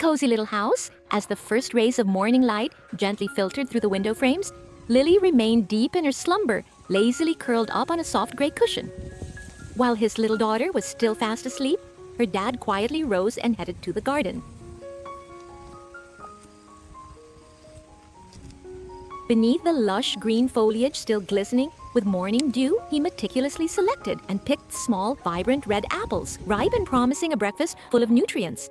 cozy little house, as the first rays of morning light gently filtered through the window frames, Lily remained deep in her slumber, lazily curled up on a soft gray cushion. While his little daughter was still fast asleep, her dad quietly rose and headed to the garden. Beneath the lush green foliage still glistening with morning dew, he meticulously selected and picked small, vibrant red apples, ripe and promising a breakfast full of nutrients.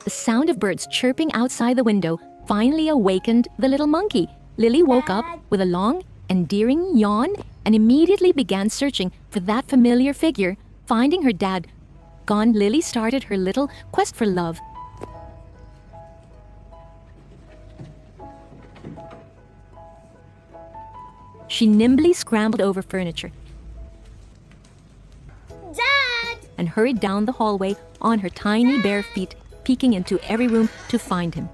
The sound of birds chirping outside the window finally awakened the little monkey. Lily woke up with a long, endearing yawn and immediately began searching for that familiar figure. Finding her dad gone, Lily started her little quest for love. She nimbly scrambled over furniture Dad! and hurried down the hallway on her tiny bare feet, peeking into every room to find him.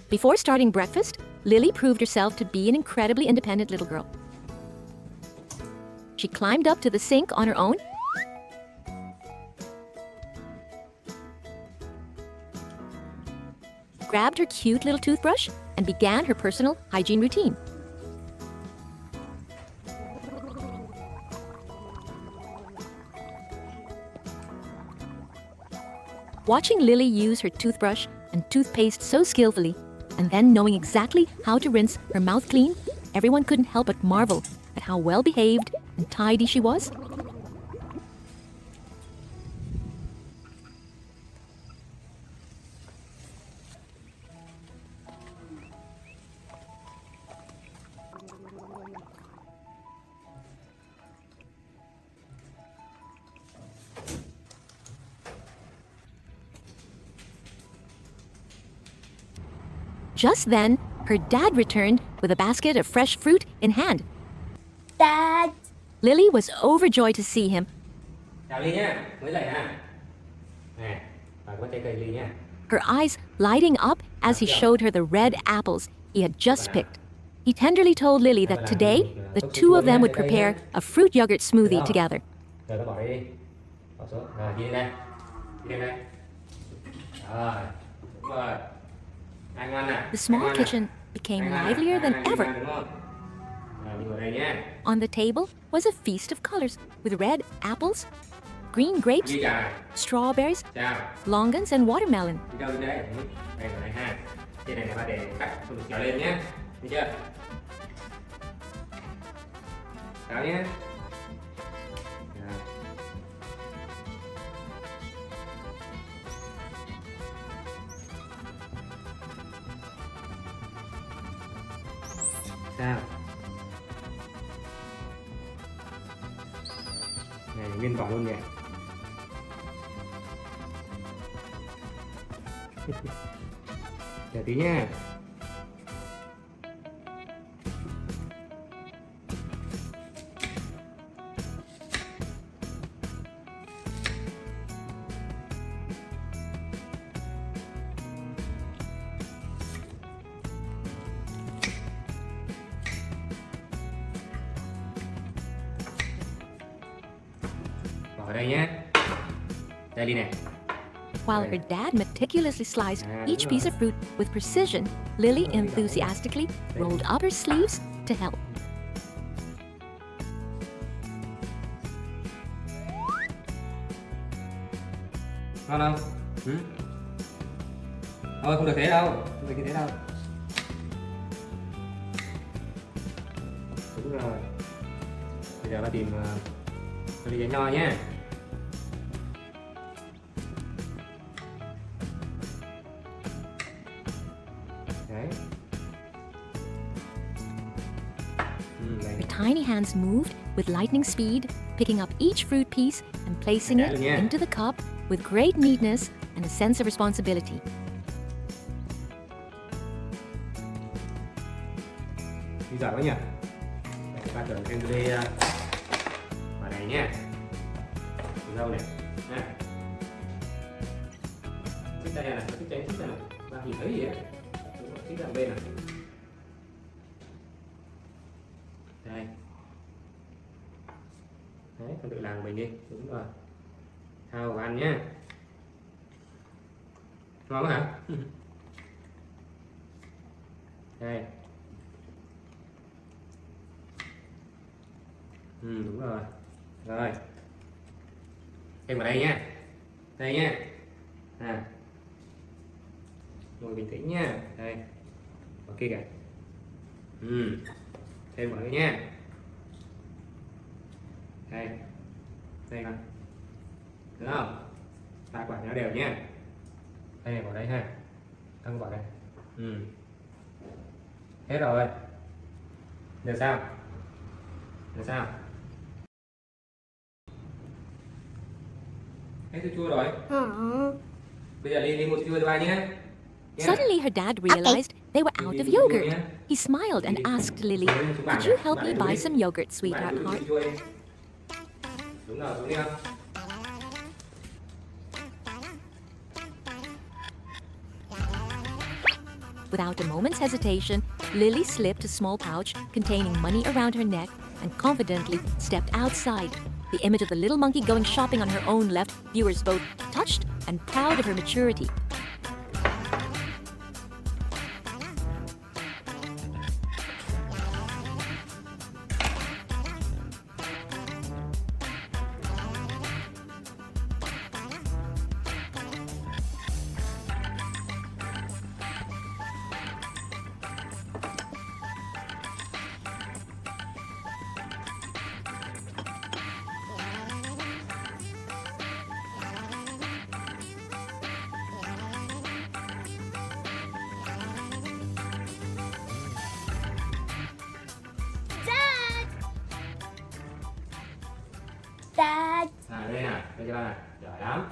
Before starting breakfast, Lily proved herself to be an incredibly independent little girl. She climbed up to the sink on her own, grabbed her cute little toothbrush, and began her personal hygiene routine. Watching Lily use her toothbrush and toothpaste so skillfully, and then knowing exactly how to rinse her mouth clean, everyone couldn't help but marvel at how well behaved and tidy she was. Just then, her dad returned with a basket of fresh fruit in hand. Dad! Lily was overjoyed to see him. Chào Ly nha, mới dậy ha. Nè, bà có trái cây Ly nha. Her eyes lighting up as he showed her the red apples he had just picked. He tenderly told Lily that today, the two of them would prepare a fruit yogurt smoothie together. Rồi nó bỏ đi. Bỏ xuống. Rồi, đi đây. Đi đây. Rồi, đúng rồi. Ăn ngon nè. The small kitchen became livelier than ever. Rồi, đi vào đây nha. On the table was a feast of colors with red apples, green grapes, Đi chào. strawberries, Chào. longans, and watermelon. Đi đâu đi đây? Đây vào đây ha. Trên này là ba để cắt không được trở lên nhé. Được chưa? Chào nhé. Rồi. Sao? Này nguyên vỏ luôn nhỉ. Chờ tí nha. Bỏ ở đây nhé. Đây Ly này. While her dad meticulously sliced each piece of fruit with precision, Lily enthusiastically rolled up her sleeves to help. Ngon không? Ừ? Thôi không được thế đâu. Không được như thế đâu. Đúng rồi. Bây giờ ba tìm Ly giấy nho nhé. Đấy. Đây. Her tiny hands moved with lightning speed, picking up each fruit piece and placing it into the cup with great neatness and a sense of responsibility. Đi giỏi quá nhỉ? Để ba chở thêm Ly vào này nhé. Dâu này. Nha. Xích đây này, xích đây này. Ba nhìn thấy gì á? Xích ra bên này. Đây. Đấy, con tự làm của mình đi. Đúng rồi. Thao vào ăn nhé. Ngon quá hả? Đây. Đúng rồi. Rồi. Thêm vào đây nha. Đây nha. Ngồi bình tĩnh nha. Đây. Vào kia kìa. Thêm vào đây nha. Đây. Đây con. Được không? Ta quả nó đều nha. Đây vào đây ha. Tăng vào đây. Hết rồi. Được sao? Được sao? Hết chua chua rồi. Bây giờ Ly mua chua cho ba nhé. Suddenly, her dad realized they were out of yogurt. He smiled and asked Lily, "Could you help me buy some yogurt, sweetheart heart?" Đúng rồi, đúng đi không? Without a moment's hesitation, Lily slipped a small pouch containing money around her neck and confidently stepped outside. The image of the little monkey going shopping on her own left viewers both touched and proud of her maturity. Dad. Đây nè, đây cho ba nè. Giỏi lắm.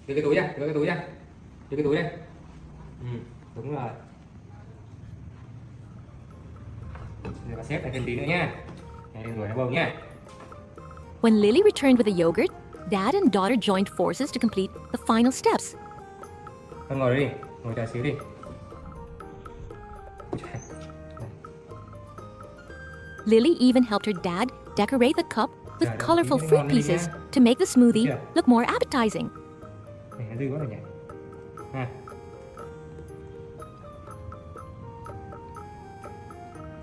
Đưa cái túi ra, đưa cái túi ra. Đưa cái túi đây. Đúng rồi. Giờ bà xếp lại thêm tí nữa nha. Đây, đừng đuổi nó bông nha. When Lily returned with the yogurt, Dad and daughter joined forces to complete the final steps. Con ngồi đi, ngồi chờ xíu đi. Lily even helped her dad decorate the cup with colorful fruit pieces to make the smoothie look more appetizing. Này nó dư quá rồi nhỉ. Ha.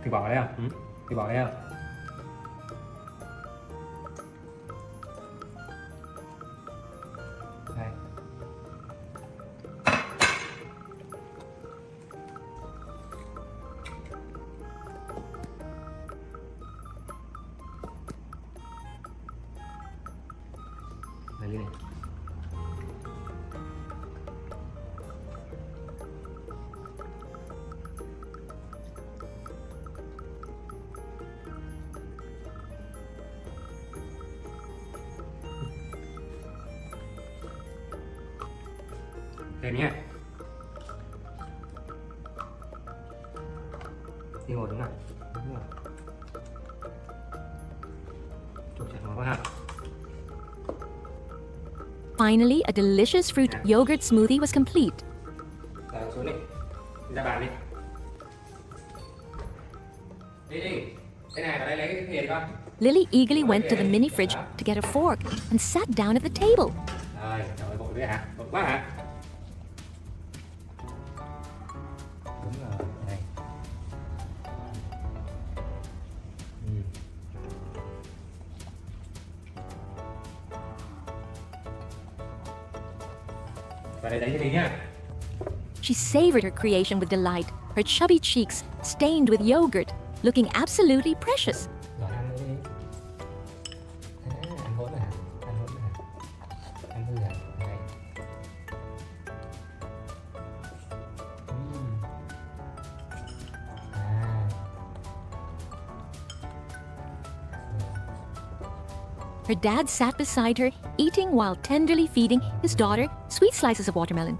Thì bỏ đây không? Thì bỏ đây không? Đây. Đây này. Lên nhé. Đi ngồi đúng nào. Đúng rồi. Chụp chặt nó quá ha. Finally, a delicious fruit yogurt smoothie was complete. Rồi xuống đi. Ra bàn đi. Đi đi. Cái này vào đây lấy cái thìa con. Lily eagerly went to the mini fridge to get a fork and sat down at the table. Rồi, trời ơi, vội đấy hả? Vội quá hả? Đúng rồi, đây. Vào đây lấy cho đi nhá. She savored her creation with delight, her chubby cheeks stained with yogurt, looking absolutely precious. Rồi ăn đi. Ăn hỗn rồi hả? Ăn hỗn rồi hả? Ăn hư hả? Đây. Her dad sat beside her, eating while tenderly feeding his daughter sweet slices of watermelon.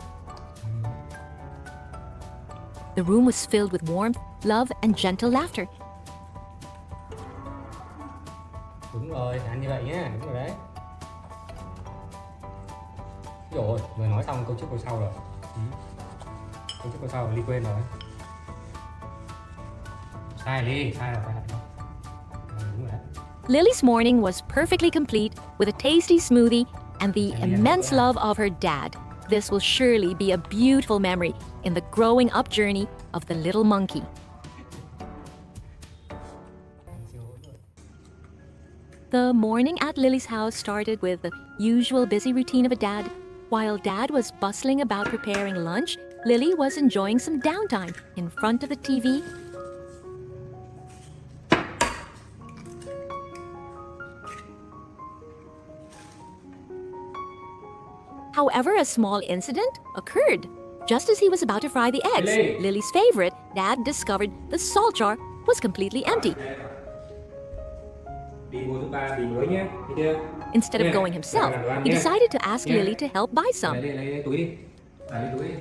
The room was filled with warmth, love, and gentle laughter. Đúng rồi, ăn như vậy nhá, đúng rồi đấy. Rồi, vừa nói xong câu trước câu sau rồi. Câu trước câu sau Ly quên rồi. Sai đi, sai rồi, sai rồi. Đúng rồi đấy. Lily's morning was perfectly complete with a tasty smoothie and the immense love of her dad. This will surely be a beautiful memory in the growing up journey of the little monkey. The morning at Lily's house started with the usual busy routine of a dad. While Dad was bustling about preparing lunch, Lily was enjoying some downtime in front of the TV. However, a small incident occurred. Just as he was about to fry the eggs, Lily! Lily's favorite, Dad discovered the salt jar was completely empty. Đi mua thứ ba, đi mới nhé, thấy chưa? Instead of Nha, going himself, làm đồ ăn he nha. decided to ask Nha. Lily to help buy some. Lấy túi đi. Lấy túi đi.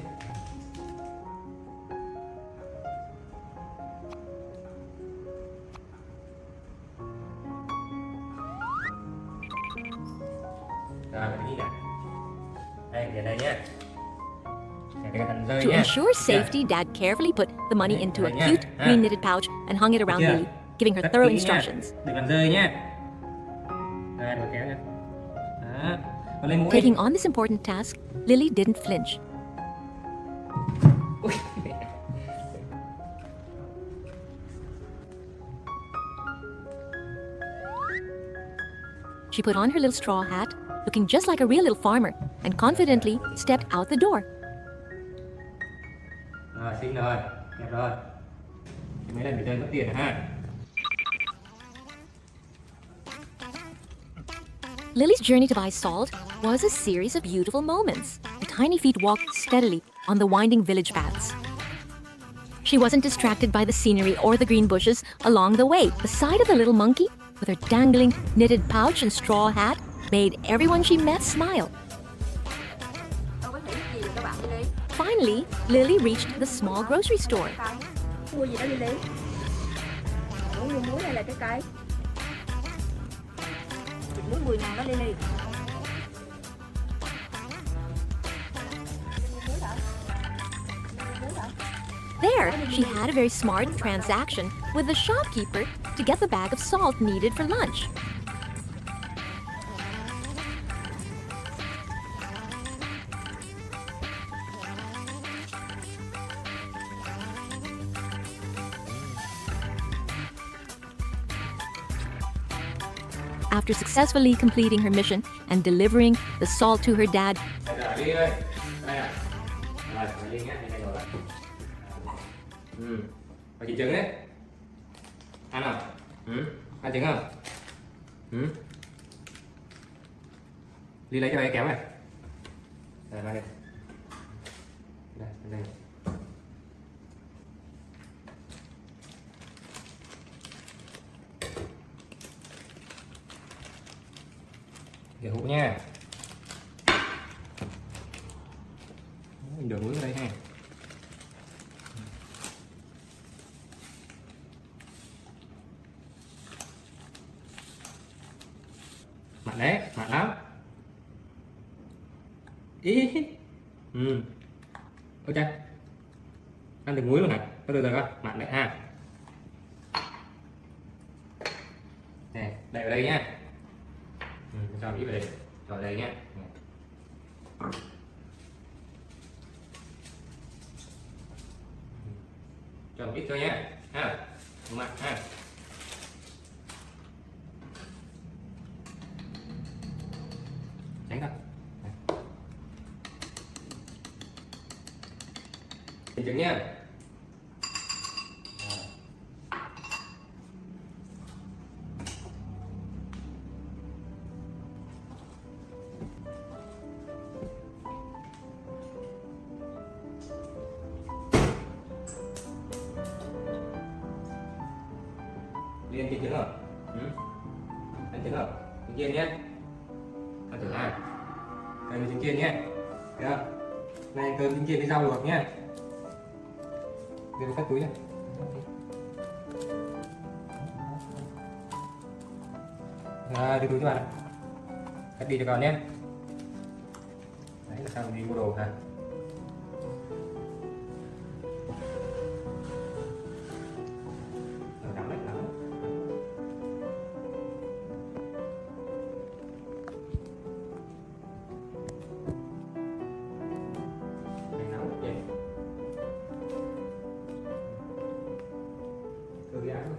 Rồi, cái gì nè? Đây, để đây nhé. Để cái thành rơi To nhé. ensure safety, Dad carefully put the money into a cute green knitted pouch and hung it around Chưa? Lily, giving her Cất thorough kỹ nha. instructions. Đừng làm rơi nhé. Rồi, đồ kéo nha. Đó. Còn lên mũi. Taking on this important task, Lily didn't flinch. Ui. She put on her little straw hat, looking just like a real little farmer, and confidently stepped out the door. Rồi, xinh rồi. Đẹp rồi. Thì mấy lần bị rơi mất tiền ha. Lily's journey to buy salt was a series of beautiful moments. Her tiny feet walked steadily on the winding village paths. She wasn't distracted by the scenery or the green bushes along the way. The sight of the little monkey, with her dangling knitted pouch and straw hat, made everyone she met smile. Finally, Lily reached the small grocery store. Mua gì đó Lily? Ủa, mua muối hay là trái cây? Muối 10.000 đó Lily. There, she had a very smart transaction with the shopkeeper to get the bag of salt needed for lunch. After successfully completing her mission and delivering the salt to her dad, Rồi, đi ơi. Đây à. Rồi, phải đi nhé. Đi đây rồi. Và chị trứng đấy. Ăn không? Ăn trứng không? Ly lấy cho em kéo này. Đây, mang đây. Đây, đây. Để hũ nha. Mình đổ muối vào đây ha. Mặn đấy, mặn lắm. Ý. Ok. Ăn được muối luôn này. Từ từ coi, mặn đấy ha. Nè, đậy vào đây nhá. Cho ít vào đây, cho vào đây nhé. Cho một ít thôi nhé, ha, đúng không ạ, ha. Tránh ra. Nhìn trứng nhé. Liên trên trứng không? Ăn trứng không? Trứng chiên nhé. Ăn thử ha. Đây là trứng chiên nhé. Thấy không? Này cơm trứng chiên với rau luộc nhé. Đưa cất túi này. Rồi, đưa túi cho bạn. Cất đi cho con nhé. Đấy là sao đi mua đồ hả? dự án.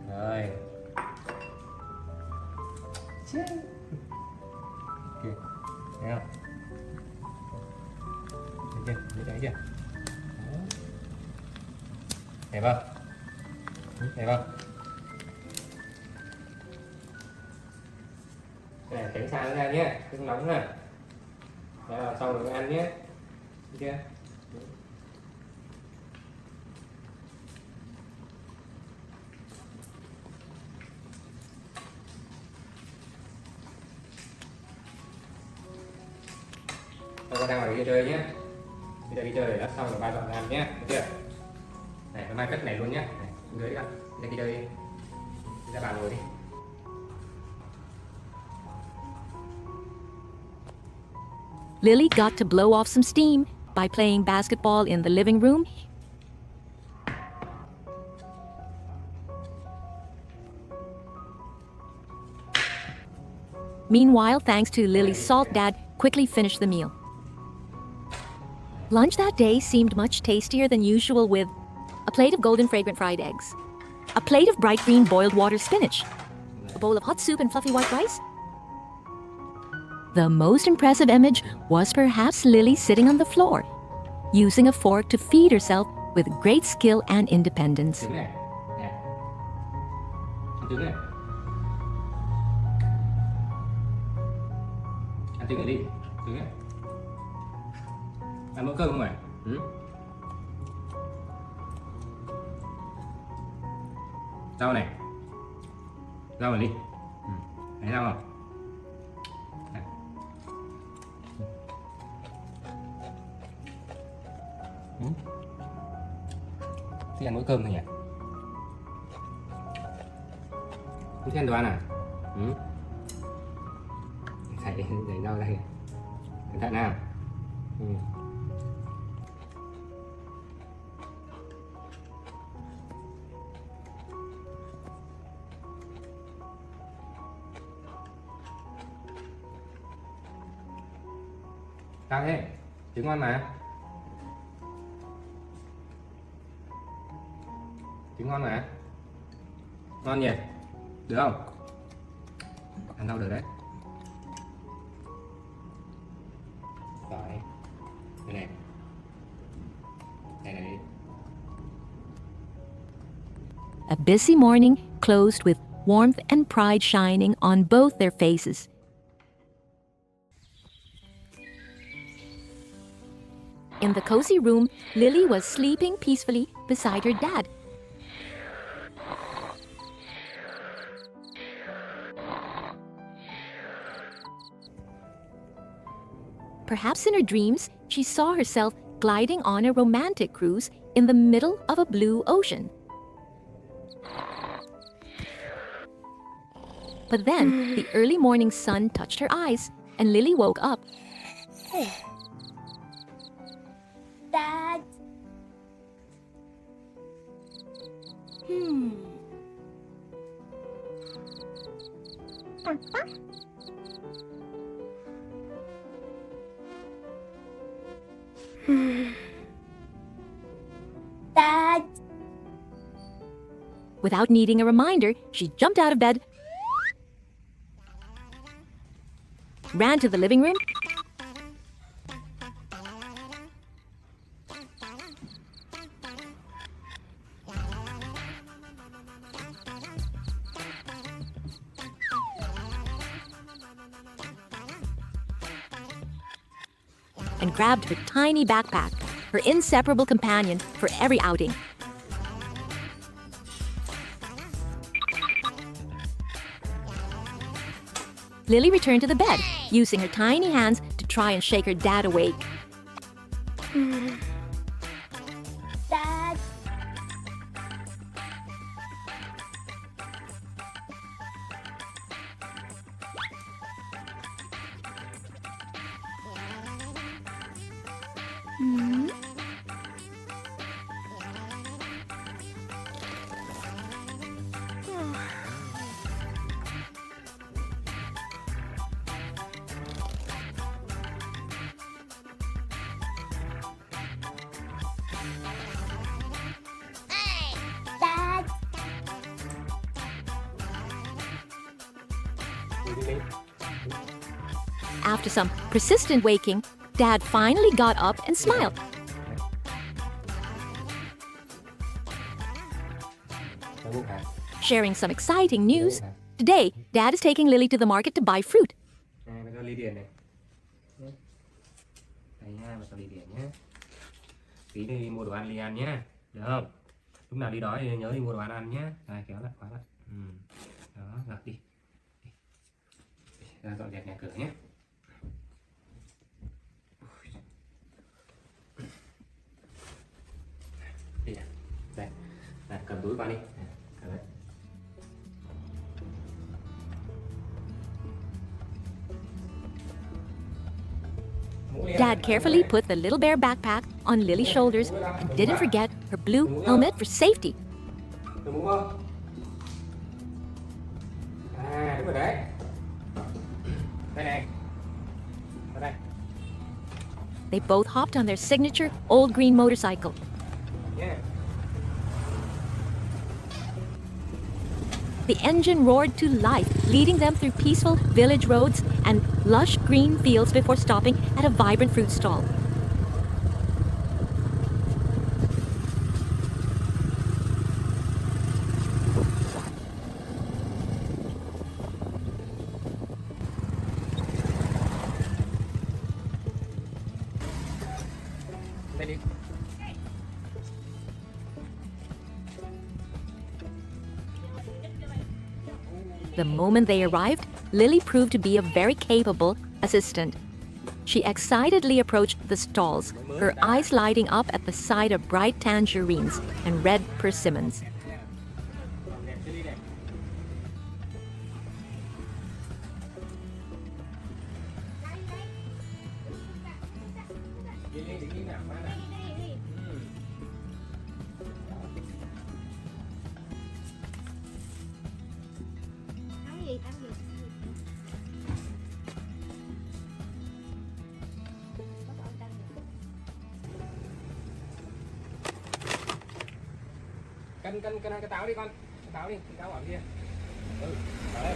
Rồi. Ok, thấy không? Thấy chưa? Thấy chưa? Thấy không? Thấy không? Này, tránh xa nó ra nhé, đừng nóng nè. Đó, xong rồi ăn nhé. Thấy chưa? Tôi con đang ở đi chơi nhé. Bây giờ đi chơi rồi đó, xong rồi ba dọn ăn nhé. Được chưa? Này, hôm mai cất này luôn nhé. Này, dưới đó. Bây giờ đi chơi đi. Ra bàn ngồi đi. Lily got to blow off some steam by playing basketball in the living room. Meanwhile, thanks to Lily's salt, Dad quickly finished the meal. Lunch that day seemed much tastier than usual with a plate of golden fragrant fried eggs, a plate of bright green boiled water spinach, a bowl of hot soup and fluffy white rice. The most impressive image was perhaps Lily sitting on the floor, using a fork to feed herself with great skill and independence. Trứng này. Nè. Ăn trứng này. Ăn trứng này đi. Trứng này. Ăn bữa cơm không phải? Ừ. Rau này. Rau này đi. Ừ. Thấy rau không? Này. Ừ. Thích ăn bữa cơm thôi nhỉ? Thích ăn đồ ăn à? Ừ. Thầy rau đây. Cẩn thận nào. Ừ. Sao thế? Trứng ngon mà. Trứng ngon mà. Ngon nhỉ? Được không? Ăn rau được đấy. Rồi. Đây này. Đây này. A busy morning closed with warmth and pride shining on both their faces. In the cozy room, Lily was sleeping peacefully beside her dad. Perhaps in her dreams, she saw herself gliding on a romantic cruise in the middle of a blue ocean. But then, the early morning sun touched her eyes, and Lily woke up. Dad. Dad. Without needing a reminder, she jumped out of bed, ran to the living room, and grabbed her tiny backpack, her inseparable companion for every outing. Lily returned to the bed, using her tiny hands to try and shake her dad awake. Dad. Hmm. Lily. After some persistent waking, Dad finally got up and smiled. Nó bút hả? Sharing some exciting news, today Dad is taking Lily to the market to buy fruit. Này, mày cho ly điền này. Đây nha, mày cho ly điền nhé. Tí nữa đi mua đồ ăn Lian nhé. Được không? Lúc nào đi đói thì nhớ đi mua đồ ăn ăn nhé. Này, kéo lại, khóa lại. Đó, gạt đi. Ra dọn dẹp nhà cửa nhé. Đi nào. Đây, này, cầm túi vào đi. Cầm đấy. Dad carefully put the little bear backpack on Lily's shoulders and didn't forget her blue helmet for safety. Được mũ không? À, đúng rồi đấy. Đây này. Vào đây. They both hopped on their signature old green motorcycle. Yeah. The engine roared to life, leading them through peaceful village roads and lush green fields before stopping at a vibrant fruit stall. Đây đi. The moment they arrived, Lily proved to be a very capable assistant. She excitedly approached the stalls, her eyes lighting up at the sight of bright tangerines and red persimmons. Cân cái táo đi con. Cái táo đi, cái táo ở kia. Vào đây.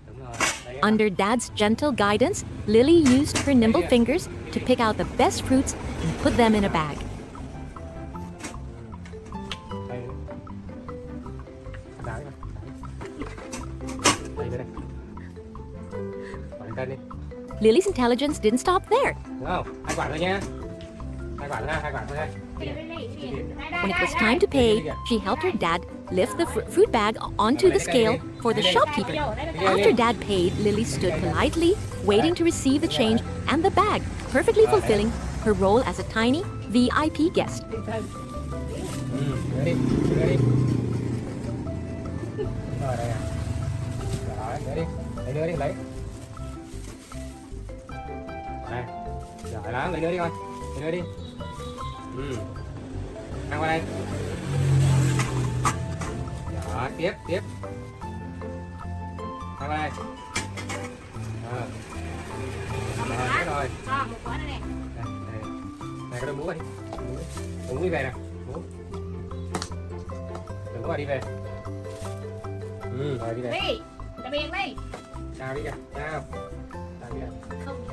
Đúng rồi. Đấy. Under Dad's gentle guidance, Lily used her nimble fingers to pick out the best fruits and put them in a bag. Đây. Táo đi con. Đây đây. Bỏ lên cân đi. Lily's intelligence didn't stop there. Đúng không? 2 quả thôi nhá. 2 quả thôi ha, 2 quả thôi ha. When it was time to pay, she helped her dad lift the fruit bag onto the scale for the shopkeeper. After Dad paid, Lily stood politely, waiting to receive the change and the bag, perfectly fulfilling her role as a tiny VIP guest. Đưa đi, đưa đi. Rồi đây à. Rồi, đưa đi. Lấy đưa đi, lấy. Đây. Giỏi lắm, lấy đưa đi con. Lấy đưa đi. Ăn qua đây. Đó, tiếp. Ăn qua đây. Đấy rồi. Một quả này nè. Đây. Này, cái đôi mũ vào đi. Mũ đi về nào. Mũ. Đừng có đi về. Rồi đi về. Đi. Làm việc đi. Chào đi kìa. Chào. Chào đi kìa. Không.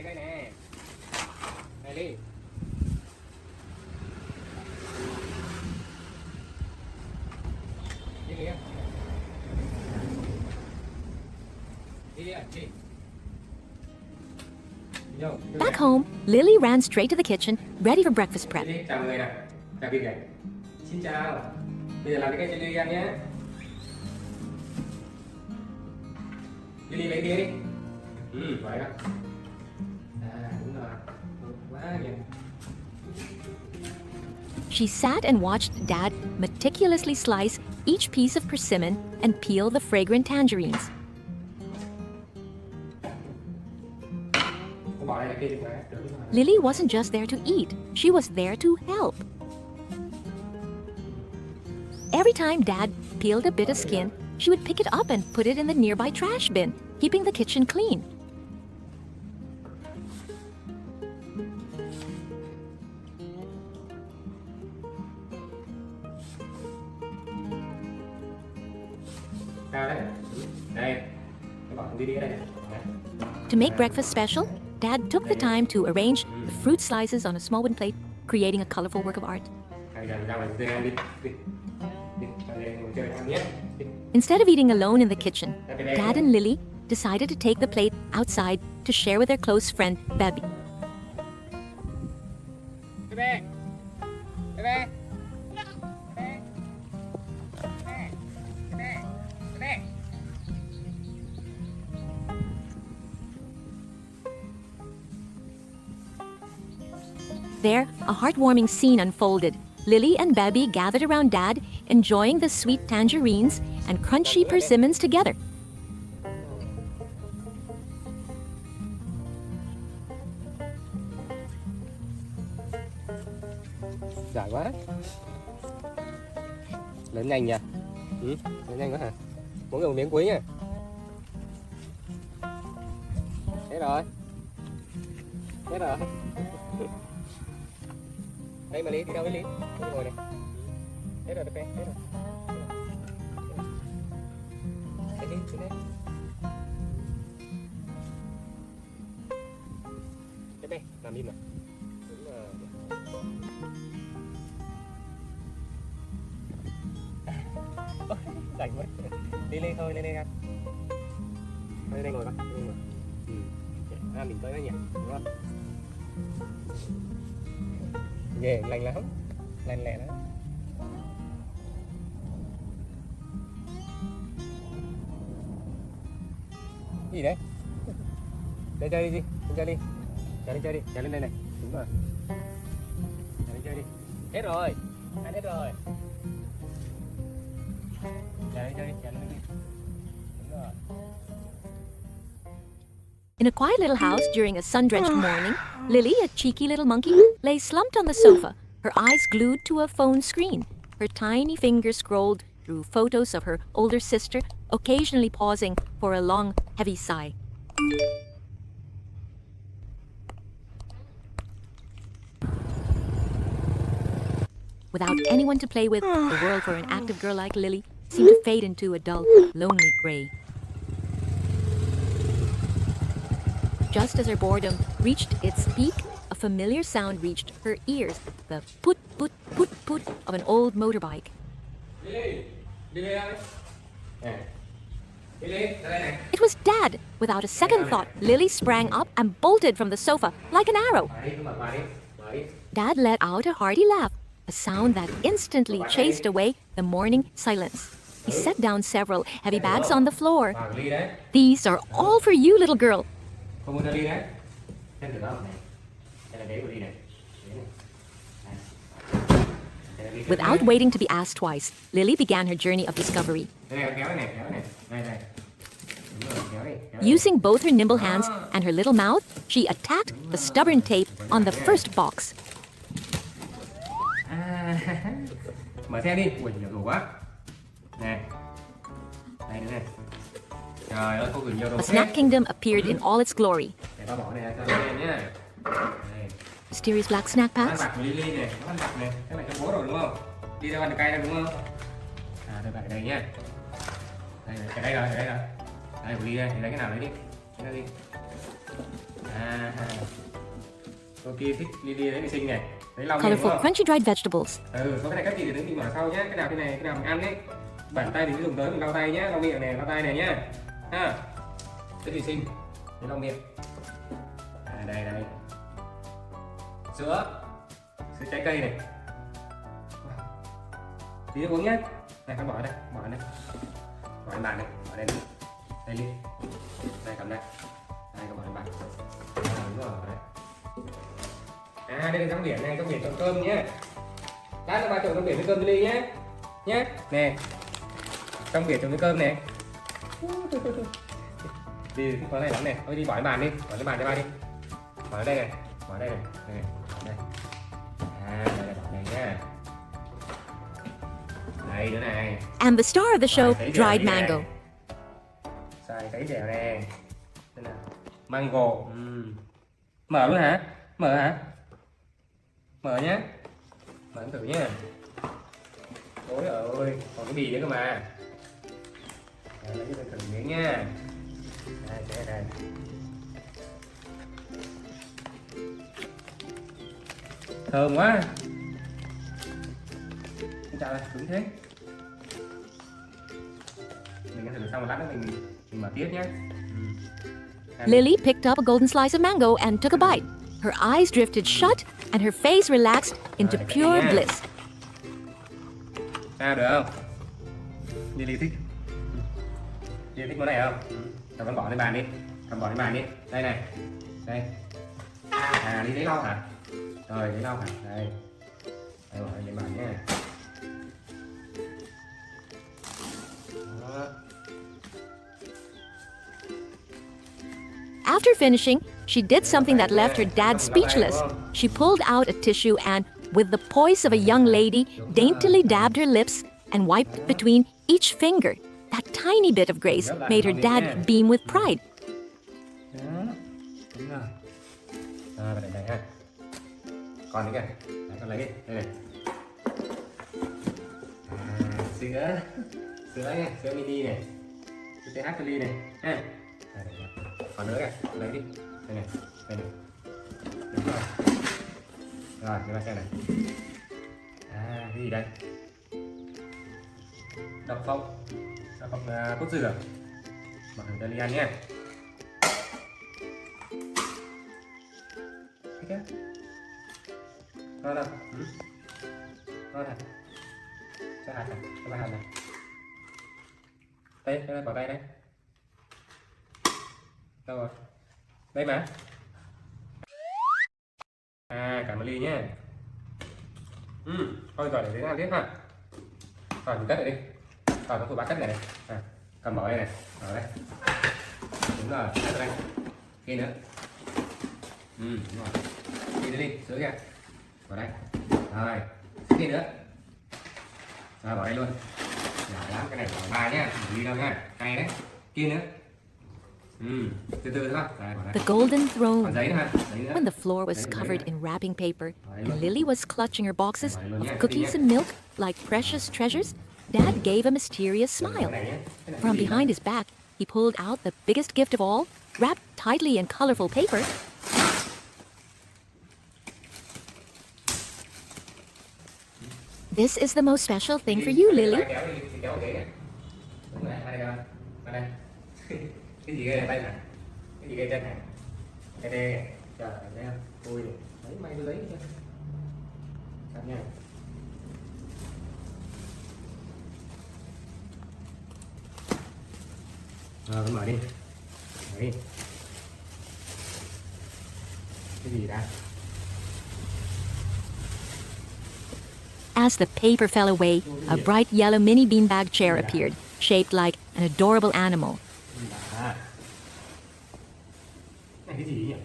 Cái này. Đây đi. Đi đi. Đi. Back home, Lily ran straight to the kitchen, ready for breakfast prep. Chào mọi người nào. Chào Kiệt kìa. Xin chào. Bây giờ làm cái cây chili ăn nhé. Lily lấy kia đi. Vậy đó. Đúng rồi. Quá kìa. She sat and watched Dad meticulously slice each piece of persimmon and peel the fragrant tangerines. Không bỏ Cái kia chúng ta được. Lily wasn't just there to eat, she was there to help. Every time Dad peeled a bit of skin, she would pick it up and put it in the nearby trash bin, keeping the kitchen clean. Sao đấy? Đây. Cái bỏ đi ở đây này. Đấy. To make breakfast special, Dad took the time to arrange the fruit slices on a small wooden plate, creating a colorful work of art. Đây, ra ngoài chơi ăn đi. Đi. Đi. Đây, ngồi chơi ăn nhé. Đi. Instead of eating alone in the kitchen, Dad and Lily decided to take the plate outside to share with their close friend, Baby. Bebe. Bebe. There, a heartwarming scene unfolded. Lily and Baby gathered around Dad, enjoying the sweet tangerines and crunchy persimmons together. Giỏi quá. Lớn nhanh nhỉ? Ừ, lớn nhanh quá hả? Muốn dùng miếng cuối nha. Thế rồi. Thế rồi. Đây mà Lý, đi đâu với Lý? Đi ngồi này. Thế rồi, thế rồi. Thế đi, xuống đây. Thế đây, làm im nào. Đúng rồi. Ôi, rảnh quá. Đi lên thôi, lên anh. Thôi đây ngồi con, đây ngồi. Mình tới đó nhỉ, đúng không? Ghê, lành lắm. Lành lẹ đó. Gì đấy? Đây chơi đi, lên chơi đi. Chạy lên chơi đi, chạy lên đây này. Đúng rồi. Chạy lên chơi đi. Hết rồi. Ăn hết rồi. Chạy lên chơi đi, chạy lên đi. Đúng rồi. In a quiet little house during a sun-drenched morning, Lily, a cheeky little monkey, lay slumped on the sofa, her eyes glued to a phone screen. Her tiny fingers scrolled through photos of her older sister, occasionally pausing for a long, heavy sigh. Without anyone to play with, the world for an active girl like Lily seemed to fade into a dull, lonely gray. Just as her boredom reached its peak, a familiar sound reached her ears, the put, put, put, put of an old motorbike. It was Dad. Without a second thought, Lily sprang up and bolted from the sofa like an arrow. Dad let out a hearty laugh, a sound that instantly chased away the morning silence. He set down several heavy bags on the floor. These are all for you, little girl. Không muốn ra đi đấy. Xem thử không? Đây là đế của đi này. Without waiting to be asked twice, Lily began her journey of discovery. Đây này, kéo này, kéo này. Đây, đây. Đúng rồi, kéo đi, kéo đi. Using both her nimble hands and her little mouth, she attacked the stubborn tape on the first box. Mở xe đi. Ui, nhiều đồ quá. Nè. Đây nữa này. Trời ơi, cô gửi nhiều đồ A phết. snack kingdom appeared in all its glory. Để tao bỏ này cho lên nhá. Đây. Mysterious black snack Ăn packs, vặt của Lily này, nó ăn vặt này. Cái này cho bố rồi đúng không? Đi ra ăn được cay đâu đúng không? Tôi phải đây nhá. Đây, cái đây rồi, cái đây rồi. Đây của Lily đây, thì lấy cái nào lấy đi. Lấy đi. Ok, thích Lily đấy thì xinh này. Lấy lau miệng đúng colorful không? crunchy dried vegetables, Có cái này cách gì để mình mở sau nhá. Cái nào cái này, cái nào mình ăn đấy. Bàn tay mình dùng tới mình lau tay nhá, lau miệng này, lau tay này nhá. Ha. Cái gì xinh? Lấy lau miệng. Đây đây. Sữa trái cây này. Tí nữa uống nhé. Này con bỏ đây, bỏ đây. Bỏ lên bàn đây, bỏ đây. Đây đi. Đây cầm đây. Đây con bỏ lên bàn. Đúng rồi, bỏ đây. Đây là trong biển này, trong biển trộn cơm nhé. Lát nữa bà trộn trong biển với cơm với Ly nhé. Nhé. Nè. Trong biển trộn với cơm này. Đi có này lắm này. Thôi đi bỏ lên bàn đi, bỏ lên bàn cho ba đi. Bỏ ở đây này, bỏ ở đây này, đây, đây. Đây là bỏ này nha. Đây nữa này. And the star of the show, Xài dried nè. mango. Xài cái dẻo nè. Đây là mango. Mở luôn hả? Mở hả? Mở nhé. Mở thử nhé. Ôi ơi, còn cái bì nữa cơ mà. Đây, lấy cho mình thử miếng nha. Đây. Thơm quá. Chào đây, cứng thế. Mình thử xong một lát nữa mình mở tiếp nhé. Lily picked up a golden slice of mango and took a bite. Her eyes drifted shut and her face relaxed into pure bliss. Sao được không? Lily thích. Lily thích món này không? Cầm con bỏ lên bàn đi. Cầm bỏ lên bàn đi. Đây này. Đây. Đi lấy lau hả? Rồi lấy lau hả? Đây. Đây bỏ lên bàn nhé. Đó. After finishing, she did something that left her dad speechless. She pulled out a tissue and, with the poise of a young lady, daintily dabbed her lips and wiped between each finger. That tiny bit of grace made her dad beam with pride. Đó. Đúng rồi. Rồi, đây ha. Còn nữa kìa. Đấy, con lấy đi. Đây này. Sữa. Sữa nha, sữa mini này. Sữa TH cho Ly này. Ha. Đây, còn nữa kìa, lấy đi. Đây này. Đúng rồi. Rồi, chúng ta xem này. Cái gì đây? Đậu phộng cốt dừa. Mở thử cho Ly ăn nhé. Thích á? Ngon không? Ngon hả? Cho hạt này, cho ba hạt này. Đây, bỏ tay đây. Đâu rồi? Đây mà. Cảm ơn Ly nhé. Thôi rồi để ăn tiếp ha. Rồi mình cất lại đi. Rồi nó tụi bác cất này này. Cầm bỏ đây này. Ở đây. Đúng rồi, cất vào đây. Kia nữa. Đúng rồi. Kia nữa đi, sữa kìa. Vào đây. Rồi, kia nữa. Rồi bỏ đây luôn. Nhỏ lắm, cái này bỏ 3 nhá, đừng đi đâu nhá. Cay đấy. Kia nữa. Từ từ thôi. Rồi, bỏ đây. The golden throne. Còn giấy nữa ha. Giấy nữa. When the floor was covered in wrapping paper and Lily was clutching her boxes of cookies and milk like precious treasures, Dad gave a mysterious smile. From behind his back, he pulled out the biggest gift of all, wrapped tightly in colorful paper. This is the most special thing for you, Lily. Cái gì ghê này tay nè, cái gì ghê chân này, cái đê, trời ơi, ui, lấy may lấy chứ, sao nha, rồi mở đi, cái gì đã? As the paper fell away, a bright yellow mini beanbag chair appeared, shaped like an adorable animal. Này cái gì nhỉ?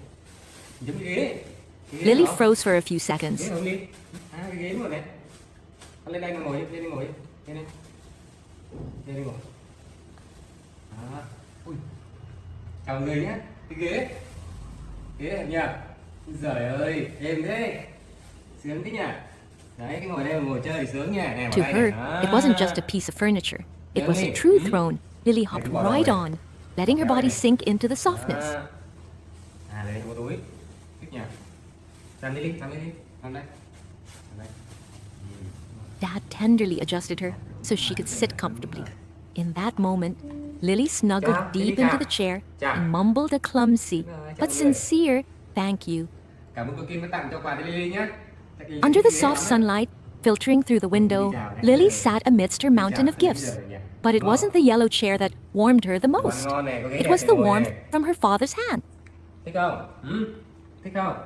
Giống cái ghế. Lily froze for a few seconds. Ghế không đi? Cái ghế đúng rồi này. Con lên đây ngồi, lên đây ngồi, lên đây. Lên đây ngồi. Ui. Chào người nhé. Cái ghế. Ghế đẹp nhỉ? Giời ơi, êm thế. Sướng thế nhỉ? Đấy, cái ngồi đây mà ngồi chơi thì sướng nha. Nè, To her, it wasn't just a piece of furniture. It was a true throne. Lily hopped right on, letting her body sink into the softness. Đây có túi. Thích nhỉ? Làm đi, làm đi. Làm đây. Dad tenderly adjusted her so she could sit comfortably. In that moment, Lily snuggled deep into the chair and mumbled a clumsy but sincere thank you. Cảm ơn cô Kim đã tặng cho quà cho Lily nhé. Under the soft sunlight filtering through the window, Lily sat amidst her mountain of gifts. But it wasn't the yellow chair that warmed her the most. It was the warmth from her father's hand. Thích không? Thích không?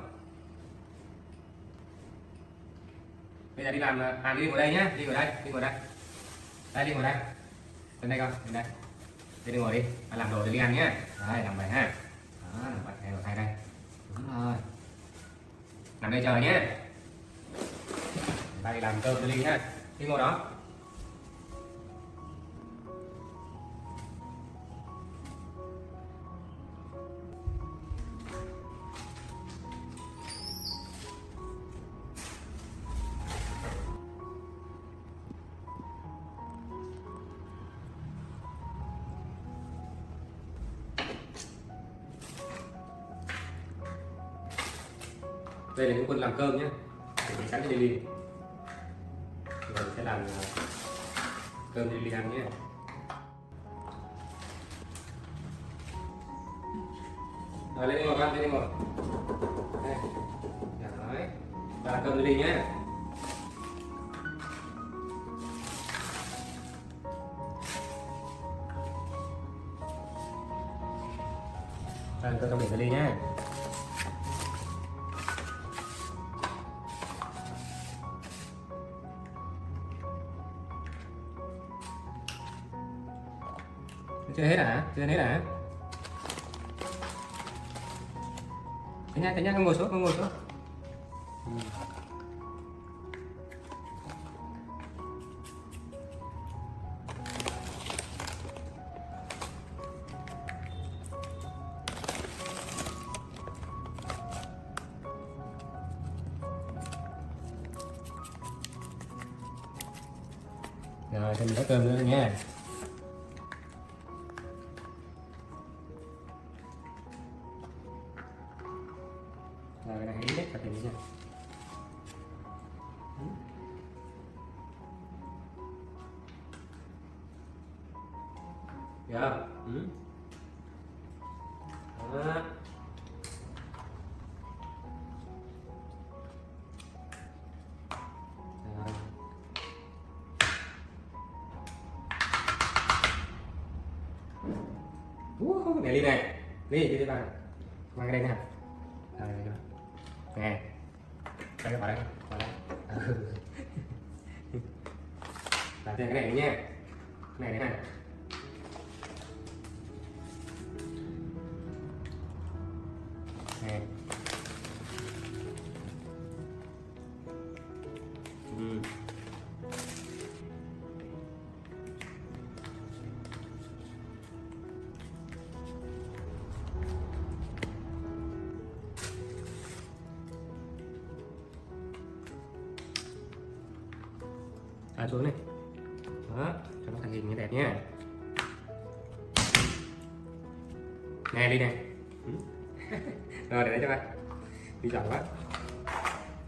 Bây giờ đi làm, đi ngồi đây nhá, đi ngồi đây, đi ngồi đây. Đây, đi ngồi đây. Lên đây con, lên đây. Đi ngồi đi, làm đồ cho đi ăn nhá. Đây, làm bài ha. Đó, làm bài thay đây. Đúng rồi. Nằm đây chờ nhé. Đây làm cơm cho Ly ha. Ly ngồi đó. Đây là những quân làm cơm nhé, để sẵn cho Lily. Rồi sẽ làm cơm cho Lily ăn nhé. Rồi lên đây ngồi con, lên đây ngồi. Đây. Đấy. Và làm cơm cho Lily nhé. Làm cơm trong để cho Lily nhé. Chưa hết hả? Chưa hết hả? Thế nhá, không ngồi xuống, không ngồi xuống. Rồi, thì mình có cơm nữa nha. Rồi cái này hãy nhét vào thịt nha. Được không? Đó. Này Ly này, Ly đi vào, mang cái đây nè. Nè, đây vào đây, vào đây. Làm thêm cái này nữa nha, cái này nữa nè. Nè. Xuống này, đó, cho nó thành hình như đẹp nhé. Nè đi nè. Rồi để đấy cho bạn. Đi chọn quá.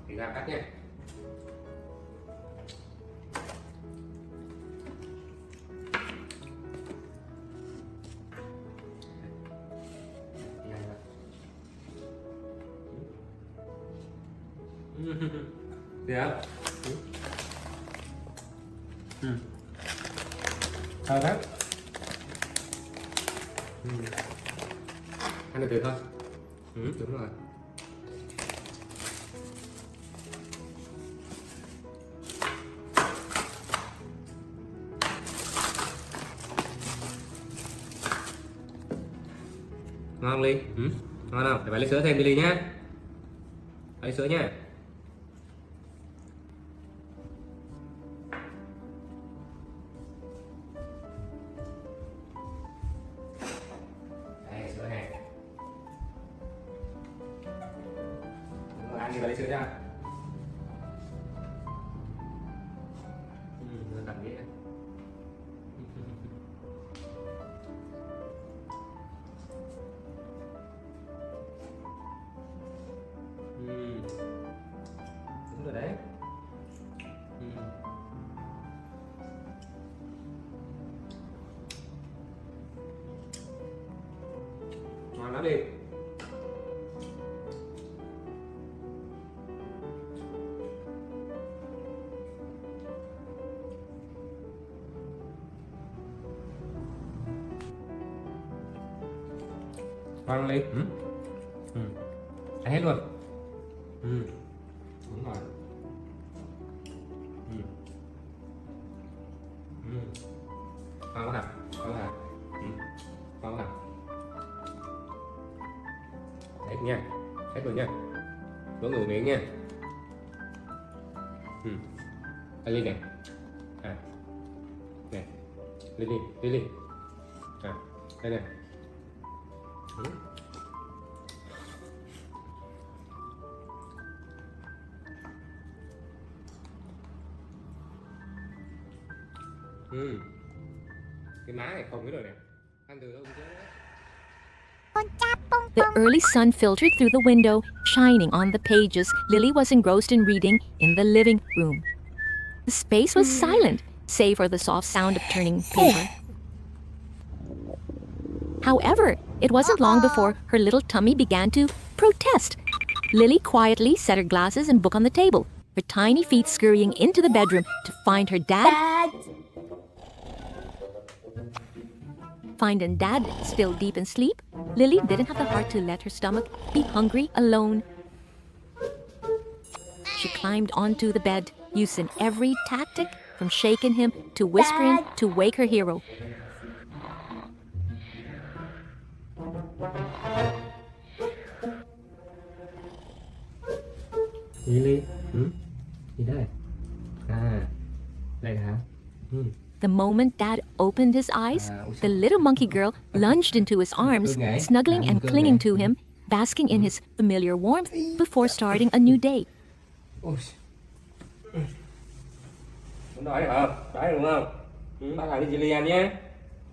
Đi ra cắt nhé. Được. Thôi đó. Ăn được thôi. Đúng rồi. Ngon không Ly? Ngon không? Để bạn lấy sữa thêm cho Ly nhé. Lấy sữa nhé. Ăn thì lấy sữa ra. Tặng nghĩa. Đúng rồi đấy. Ngon lắm đi. Ngon Ly. Ăn hết luôn. Đúng rồi. Ngon quá hả? Ngon quá hả? Ngon quá hả? Hết nha. Hết rồi nha. Đổ người miệng nha. Lily nè. Nè. Lily. Đây nè. Cái má này không biết rồi nè. Ăn từ đâu chứ. The early sun filtered through the window, shining on the pages Lily was engrossed in reading in the living room. The space was silent, save for the soft sound of turning paper. However, it wasn't long before her little tummy began to protest. Lily quietly set her glasses and book on the table, her tiny feet scurrying into the bedroom to find her dad. Finding Dad still deep in sleep, Lily didn't have the heart to let her stomach be hungry alone. She climbed onto the bed, using every tactic from shaking him to whispering to wake her hero. Lily, gì đây? Đây hả? The moment Dad opened his eyes, the little monkey girl lunged into his arms, snuggling and clinging to him, basking in his familiar warmth before starting a new day. Muốn đói được không? Đói đúng không? Ba làm cái gì liền nhé.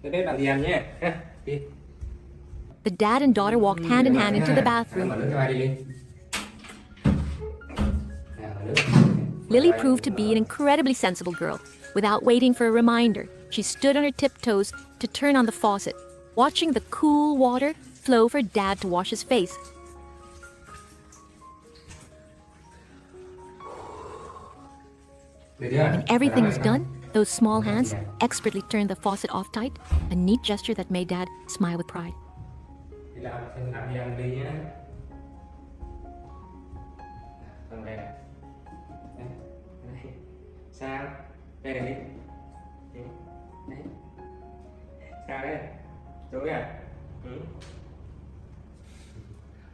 Tôi biết làm gì ăn nhé. Đi. The dad and daughter walked hand in hand into the bathroom. Lily proved to be an incredibly sensible girl. Without waiting for a reminder, she stood on her tiptoes to turn on the faucet, watching the cool water flow for Dad to wash his face. When everything was done, those small hands expertly turned the faucet off tight, a neat gesture that made Dad smile with pride. Sao? Đây này đi. Đấy. Sao đấy? Dối à?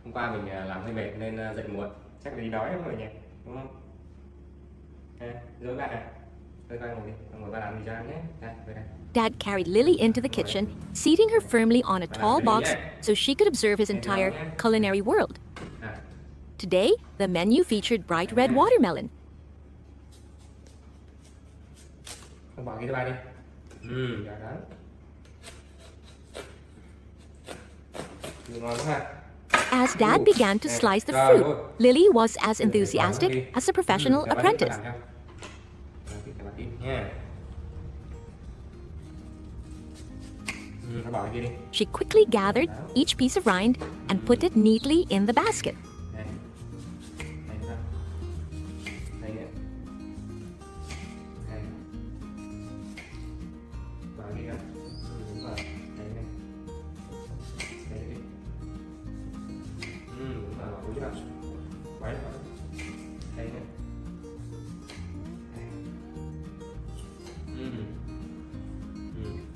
Hôm qua mình làm hơi mệt nên dậy muộn. Chắc là đi đói lắm rồi nhỉ? Đúng không? Dối bạn à? Thôi coi ngồi đi. Ngồi ba làm gì cho ăn nhé. Đây, về đây. Dad carried Lily into the kitchen, seating her firmly on a tall box so she could observe his entire culinary world. Today, the menu featured bright red watermelon. Bỏ cái thứ ba đi. Rồi đó. Ngon quá ha. As Dad began to slice the fruit, Lily was as enthusiastic as a professional apprentice. She quickly gathered each piece of rind and put it neatly in the basket.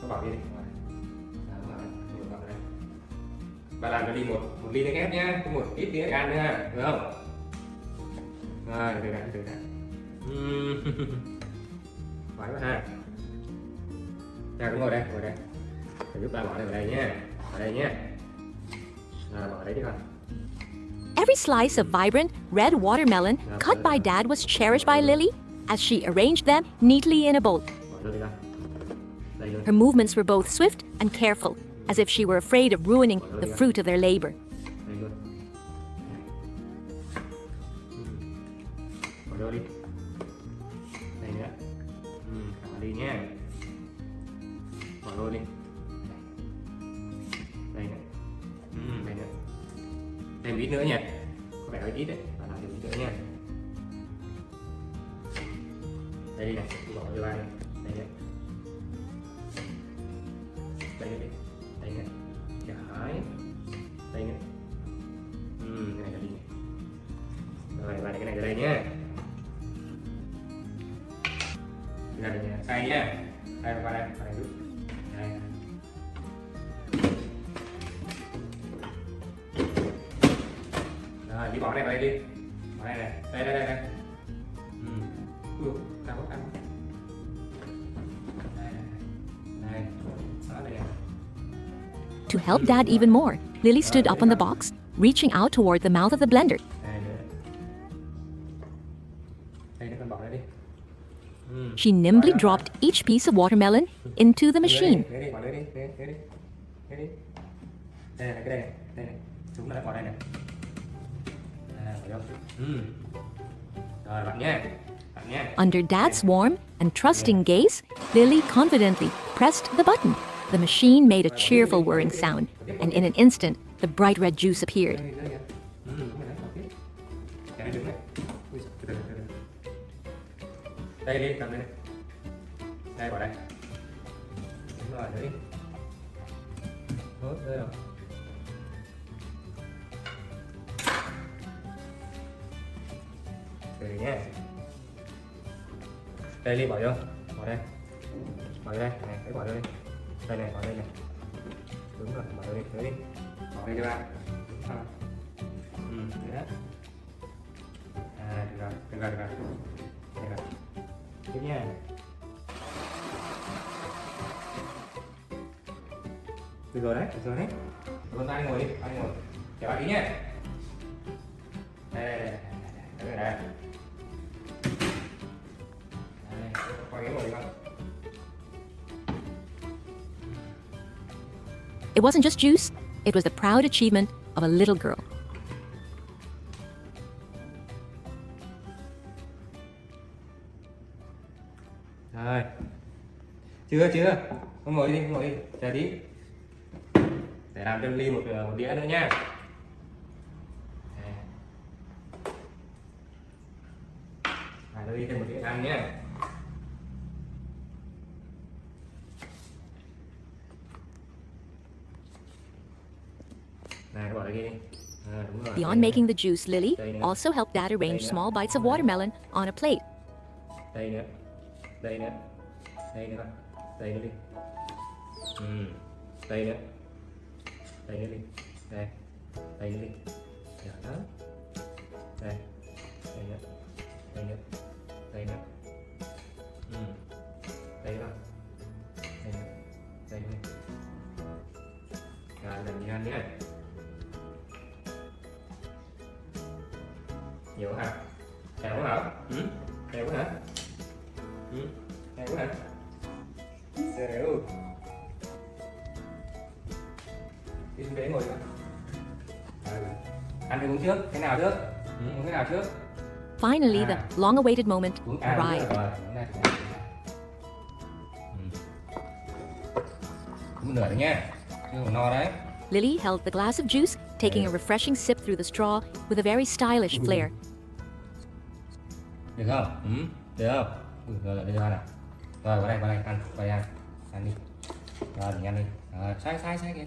Bỏ đi. Bà làm cho đi một ly nước ép nhá, có một ít tí ăn nữa ha, được không? Rồi, từ đã. Phải quá ha. Nào cứ ngồi đây. Phải giúp ba bỏ này vào đây nhé. Vào đây nhé. Rồi, bỏ đấy đi con. Every slice of vibrant red watermelon cut by Dad was cherished by Lily as she arranged them neatly in a bowl. Her movements were both swift and careful, as if she were afraid of ruining the fruit of their labor. Bỏ đi. Đây nữa. Bỏ đi nhé. Bỏ luôn đi. Đây nữa. Đây nữa. Thêm ít nữa nha. Có vẻ hơi ít đấy. Và làm thêm ít nữa nha. Đây đi này. Bỏ cho ba này. Đây nữa. Đây nữa đi. Đây nữa. Đấy. Đây nữa. Cái này là đi này. Rồi, và cái này ra đây nhé. Ra đây nha. Xay nhé. Đây qua đây. Qua đây giúp. Đây. Rồi, đi bỏ này vào đây đi. Đây này, đây. Ui, cao quá. Đây. Đó, đây. To help Dad even more, Lily stood up on the box, reaching out toward the mouth of the blender. Đây nữa. Đây nó con bỏ đây đi. She nimbly dropped each piece of watermelon into the machine. Đây đi, bỏ đây đi. Đây đi. Đây này, cái đây này. Chúng nó đã bỏ đây này. Phải không? Rồi bạn nhé. Under Dad's warm and trusting gaze, Lily confidently pressed the button. The machine made a cheerful whirring sound, and in an instant, the bright red juice appeared. Đây đi, cầm đây. Đây bỏ đây. Đúng rồi, đấy. Tốt, đây rồi. Từ nhé. Đây đi bỏ vô. Bỏ đây. Bỏ đây. Này, cái bỏ đây. Đây này, bỏ đây này. Đúng rồi, bỏ đây đi. Đấy đi. Bỏ đây cho bạn. Đấy. Được rồi. Đây rồi. Tiếp nha. Được rồi đấy. Con tay ngồi đi, ngồi. Chào bạn tí nhé. Đây. Quay cái ngồi đi con. It wasn't just juice, it was the proud achievement of a little girl. Rồi. Chưa. Con ngồi đi, chờ tí. Để làm cho Ly một đĩa nữa nha. Ly thêm một đĩa ăn nhé. Này, bỏ đây đi. Đúng rồi. Beyond making the juice, Lily also helped Dad arrange small bites of watermelon on a plate. Đây nữa con. Đây nữa đi. Đây nữa đi. Đây nữa đi. Đó. Đây nữa. Đây nữa. Đây nữa. Rồi, làm đi ăn nhé. Nhiều hả? Heo quá hả? Heo quá hả? Heo quá hả? Xèo. Đi xuống đấy ngồi con. Ăn thì uống trước, cái nào trước? Uống cái nào trước? Finally, the long-awaited moment arrived. Uống nửa đấy nha. Chưa no đấy. Lily held the glass of juice, taking a refreshing sip through the straw with a very stylish flair. Được không? Được không? Rồi, đưa ra nào. Rồi, vào đây, ăn. Ăn đi. Rồi, mình ăn đi. Rồi, sai kìa.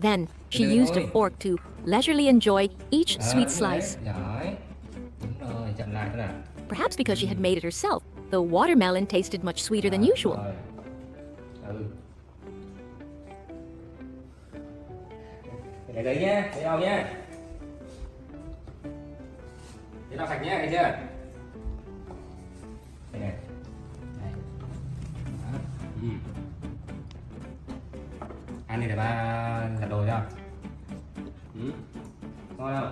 Then, she used a fork to leisurely enjoy each sweet slice. Giỏi. Đúng rồi, chậm lại thế nào. Perhaps because she had made it herself, the watermelon tasted much sweeter than usual. Để giấy nhé, giấy lau nhé. Giấy lau sạch nhé, thấy chưa? Đây này. Ăn này để ba giặt đồ cho. Ngon không?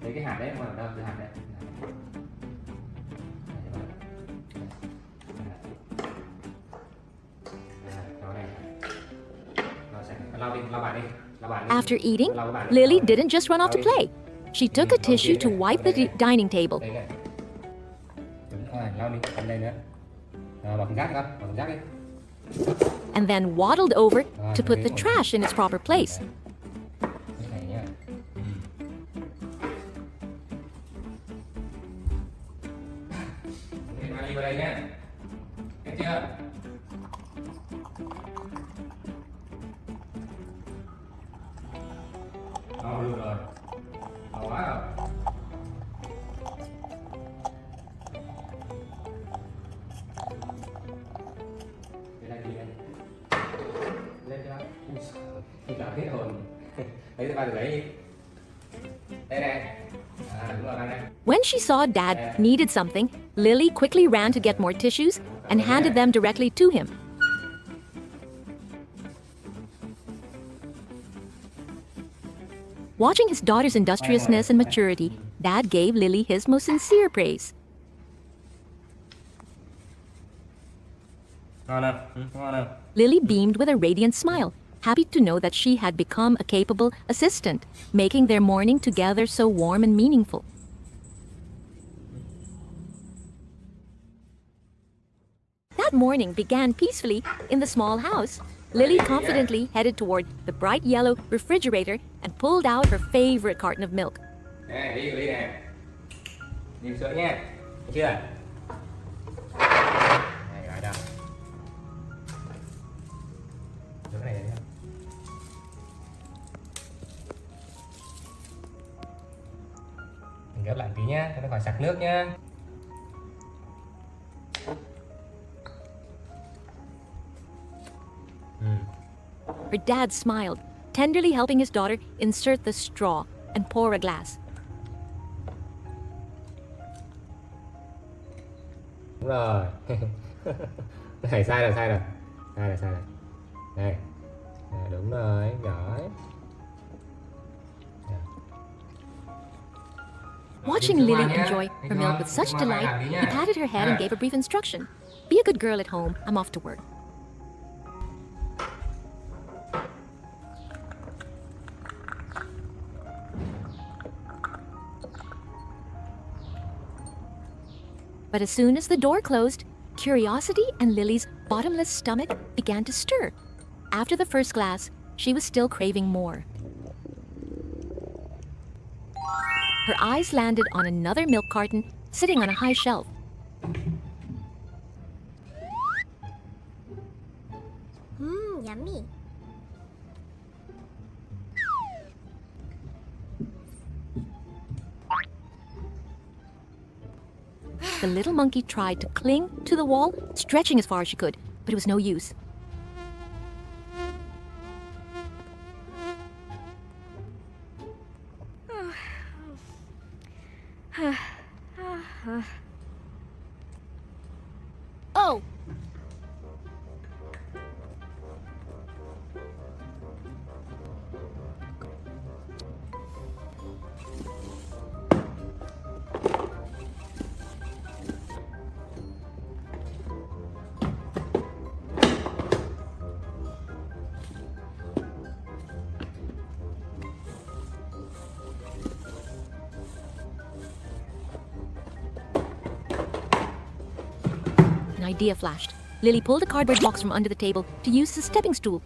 Thấy cái hạt đấy không? Đâu, cái hạt đấy. After eating, Lily didn't just run off to play. She took a tissue to wipe the dining table. And then waddled over to put the trash in its proper place. Được rồi. Ngon quá rồi. Đây đi đây. Lên cho. Ui, cả hết hồn. Lấy ba được lấy đi. When she saw Dad needed something, Lily quickly ran to get more tissues and handed them directly to him. Watching his daughter's industriousness and maturity, Dad gave Lily his most sincere praise. Ngon không? Ngon không? Lily beamed with a radiant smile, happy to know that she had become a capable assistant, making their morning together so warm and meaningful. That morning began peacefully in the small house. Lily confidently headed toward the bright yellow refrigerator and pulled out her favorite carton of milk. Nè, đi của Ly nè. Đi sữa nha. Được chưa? Này, gọi đâu? Sữa này đi. Mình gấp lại tí nhá, cho nó khỏi sặc nước nhá. Her dad smiled, tenderly helping his daughter insert the straw and pour a glass. Đúng rồi. Này, sai rồi. Sai rồi. Đây. Đúng rồi, giỏi. Watching Lily enjoy her milk with such delight, he patted her head and gave a brief instruction. Be a good girl at home. I'm off to work. But as soon as the door closed, curiosity and Lily's bottomless stomach began to stir. After the first glass, she was still craving more. Her eyes landed on another milk carton sitting on a high shelf. Yummy. The little monkey tried to cling to the wall, stretching as far as she could, but it was no use. Oh! An idea flashed. Lily pulled a cardboard box from under the table to use as a stepping stool.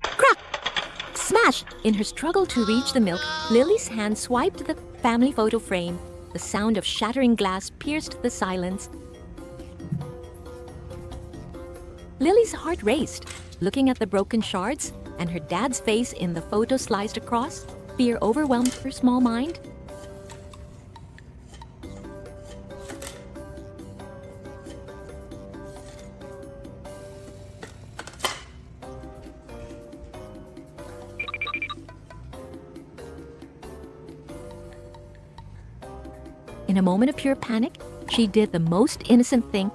Crack! Smash! In her struggle to reach the milk, Lily's hand swiped the family photo frame. The sound of shattering glass pierced the silence. Lily's heart raced, looking at the broken shards and her dad's face in the photo sliced across. Fear overwhelmed her small mind. In a moment of pure panic, she did the most innocent thing.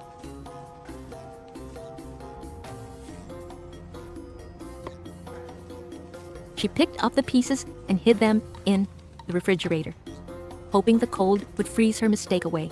She picked up the pieces and hid them in the refrigerator, hoping the cold would freeze her mistake away.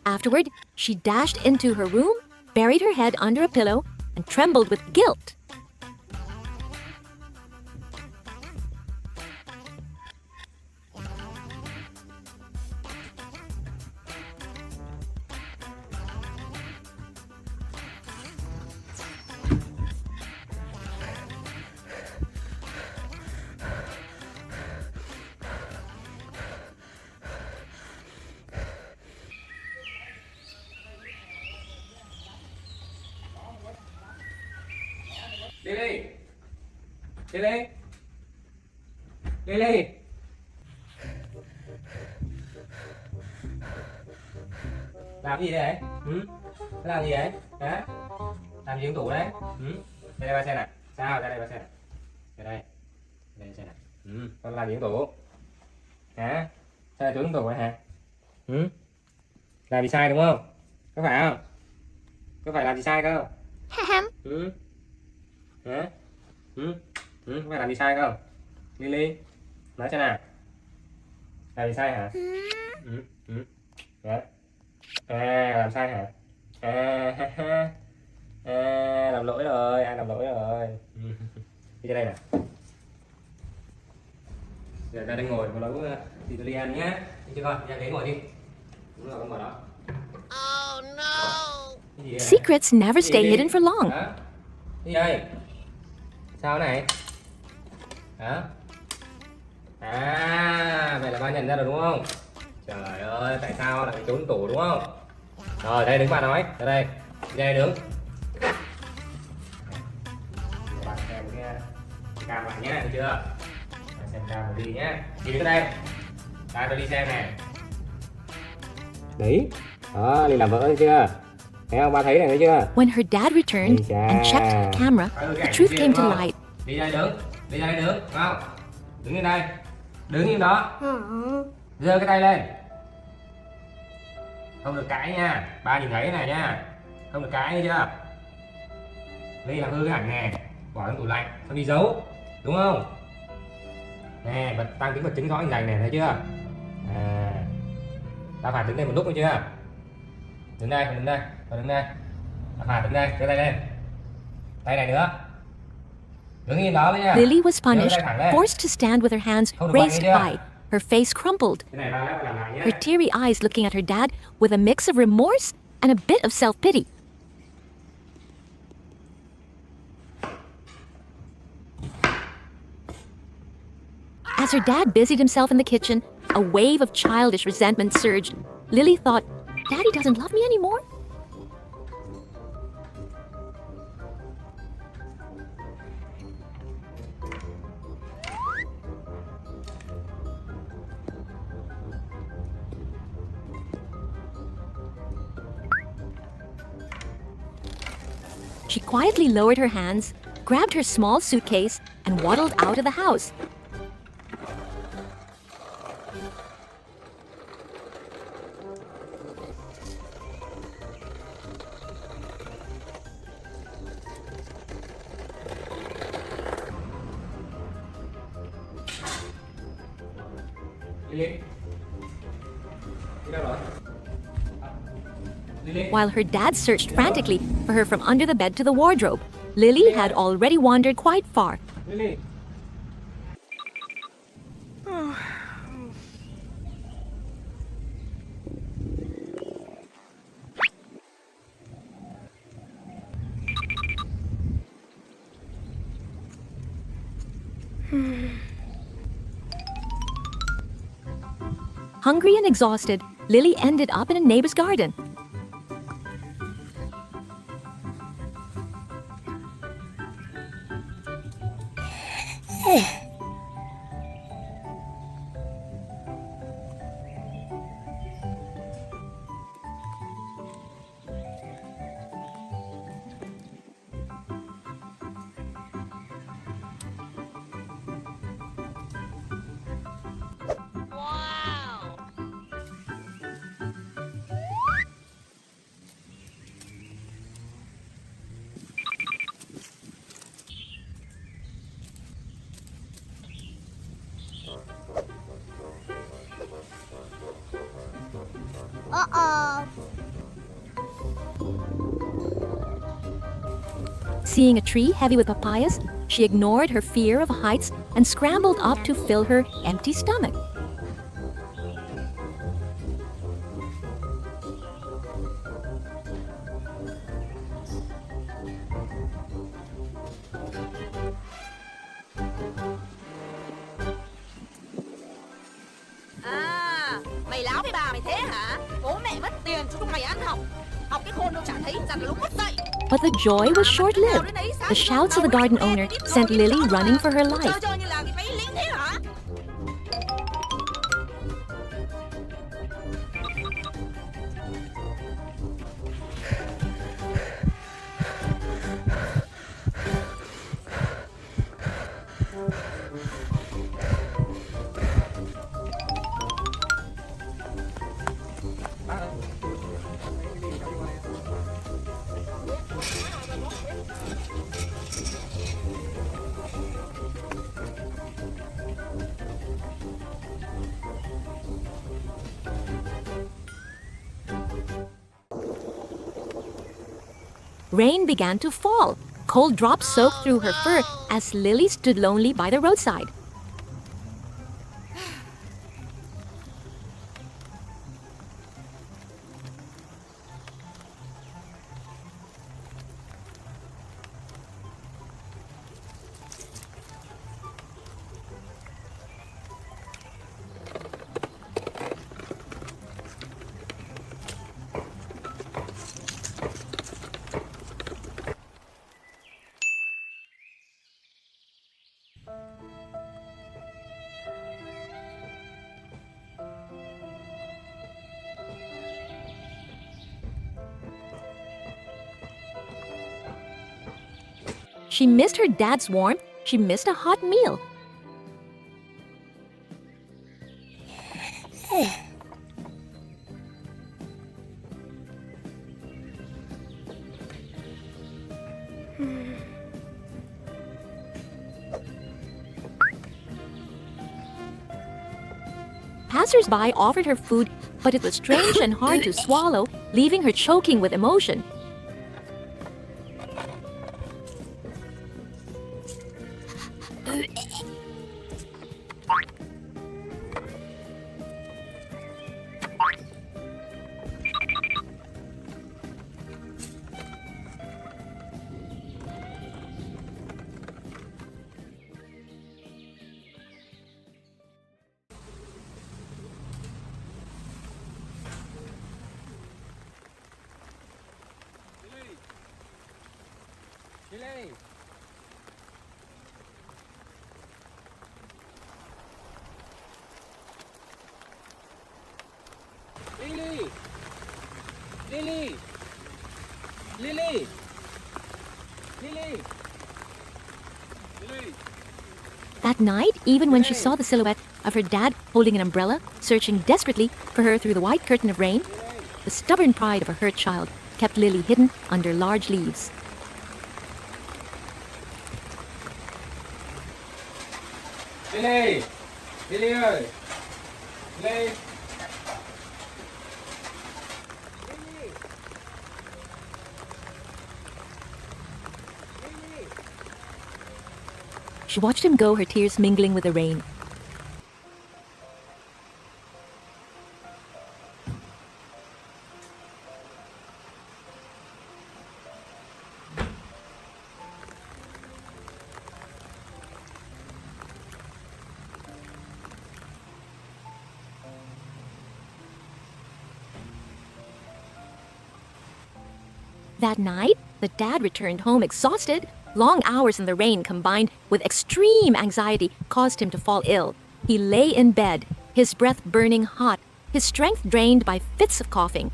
Afterward, she dashed into her room, buried her head under a pillow and trembled with guilt. Lily, Lily, Lily. Làm gì đấy? Ừ? Làm gì đấy? Hả? Làm gì trong tủ đấy? Ừ? Đây ba xe này. Sao? Ra đây ba xe này. Ra đây. Đây xe này. Ừ. Con làm gì trong tủ? Hả? Sao lại trốn trong tủ này hả? Ừ? Làm gì sai đúng không? Có phải không? Có phải làm gì sai không? Ừ? Hả? Ừ? Ừ? Có phải làm gì sai không? Lily, nói xem nào. Làm gì sai hả? Ừ? Ừ? Hả? À, làm sai hả? Làm lỗi rồi, ai làm lỗi rồi. Đi ra đây nè. Giờ ra đây ngồi và nấu Italian nhá. Đi chưa con? Ra ghế ngồi đi. Đúng rồi, con ngồi đó. Oh no! Cái gì vậy? Secrets never stay hidden for long. Hả? Cái gì đây? Sao này? Hả? À, vậy là ba nhận ra rồi đúng không? Trời ơi, tại sao lại trốn tủ đúng không? Rồi, đây đứng ba nói. Ra đây. Đi đây đứng. Bạn xem cái cam lại nhá, được chưa? Bạn xem cam rồi đi nhá. Đi đến đây. Đây tôi đi xem này. Đấy. Đó, đi làm vợ thấy chưa? Thấy không? Ba thấy này thấy chưa? When her dad returned and checked the camera, the truth came to light. Đi đây đứng. Đi đây đứng. Đúng không? Đứng lên đây. Đứng im đó. Giơ cái tay lên. Không được cãi nha. Ba nhìn thấy cái này nha. Không được cãi nghe chưa? Ly làm hư cái ảnh nè. Bỏ trong tủ lạnh. Xong đi giấu. Đúng không? Nè, tăng tính vật chứng rõ hình ảnh này thấy chưa? À, ta phải đứng đây một lúc thôi chưa? Đứng đây, đứng đây, đứng đây. Ta phải đứng đây, giơ tay lên. Tay này nữa. Đứng yên đó nha. Lily was punished, forced to stand with her hands raised high, her face crumpled, Cái này ba làm lại nhé. her teary eyes looking at her dad with a mix of remorse and a bit of self-pity. As her dad busied himself in the kitchen, a wave of childish resentment surged. Lily thought, Daddy doesn't love me anymore? She quietly lowered her hands, grabbed her small suitcase, and waddled out of the house. Lily. Đi đâu rồi? Lily. While her dad searched frantically for her from under the bed to the wardrobe, Lily had already wandered quite far. Lily. Hungry and exhausted, Lily ended up in a neighbor's garden. Wow! Seeing a tree heavy with papayas, she ignored her fear of heights and scrambled up to fill her empty stomach. À, mày láo với bà mày thế hả? Bố mẹ mất tiền cho chúng mày ăn học. Học cái khôn đâu chả thấy, dằn lúc mất dậy. But the joy was short-lived. The shouts of the garden owner sent Lily running for her life. Chơi như là cái váy lính thế hả? Rain began to fall. Cold drops soaked through her fur as Lily stood lonely by the roadside. She missed her dad's warmth. She missed a hot meal. Passers-by offered her food, but it was strange and hard to swallow, leaving her choking with emotion. Lily! Lily! Lily! Lily! Lily! Lily! That night, even when she saw the silhouette of her dad holding an umbrella, searching desperately for her through the white curtain of rain, the stubborn pride of a hurt child kept Lily hidden under large leaves. Lily! Lily ơi! Lily! She watched him go, her tears mingling with the rain. That night, the dad returned home exhausted. Long hours in the rain combined with extreme anxiety caused him to fall ill. He lay in bed, his breath burning hot, his strength drained by fits of coughing.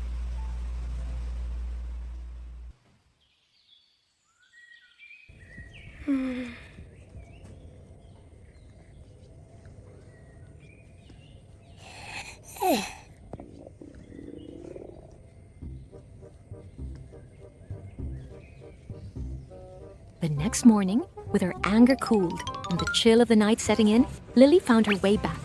The next morning, with her anger cooled and the chill of the night setting in, Lily found her way back.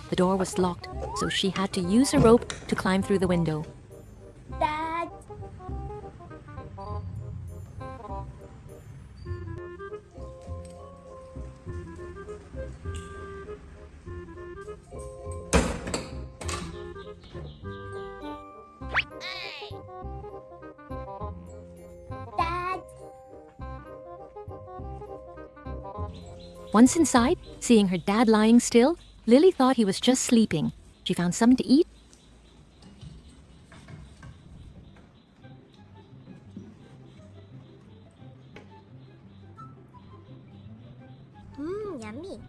The door was locked, so she had to use a rope to climb through the window. Dad. Hey! Dad. Once inside, seeing her dad lying still, Lily thought he was just sleeping. She found something to eat. Yummy.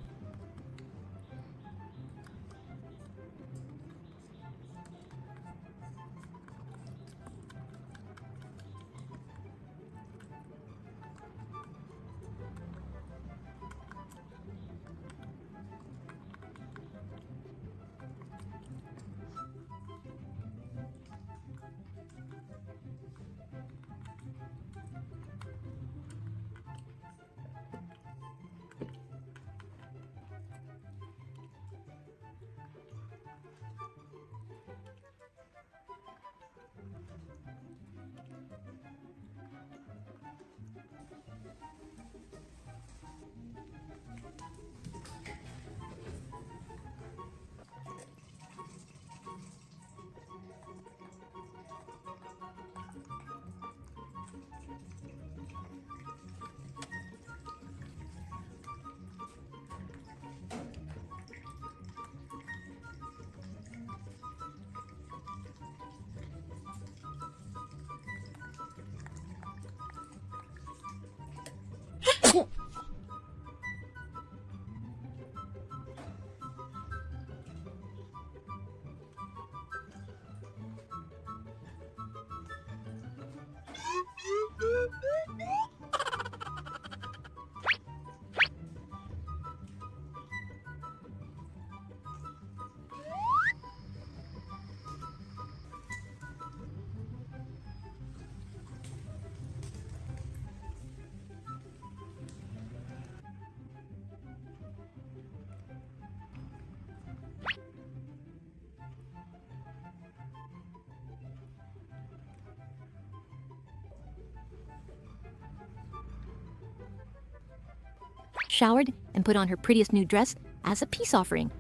Showered, and put on her prettiest new dress as a peace offering.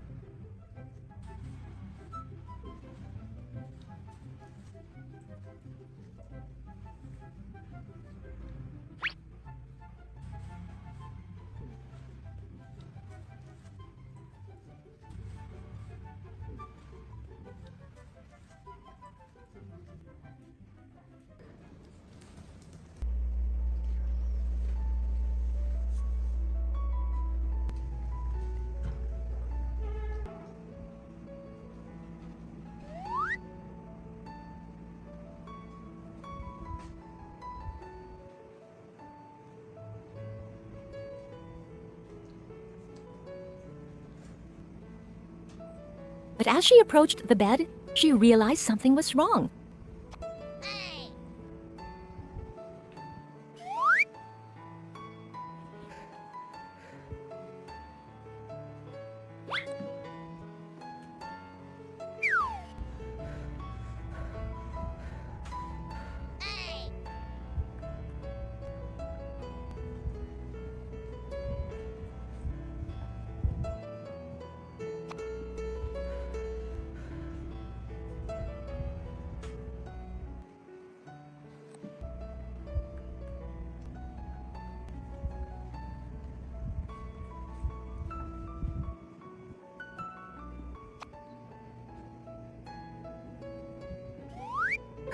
But as she approached the bed, she realized something was wrong. Hey! Hey!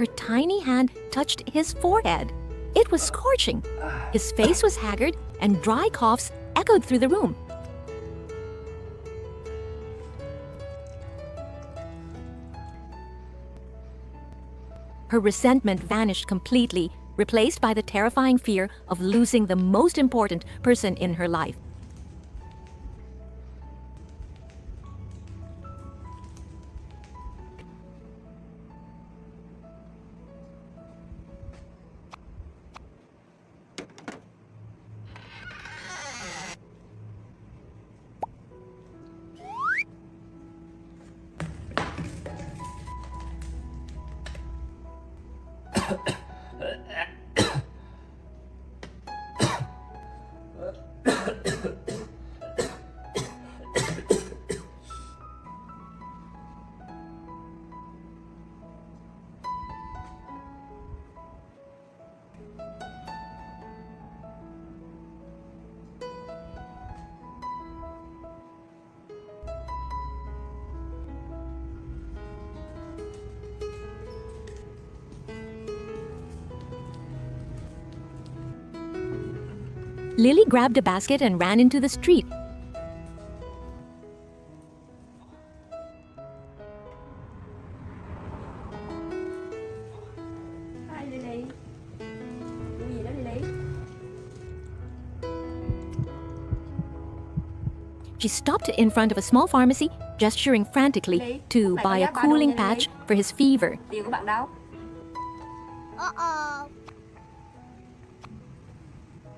her tiny hand touched his forehead. It was scorching. His face was haggard, and dry coughs echoed through the room. Her resentment vanished completely, replaced by the terrifying fear of losing the most important person in her life. Lily grabbed a basket and ran into the street. Hi Lily. Mua gì đó Lily? She stopped in front of a small pharmacy, gesturing frantically to buy a cooling patch for his fever. Tiền của bạn đâu? Uh-oh.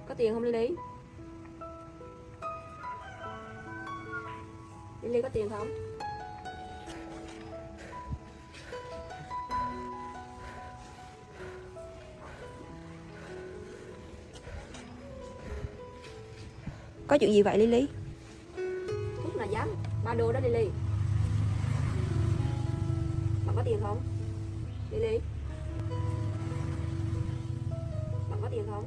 Có tiền không Lily? Lily có tiền không? Có chuyện gì vậy Lily? Thuốc là dám, $3 đó Lily. Bạn có tiền không? Lily? Bạn có tiền không?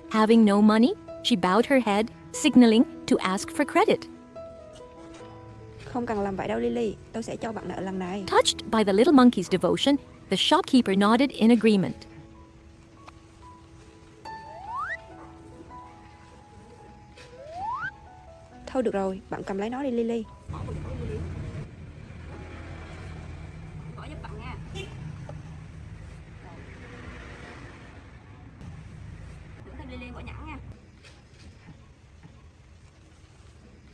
Having no money, she bowed her head, signaling to ask for credit. Không cần làm vậy đâu Lily, tôi sẽ cho bạn nợ lần này. Touched by the little monkey's devotion, the shopkeeper nodded in agreement. Thôi được rồi, bạn cầm lấy nó đi Lily. Bỏ giúp bạn nha. Đừng thêm Lily bỏ nhẵn nha.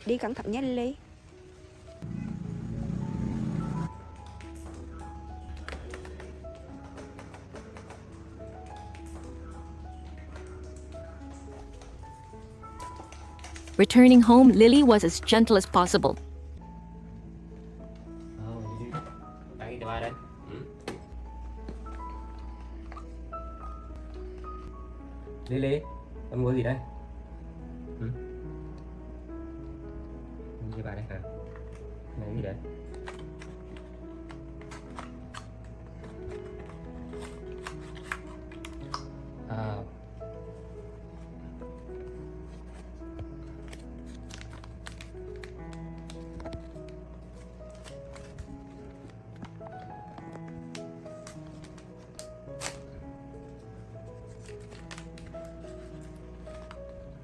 Đi cẩn thận nhé Lily. Returning home, Lily was as gentle as possible. Bạn đi đây. Lily, con mua gì đây? Như bà đây hả? Này gì đấy?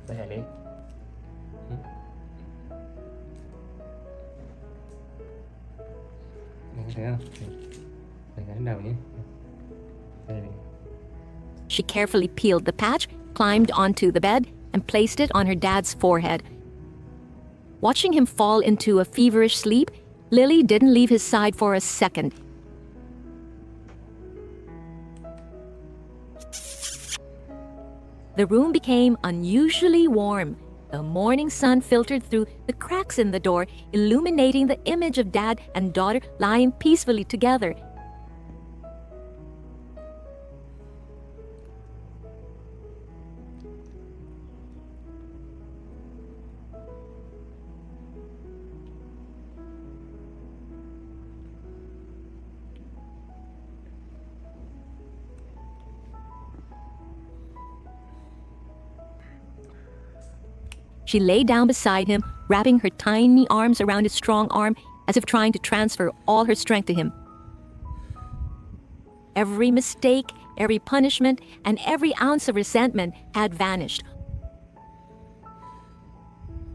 Đây Hải Lý. Thấy không? Đây cái đầu nhé. Đây. She carefully peeled the patch, climbed onto the bed, and placed it on her dad's forehead. Watching him fall into a feverish sleep, Lily didn't leave his side for a second. The room became unusually warm. The morning sun filtered through the cracks in the door, illuminating the image of dad and daughter lying peacefully together. She lay down beside him, wrapping her tiny arms around his strong arm as if trying to transfer all her strength to him. every mistake, every punishment, and every ounce of resentment had vanished.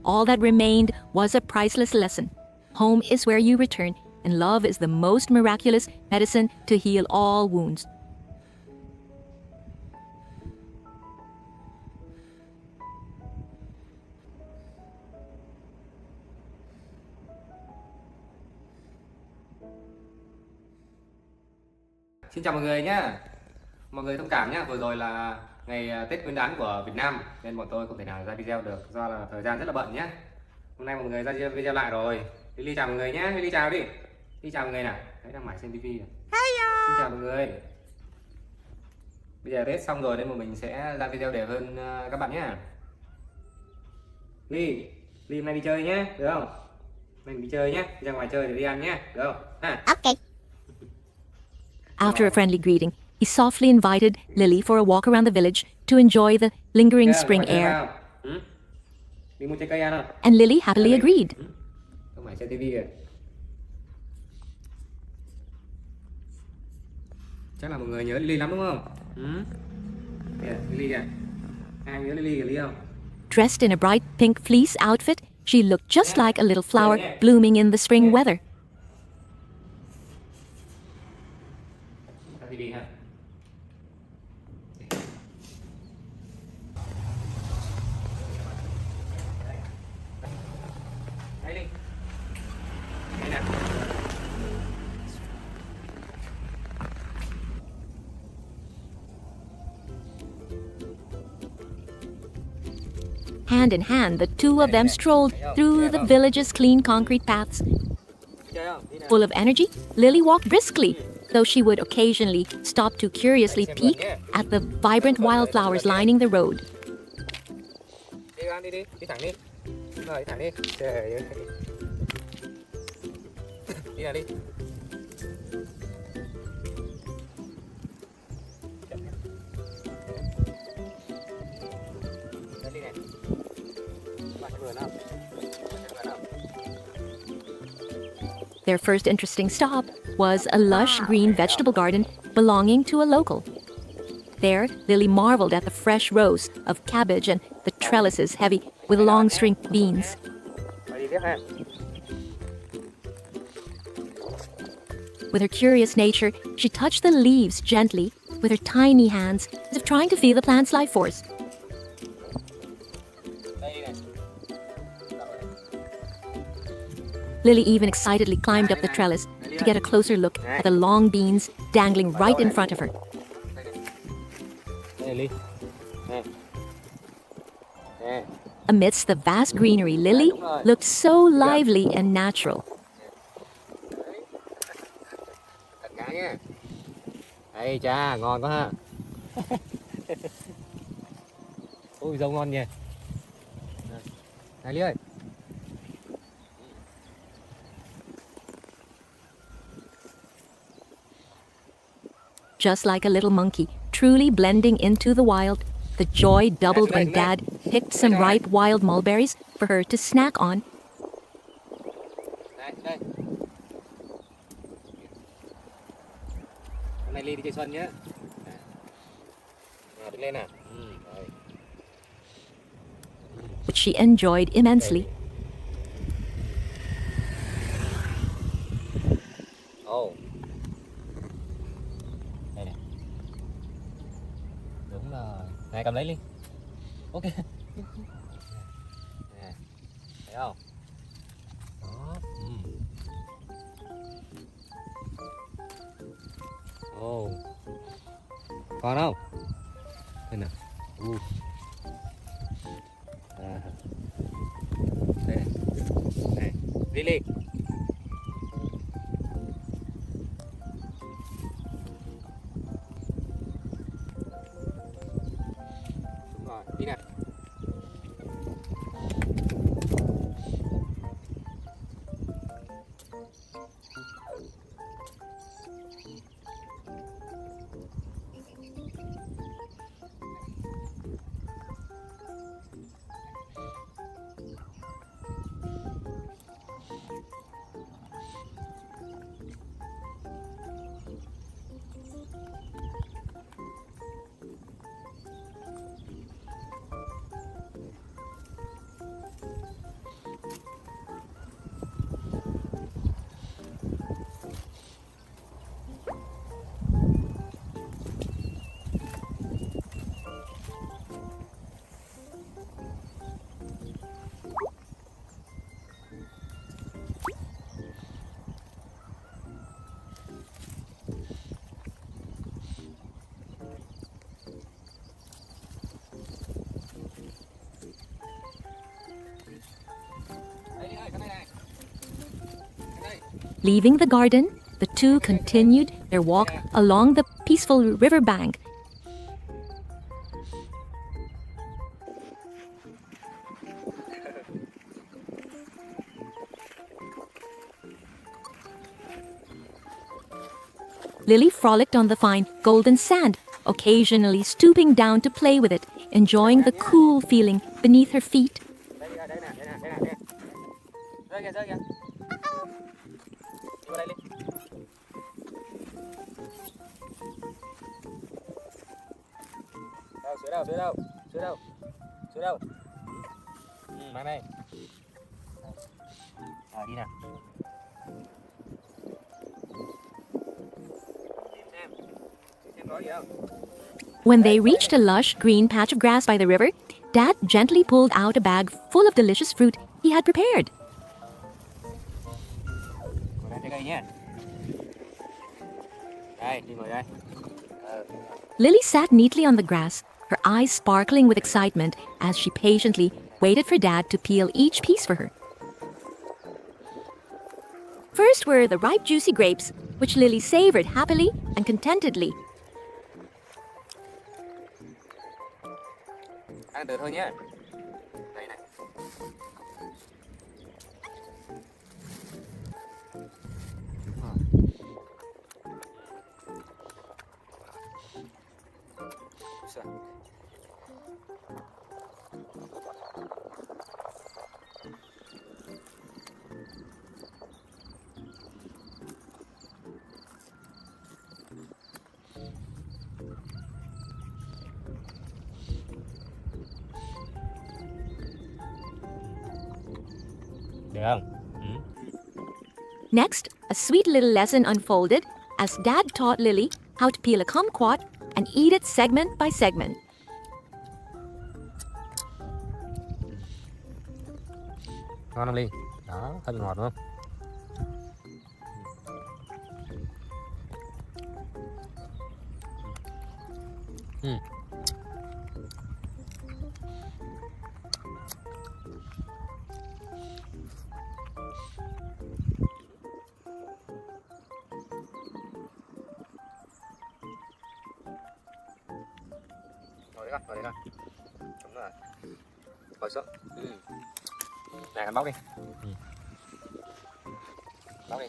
All that remained was a priceless lesson. Home is where you return, and love is the most miraculous medicine to heal all wounds. Xin chào mọi người nhé. Mọi người thông cảm nhé, vừa rồi là ngày Tết Nguyên đán của Việt Nam nên bọn tôi không thể nào ra video được do là thời gian rất là bận nhé. Hôm nay mọi người ra video lại rồi. Lily chào mọi người nhé, Lily chào đi. Lily chào mọi người nào. Đấy, đang mải xem TV này. Xin chào mọi người. Bây giờ Tết xong rồi nên mà mình sẽ ra video đều hơn các bạn nhé. Lily hôm nay đi chơi nhé, được không? Mình đi chơi nhé, đi ra ngoài chơi để đi ăn nhé, được không? À. Ok. After a friendly greeting, he softly invited Lily for a walk around the village to enjoy the lingering spring air. Đi mua trái cây ăn không? And Lily happily agreed. Không phải xem TV kìa. Chắc là mọi người nhớ Lily lắm đúng không? Kìa, Lily kìa. Ai nhớ Lily kìa, Lily không? Dressed in a bright pink fleece outfit, she looked just like a little flower blooming in the spring weather. TV ha. Đây đi. Đây nè. Hand in hand, the two of them strolled through the village's clean concrete paths. Full of energy, Lily walked briskly, though she would occasionally stop to curiously peek at the vibrant wildflowers lining the road. Đi ăn đi thẳng đi. Rồi, đi thẳng đi. Trời ơi. Đi nào đi. Đi này. Bạn vườn không? Their first interesting stop was a lush green vegetable garden belonging to a local. There, Lily marveled at the fresh rows of cabbage and the trellises heavy with long string beans. With her curious nature, she touched the leaves gently with her tiny hands as if trying to feel the plant's life force. Lily even excitedly climbed up the trellis to get a closer look at the long beans dangling right in front of her. Amidst the vast greenery, Lily looked so lively and natural. Ây cha, ngon quá ha. Ôi dâu ngon nhỉ. Này Ly ơi. Just like a little monkey, truly blending into the wild, the joy doubled when Dad picked some ripe wild mulberries for her to snack on. Đây. Hôm nay Ly đi chơi xuân nhé. Đứng lên nào. Which she enjoyed immensely. Oh. Đây này. Đúng rồi. Này cầm lấy Ly. Ok. Này. Thấy không? Đó. Oh. Còn không? Đây nào. Đây này. Này, Lily. Đúng rồi, đi nào. Leaving the garden, the two continued their walk along the peaceful river bank. Lily frolicked on the fine golden sand, occasionally stooping down to play with it, enjoying the cool feeling beneath her feet. Rơi kìa, rơi kìa. Đi vào đây đi. Đâu, xuống đâu, xuống đâu, xuống đâu, xuống đâu. Mang đây. Rồi đi nào. Xem có gì không? When they reached a lush green patch of grass by the river, Dad gently pulled out a bag full of delicious fruit he had prepared. Ngồi đây, trái cây nhé. Đây, đi ngồi đây. Lily sat neatly on the grass, her eyes sparkling with excitement as she patiently waited for Dad to peel each piece for her. First were the ripe, juicy grapes, which Lily savored happily and contentedly. Ăn từ thôi nhé. Đây này. Đúng rồi. Sao? Được không? Next, a sweet little lesson unfolded as Dad taught Lily how to peel a kumquat and eat it segment by segment. Ngon không Ly? Đó, hơi ngọt đúng không? Ngồi đấy con, ngồi đấy con. Đúng rồi. Ngồi xuống. Này, ăn bóc đi. Bóc đi.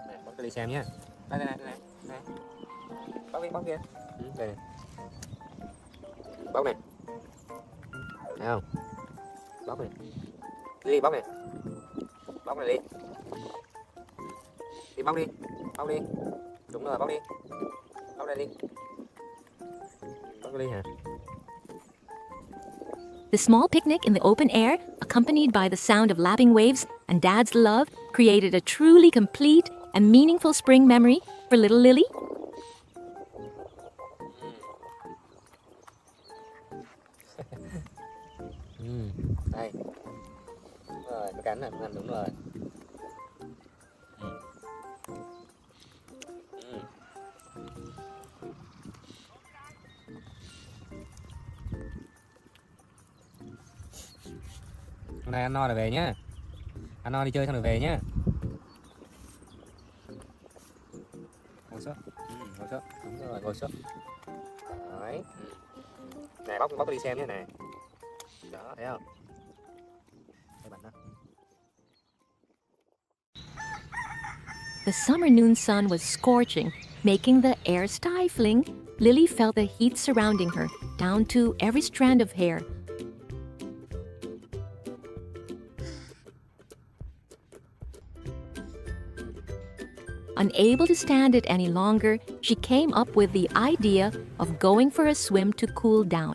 Này, bóc cho đi xem nhé. Đây, đây này, đây này. Đây. Bóc đi, bóc kia. Đây này. Bóc này. Thấy không? Bóc này. Đi, bóc này. Bóc này đi. Đi, bóc đi. Bóc đi. Đúng rồi, bóc đi. Bóc đây đi. Bóc đi hả? The small picnic in the open air, accompanied by the sound of lapping waves and Dad's love, created a truly complete and meaningful spring memory for little Lily. Đây. Đúng rồi, cái cánh này, đúng rồi. Hôm nay ăn no rồi về nhá. Ăn no đi chơi xong rồi về nhá. Ngồi xuống. Ngồi xuống. Đúng rồi, ngồi xuống. Đấy. Này bóc đi xem nhé này. Đó, thấy không? Đây bạn đó. The summer noon sun was scorching, making the air stifling. Lily felt the heat surrounding her, down to every strand of hair. Unable to stand it any longer, she came up with the idea of going for a swim to cool down.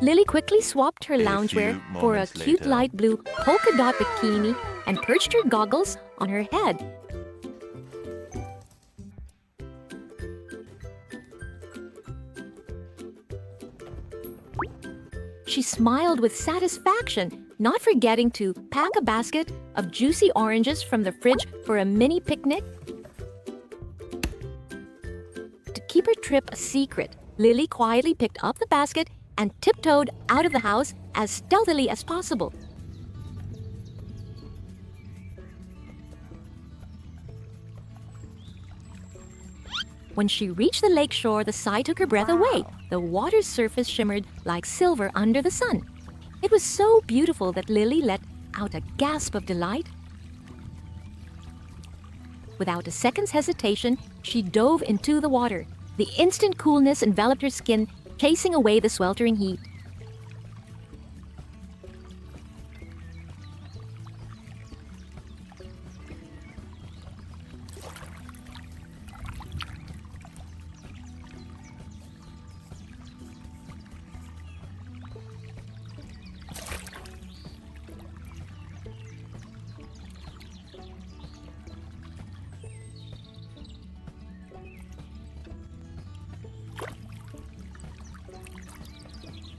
Lily quickly swapped her loungewear for a cute light blue polka dot bikini and perched her goggles on her head. She smiled with satisfaction, not forgetting to pack a basket of juicy oranges from the fridge for a mini picnic. To keep her trip a secret, Lily quietly picked up the basket and tiptoed out of the house as stealthily as possible. When she reached the lake shore, the sight took her breath away. The water's surface shimmered like silver under the sun. It was so beautiful that Lily let out a gasp of delight. Without a second's hesitation, she dove into the water. The instant coolness enveloped her skin, chasing away the sweltering heat.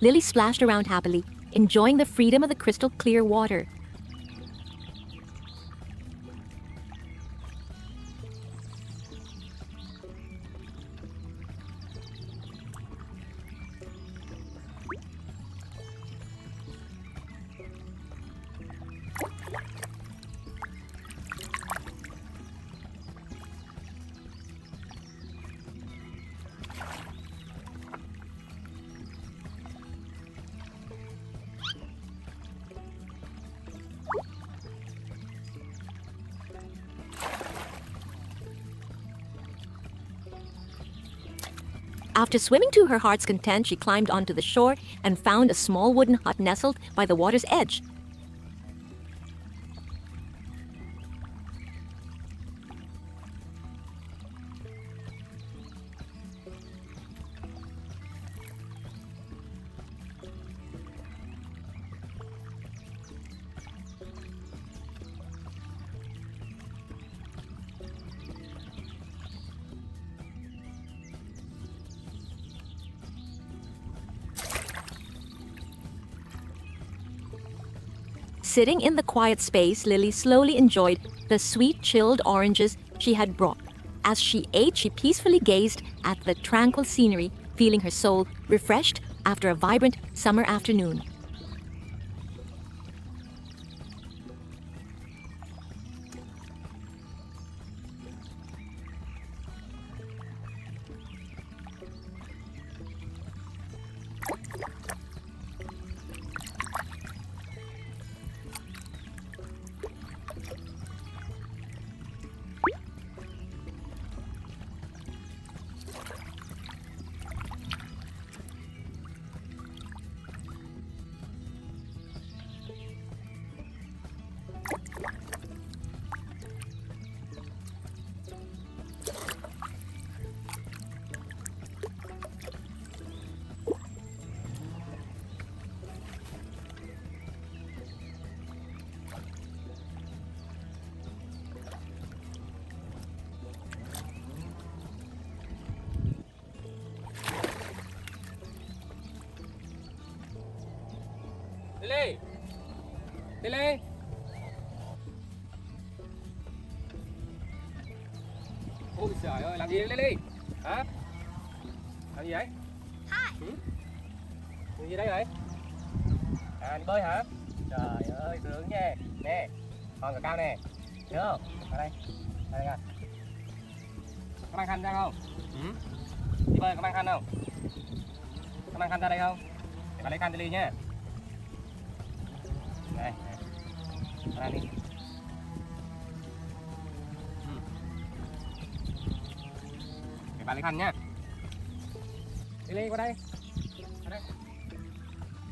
Lily splashed around happily, enjoying the freedom of the crystal clear water. After swimming to her heart's content, she climbed onto the shore and found a small wooden hut nestled by the water's edge. Sitting in the quiet space, Lily slowly enjoyed the sweet chilled oranges she had brought. As she ate, she peacefully gazed at the tranquil scenery, feeling her soul refreshed after a vibrant summer afternoon. Lily! Lily! Ôi trời ơi, làm gì đấy Lily? Hả? Làm gì vậy? Hi. Làm gì đây vậy? À, đi bơi hả? Trời ơi, sướng nha. Nè, con cà cao nè. Nhớ không? Ở đây. Đây nè. Có mang khăn ra không? Đi bơi có mang khăn không? Có mang khăn ra đây không? Để bà lấy khăn cho Lily nhé. Đây, ra đi. Để bà lấy khăn nhá. Lily qua đây. Qua đây.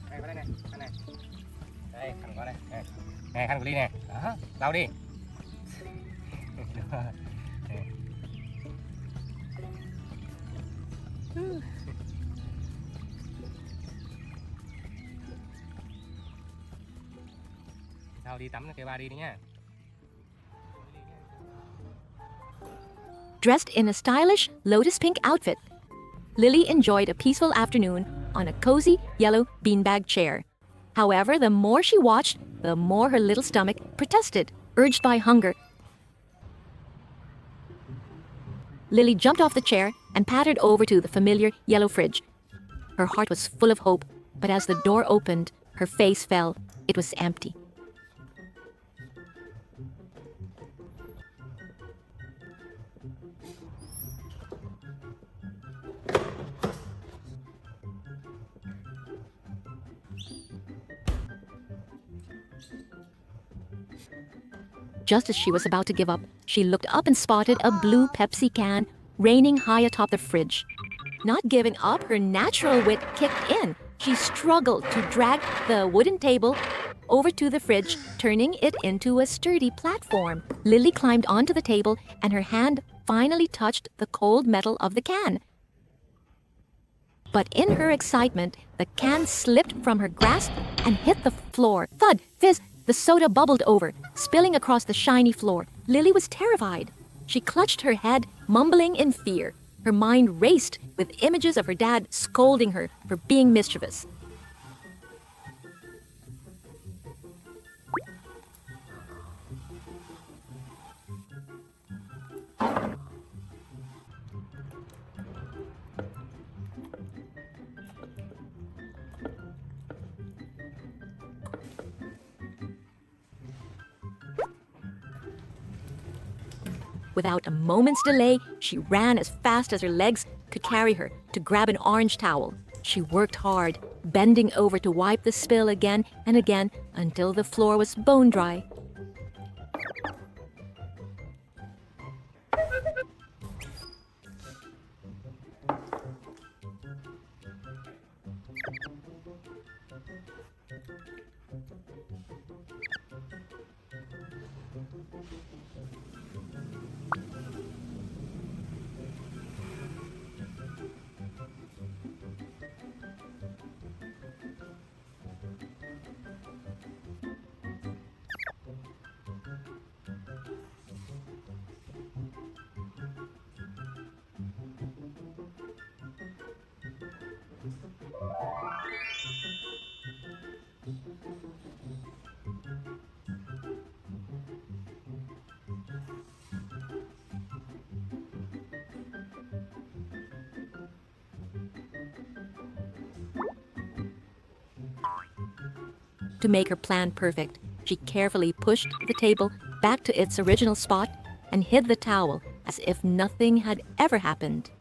Đây, qua đây này, khăn này. Đây, khăn qua đây. Đây. Này, khăn của Lily nè. Đó, lau đi. Sao đi tắm kêu ba đi nha. Dressed in a stylish lotus pink outfit, Lily enjoyed a peaceful afternoon on a cozy yellow beanbag chair. However, the more she watched, the more her little stomach protested, urged by hunger. Lily jumped off the chair and pattered over to the familiar yellow fridge. Her heart was full of hope, but as the door opened, her face fell. It was empty. Just as she was about to give up, she looked up and spotted a blue Pepsi can raining high atop the fridge. Not giving up, her natural wit kicked in. She struggled to drag the wooden table over to the fridge, turning it into a sturdy platform. Lily climbed onto the table, and her hand finally touched the cold metal of the can. But in her excitement, the can slipped from her grasp and hit the floor. Thud! Fizz! The soda bubbled over, spilling across the shiny floor. Lily was terrified. She clutched her head, mumbling in fear. Her mind raced with images of her dad scolding her for being mischievous. Without a moment's delay, she ran as fast as her legs could carry her to grab an orange towel. She worked hard, bending over to wipe the spill again and again until the floor was bone dry. To make her plan perfect, she carefully pushed the table back to its original spot and hid the towel as if nothing had ever happened.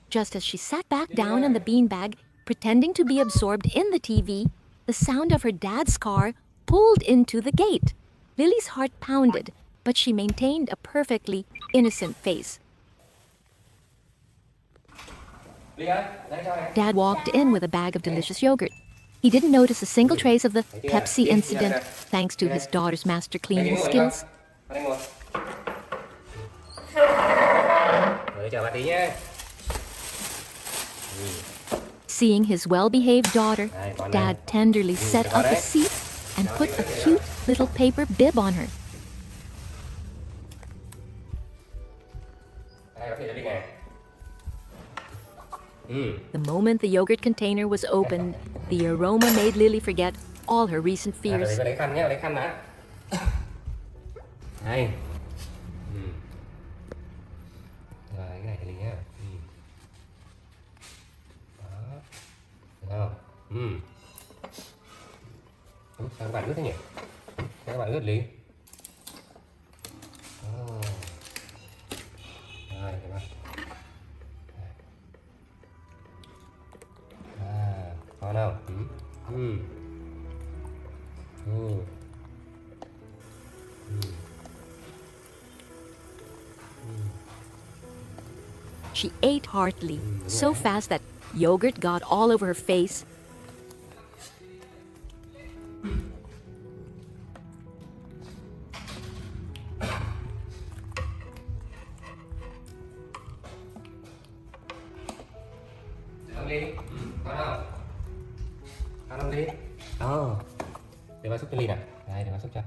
Just as she sat back down on the beanbag, pretending to be absorbed in the TV, the sound of her dad's car pulled into the gate. Lily's heart pounded, but she maintained a perfectly innocent face. Dad walked in with a bag of delicious yogurt. He didn't notice a single trace of the Pepsi incident, thanks to his daughter's master cleaning skills. Seeing his well-behaved daughter, Dad tenderly set up a seat and put a cute little paper bib on her. The moment the yogurt container was opened, the aroma made Lily forget all her recent fears. Lấy khăn nhé, lấy khăn đã. Đây. Rồi, cái này thì Linh nhé. Đó. Được không? Sao các bạn ướt thế nhỉ? Sao các bạn ướt Lý? Rồi, được không? Ngon không? She ate heartily, so fast that yogurt got all over her face. Ăn không đi? Đó. Để bà xúc cho Ly nè. Đây, để bà xúc cho.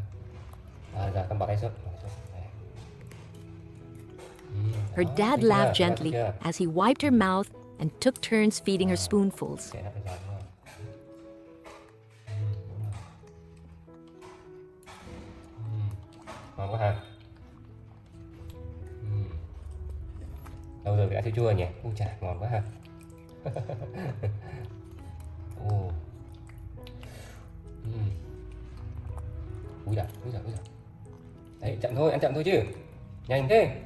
Giờ con bỏ đây xúc. Her dad laughed gently as he wiped her mouth and took turns feeding her spoonfuls. Kệ nó phải giỏi đúng không? Ngon quá ha. Lâu rồi đã thấy chua nhỉ? Ui chà, ngon quá ha. Ồ. Úi giời. Đấy, chậm thôi, ăn chậm thôi chứ. Nhanh thế.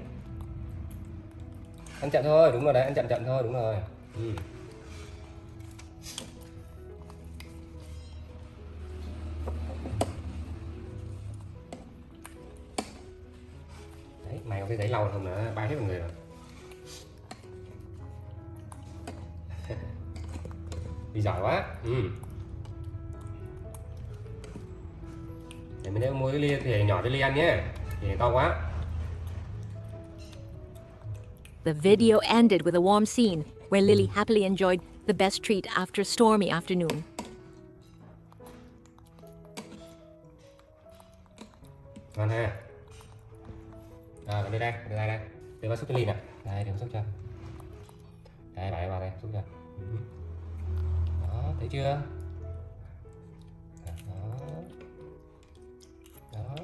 Ăn chậm thôi, đúng rồi đấy, ăn chậm thôi, đúng rồi. Đấy, mày có thấy giấy lau không nữa, bay hết vào người rồi. Đi giỏi quá. Để mình mua cái ly thì nhỏ cho ly ăn nhé, thì to quá. The video ended with a warm scene where Lily happily enjoyed the best treat after a stormy afternoon. Ngon ha. Rồi, còn đưa đây. Đưa vào xúc cho Ly nè. Đây, đưa vào xúc cho. Đây, bạn vào đây, xúc cho. Đó, thấy chưa? Đó.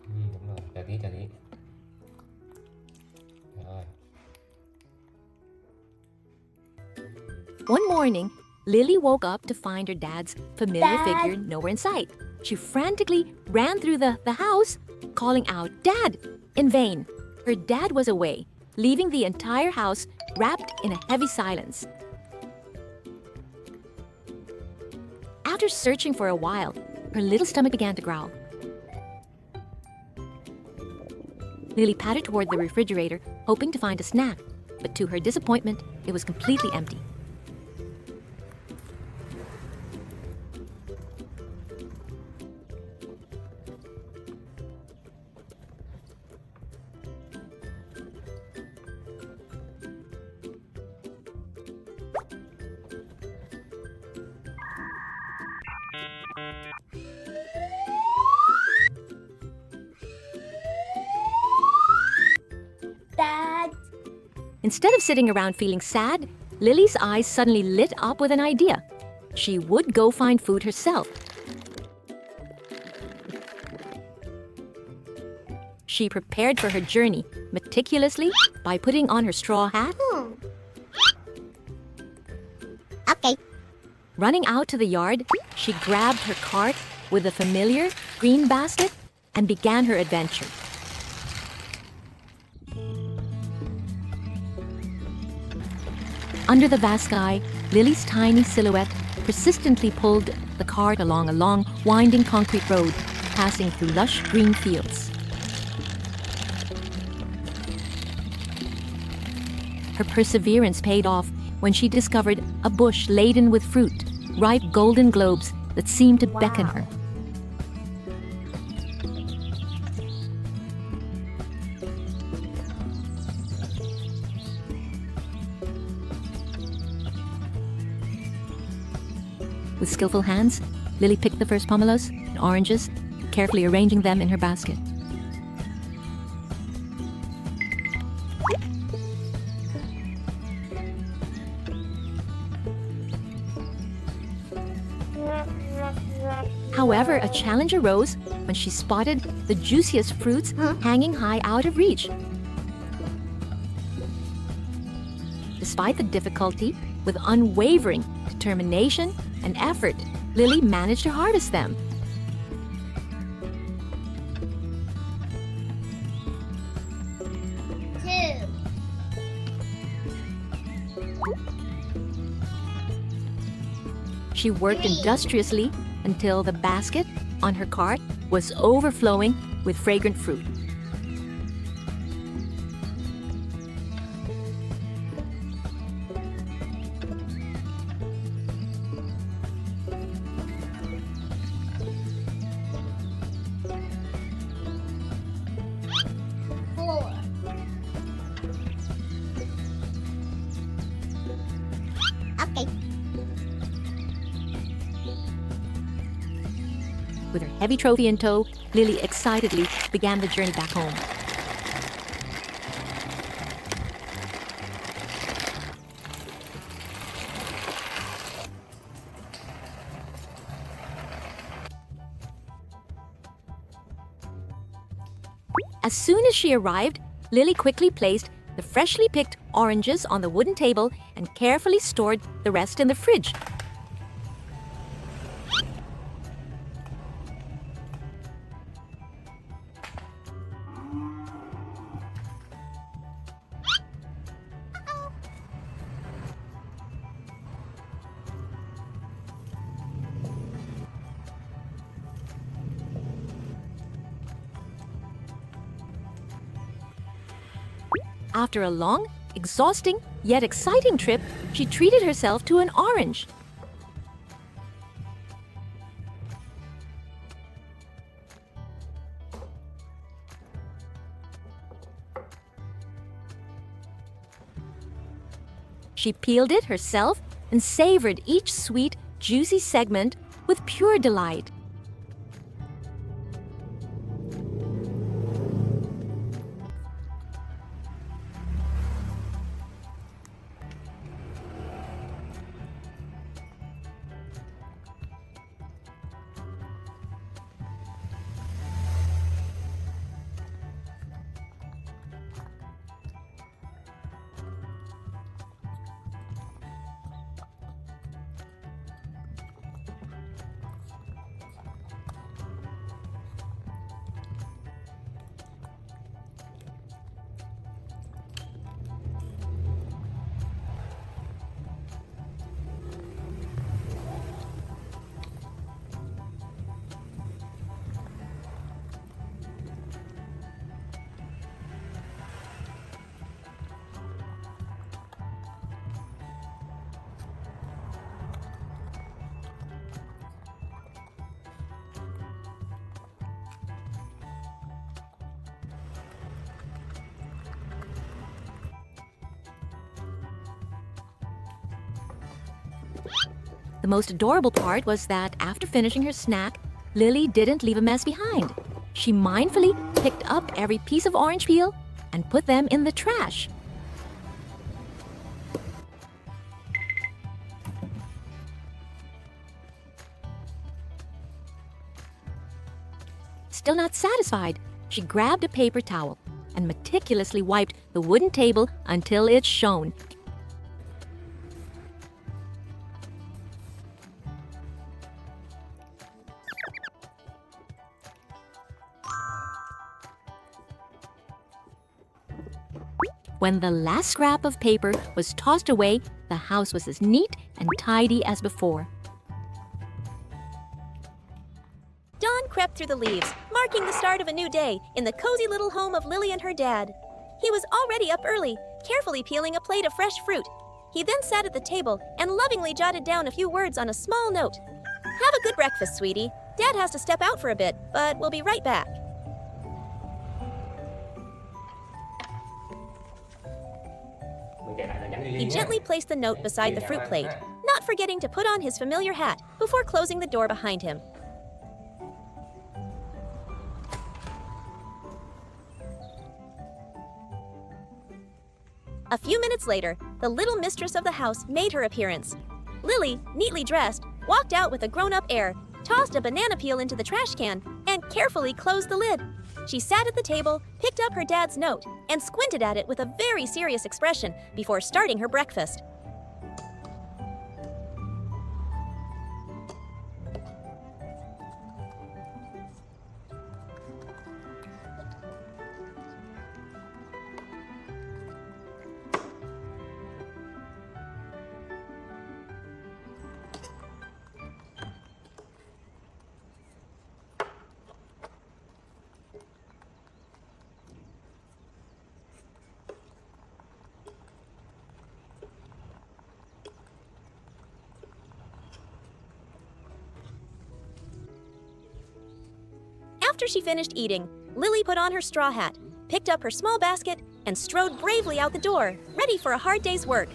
Đúng rồi, chờ tí. Rồi. One morning, Lily woke up to find her dad's familiar figure nowhere in sight. She frantically ran through the house, calling out, "Dad!" in vain. Her dad was away, leaving the entire house wrapped in a heavy silence. After searching for a while, her little stomach began to growl. Lily pattered toward the refrigerator, hoping to find a snack, but to her disappointment, it was completely empty. Dad. Instead of sitting around feeling sad, Lily's eyes suddenly lit up with an idea. She would go find food herself. She prepared for her journey meticulously by putting on her straw hat, Okay. running out to the yard, she grabbed her cart with the familiar green basket and began her adventure. Under the vast sky, Lily's tiny silhouette persistently pulled the cart along a long, winding concrete road, passing through lush green fields. Her perseverance paid off when she discovered a bush laden with fruit, ripe golden globes that seemed to beckon her. With skillful hands, Lily picked the first pomelos and oranges, carefully arranging them in her basket. However, a challenge arose when she spotted the juiciest fruits hanging high out of reach. Despite the difficulty, with unwavering determination and effort, Lily managed to harvest them. Two. She worked industriously until the basket on her cart was overflowing with fragrant fruit. Four. Okay. With her heavy trophy in tow, Lily excitedly began the journey back home. As soon as she arrived, Lily quickly placed the freshly picked oranges on the wooden table and carefully stored the rest in the fridge. After a long, exhausting, yet exciting trip, she treated herself to an orange. She peeled it herself and savored each sweet, juicy segment with pure delight. The most adorable part was that after finishing her snack, Lily didn't leave a mess behind. She mindfully picked up every piece of orange peel and put them in the trash. Still not satisfied, she grabbed a paper towel and meticulously wiped the wooden table until it shone. When the last scrap of paper was tossed away, the house was as neat and tidy as before. Dawn crept through the leaves, marking the start of a new day in the cozy little home of Lily and her dad. He was already up early, carefully peeling a plate of fresh fruit. He then sat at the table and lovingly jotted down a few words on a small note. "Have a good breakfast, sweetie. Dad has to step out for a bit, but we'll be right back." He gently placed the note beside the fruit plate, not forgetting to put on his familiar hat before closing the door behind him. A few minutes later, the little mistress of the house made her appearance. Lily, neatly dressed, walked out with a grown-up air, tossed a banana peel into the trash can, and carefully closed the lid. She sat at the table, picked up her dad's note, and squinted at it with a very serious expression before starting her breakfast. After she finished eating, Lily put on her straw hat, picked up her small basket, and strode bravely out the door, ready for a hard day's work.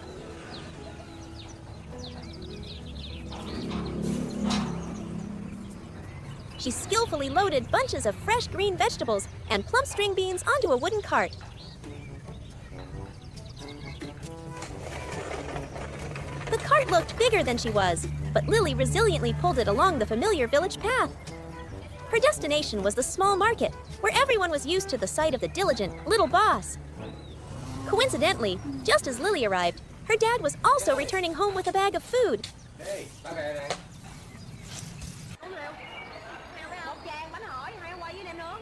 She skillfully loaded bunches of fresh green vegetables and plump string beans onto a wooden cart. The cart looked bigger than she was, but Lily resiliently pulled it along the familiar village path. Her destination was the small market, where everyone was used to the sight of the diligent little boss. Coincidentally, just as Lily arrived, her dad was also returning home with a bag of food. Đây, bác về này. Một chàng bánh hỏi, hai quay với nem nướng.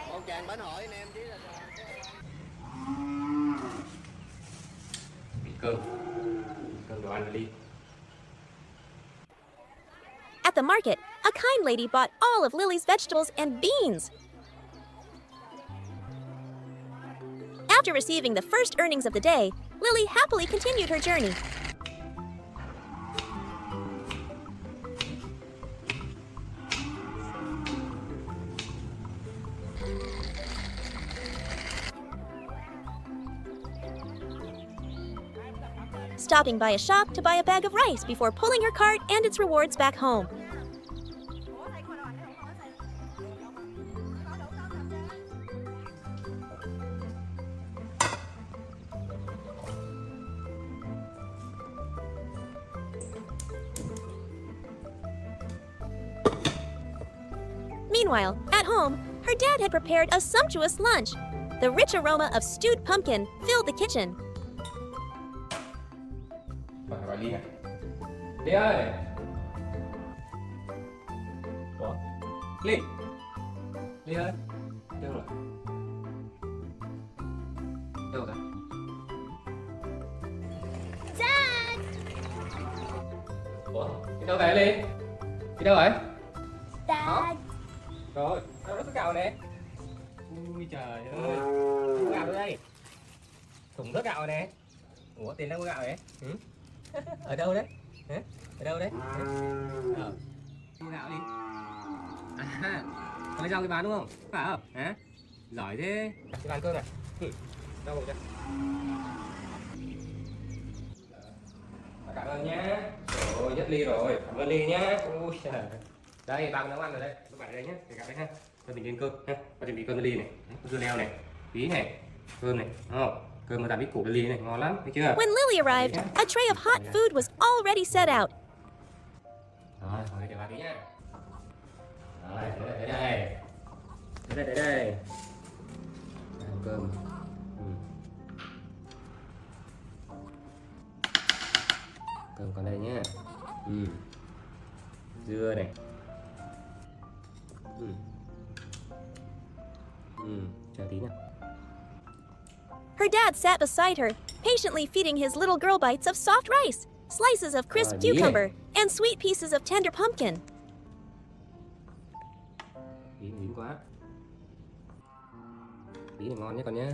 Một chàng bánh hỏi anh em chứ là Cơm. Cơm đồ ăn đi. At the market, a kind lady bought all of Lily's vegetables and beans. After receiving the first earnings of the day, Lily happily continued her journey. Stopping by a shop to buy a bag of rice before pulling her cart and its rewards back home. Meanwhile, at home, her dad had prepared a sumptuous lunch. The rich aroma of stewed pumpkin filled the kitchen. Gọi Ly này. Ly ơi. Ủa? Ly. Ly ơi. Đâu rồi? Đâu rồi? Dad! Ủa? Đi đâu về Ly? Đi đâu vậy? Dad! Rồi, đâu đó có gạo nè. Ui trời ơi. Có gạo đâu đây? Thùng rớt gạo nè. Ủa tiền đâu có gạo vậy? Ừ? Ở đâu đấy? Hả? Ở đâu đấy? Mua gạo đi. À, có rau cái bán đúng không? Phải không? Hả? Giỏi thế. Cái bán cơm này. Rau một cho. Cảm ơn nhá. Rồi, nhất Ly rồi. Cảm ơn Ly nhá. Ui trời. Đây, ba con nấu ăn rồi đây. Các bạn ở đây nhé. Để gặp đây ha. Cho mình lên cơm ha. Cho chuẩn bị cơm Ly này. Dưa leo này. Tí này. Cơm này. Đúng không? Cơm tạm ít củ Ly này. Ngon lắm. Thấy chưa? When Lily arrived, a tray of hot food was already set out. Rồi, ngồi để bà tí nhá. Rồi, tới đây. Tới đây. Ăn cơm. Cơm còn đây nhá. Dưa này. Chờ tí nào. Her dad sat beside her, patiently feeding his little girl bites of soft rice, slices of crisp Yeah. cucumber, and sweet pieces of tender pumpkin. Tí dính quá. Tí này ngon nhé con nhé.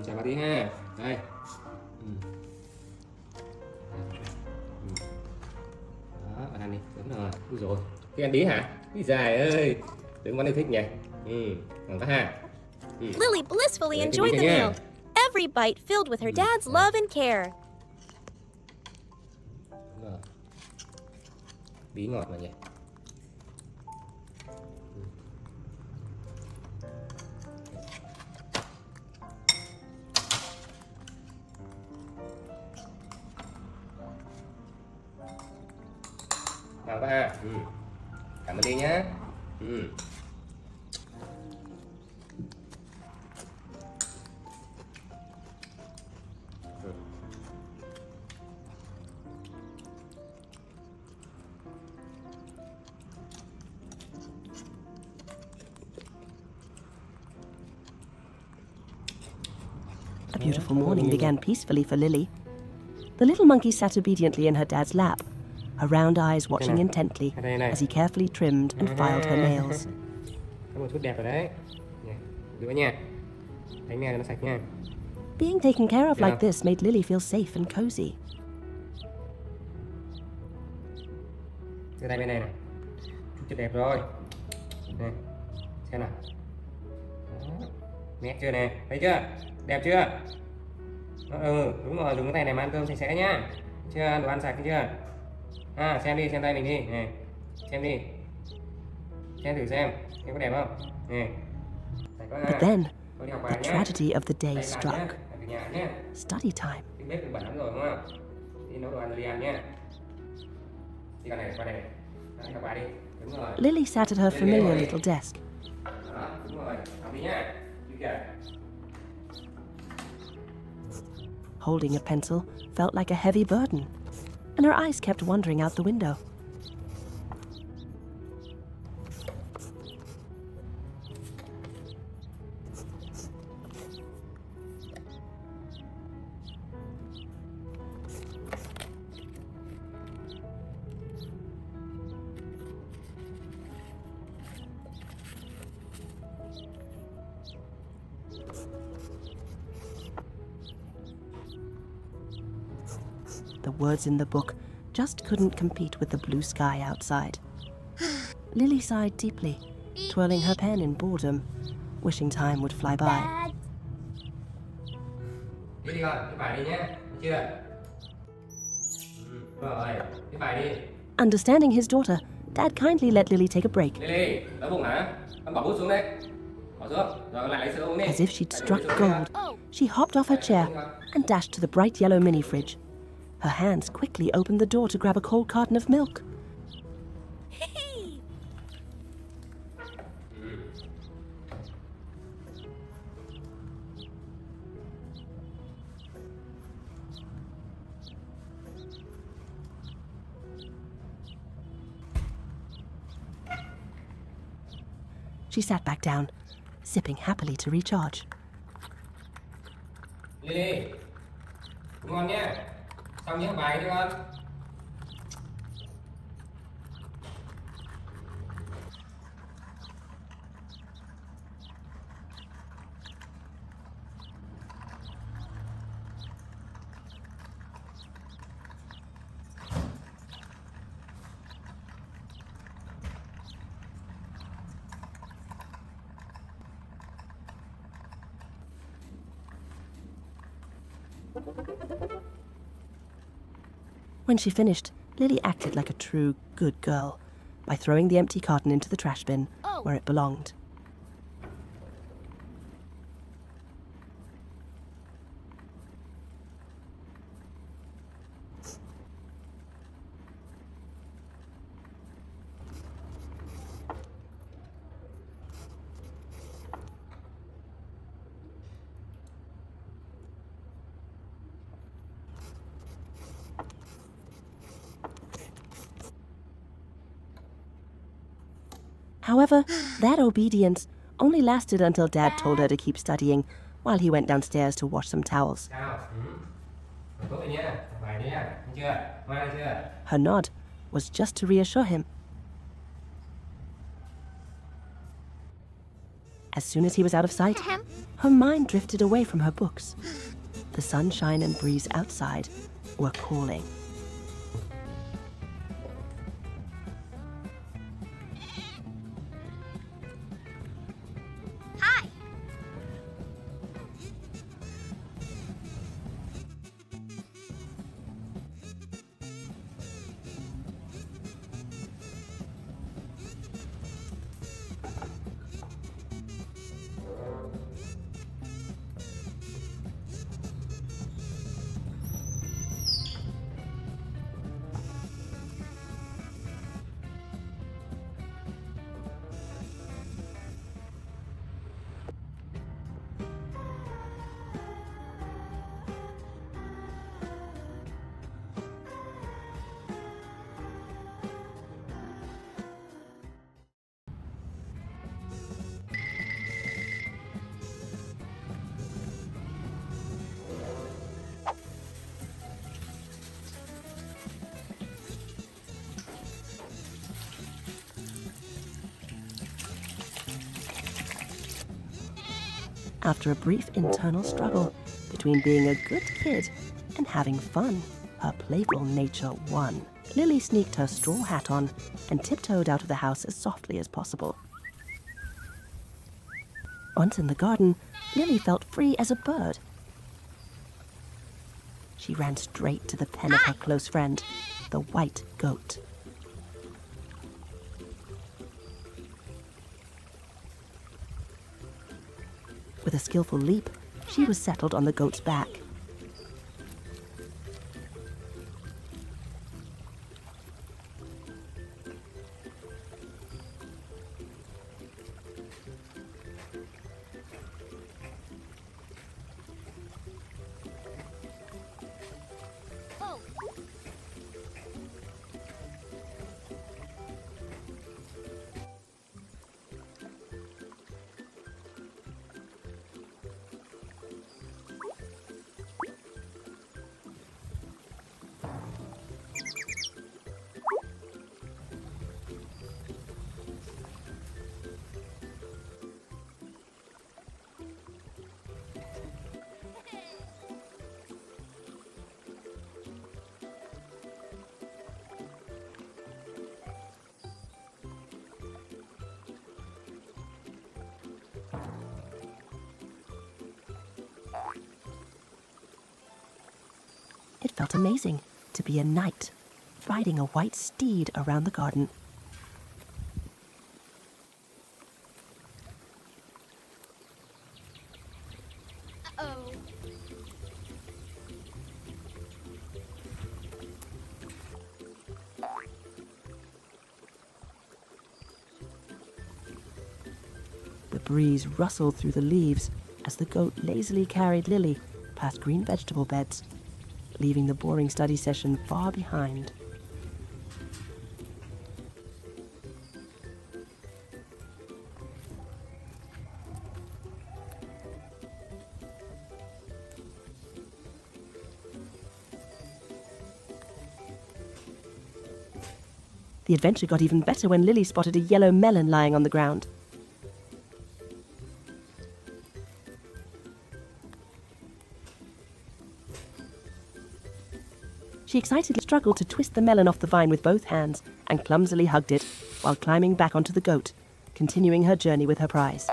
Chào bà tí ha. Đây. Đó, bạn ăn đi. Đúng rồi. Ui dồi. Cái ăn tí hả? Ý dài ơi. Tưởng món yêu thích nhỉ. Ngon quá ha. Lily blissfully Đấy, enjoyed cái the nha. meal, every bite filled with her dad's love and care. Đúng rồi. Bí ngọt mà nhỉ. Ngon quá ha. Cảm ơn đi nhé. A beautiful morning began peacefully for Lily. The little monkey sat obediently in her dad's lap, her round eyes watching intently as he carefully trimmed and filed her nails. Có một chút đẹp rồi đấy. Rửa nha. Đánh nè cho nó sạch nha. Being taken care of like this made Lily feel safe and cozy. Cái tay bên này này. Chút đẹp rồi. Nè. Xem nào. Đó. Nét chưa nè. Thấy chưa? Đẹp chưa? Đúng rồi, dùng cái tay này mà ăn cơm sạch sẽ nhá. Chưa, đồ ăn sạch chưa? Xem đi, xem tay mình đi. Này, xem đi. Xem thử xem có đẹp không? Nè. But then, the tragedy of the day struck. Study time. Bếp bẩn lắm rồi đúng không? Đi nấu đồ ăn đi ăn nhé. Đi qua này, gặp bà đi. Đúng rồi. Lily sat at her familiar little desk. Đúng rồi, học đi nhá. Đi kìa. Holding a pencil felt like a heavy burden, and her eyes kept wandering out the window. The words in the book just couldn't compete with the blue sky outside. Lily sighed deeply, twirling her pen in boredom, wishing time would fly by. Dad. Viết đi con, viết bài đi nhé. Được chưa? Rồi, viết bài đi. Understanding his daughter, Dad kindly let Lily take a break. Lily, đói bụng hả? Con bỏ bút xuống đấy. Bỏ xuống, rồi lại lấy sữa uống đi. As if she'd struck gold, she hopped off her chair and dashed to the bright yellow mini fridge. Her hands quickly opened the door to grab a cold carton of milk. She sat back down, sipping happily to recharge. Lily, ngon nhé. Xong nhé, bài đi con. When she finished, Lily acted like a true good girl by throwing the empty carton into the trash bin where it belonged. However, that obedience only lasted until Dad told her to keep studying while he went downstairs to wash some towels. Her nod was just to reassure him. As soon as he was out of sight, her mind drifted away from her books. The sunshine and breeze outside were calling. After a brief internal struggle between being a good kid and having fun, her playful nature won. Lily sneaked her straw hat on and tiptoed out of the house as softly as possible. Once in the garden, Lily felt free as a bird. She ran straight to the pen of her close friend, the white goat. With a skillful leap, she was settled on the goat's back. It felt amazing to be a knight, riding a white steed around the garden. Uh-oh. The breeze rustled through the leaves as the goat lazily carried Lily past green vegetable beds, leaving the boring study session far behind. The adventure got even better when Lily spotted a yellow melon lying on the ground. She excitedly struggled to twist the melon off the vine with both hands and clumsily hugged it while climbing back onto the goat, continuing her journey with her prize.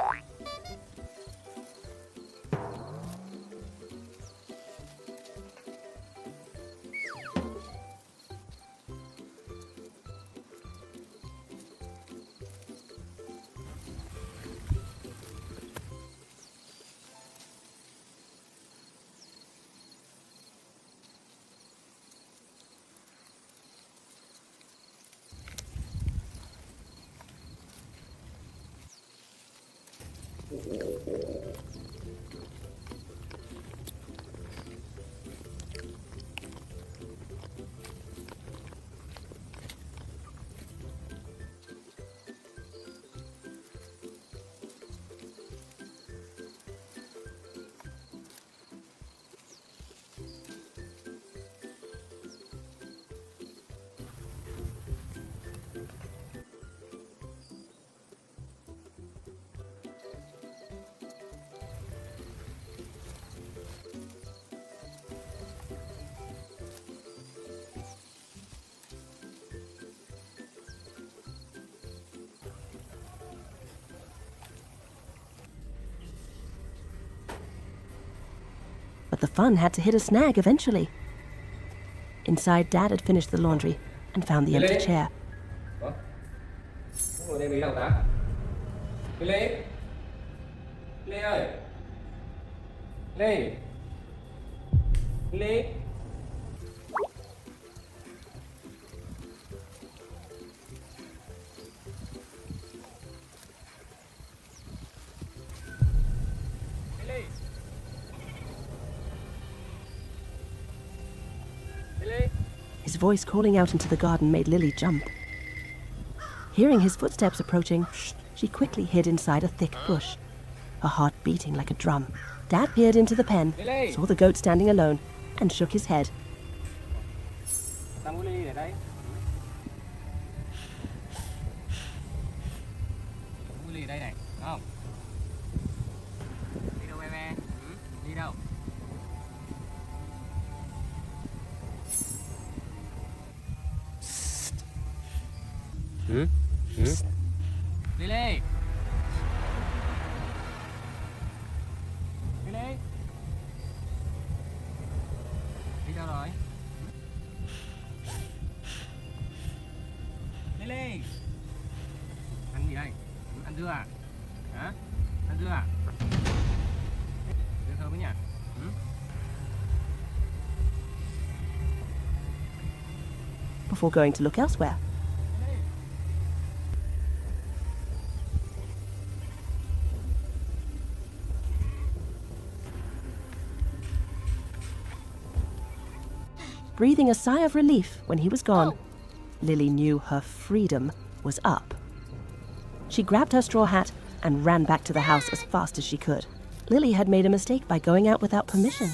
But the fun had to hit a snag eventually. Inside, Dad had finished the laundry and found the empty chair. Ủa? Ngồi đây bị đâu ta? Lily! Lily ơi! Lily! Lily! His voice calling out into the garden made Lily jump. Hearing his footsteps approaching, she quickly hid inside a thick bush, her heart beating like a drum. Dad peered into the pen, saw the goat standing alone, and shook his head. Tao muốn Lily ở đây. Muốn Lily ở đây này, đúng không? Đi đâu em? Đi đâu? Lily! đây? Ăn dưa à? Hả? Ăn dưa à? Dưa thơm ấy nhỉ? Before going to look elsewhere. Breathing a sigh of relief when he was gone, Lily knew her freedom was up. She grabbed her straw hat and ran back to the house as fast as she could. Lily had made a mistake by going out without permission.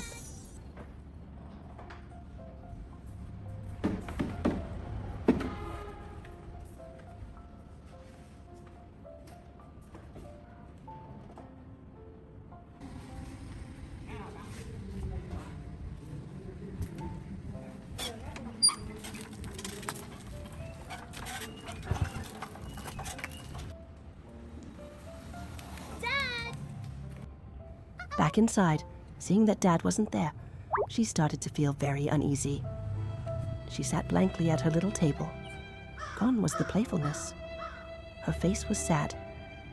Back inside, seeing that Dad wasn't there, she started to feel very uneasy. She sat blankly at her little table. Gone was the playfulness. Her face was sad,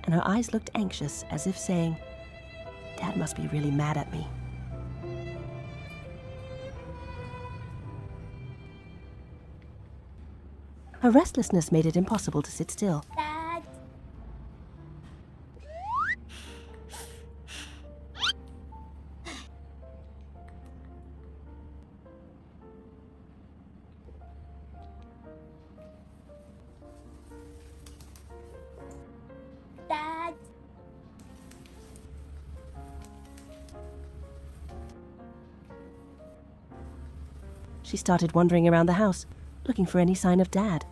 and her eyes looked anxious, as if saying, "Dad must be really mad at me." Her restlessness made it impossible to sit still. Dad. Dad. She started wandering around the house, looking for any sign of Dad.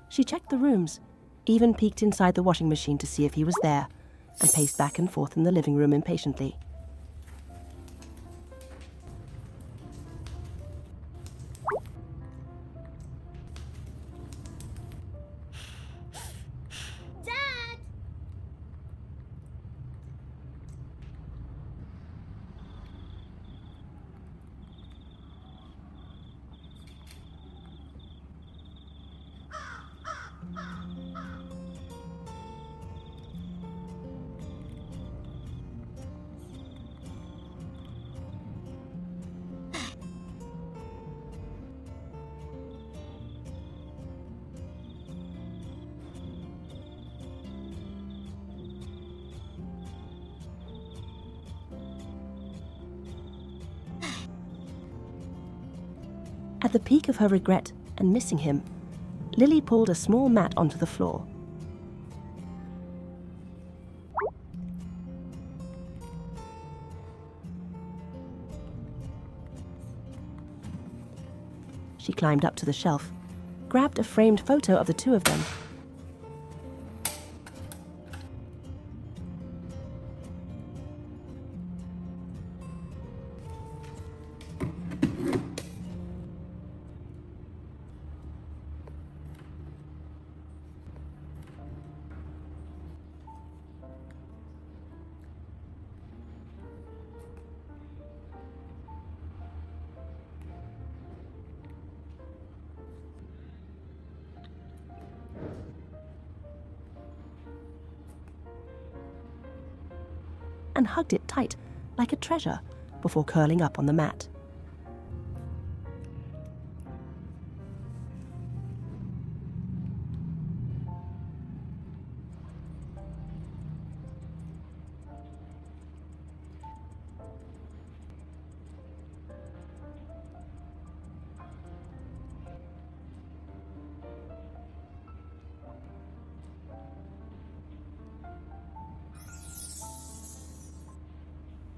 She checked the rooms, even peeked inside the washing machine to see if he was there, and paced back and forth in the living room impatiently. Dad. At the peak of her regret and missing him, Lily pulled a small mat onto the floor. She climbed up to the shelf, grabbed a framed photo of the two of them. And hugged it tight, like a treasure, before curling up on the mat.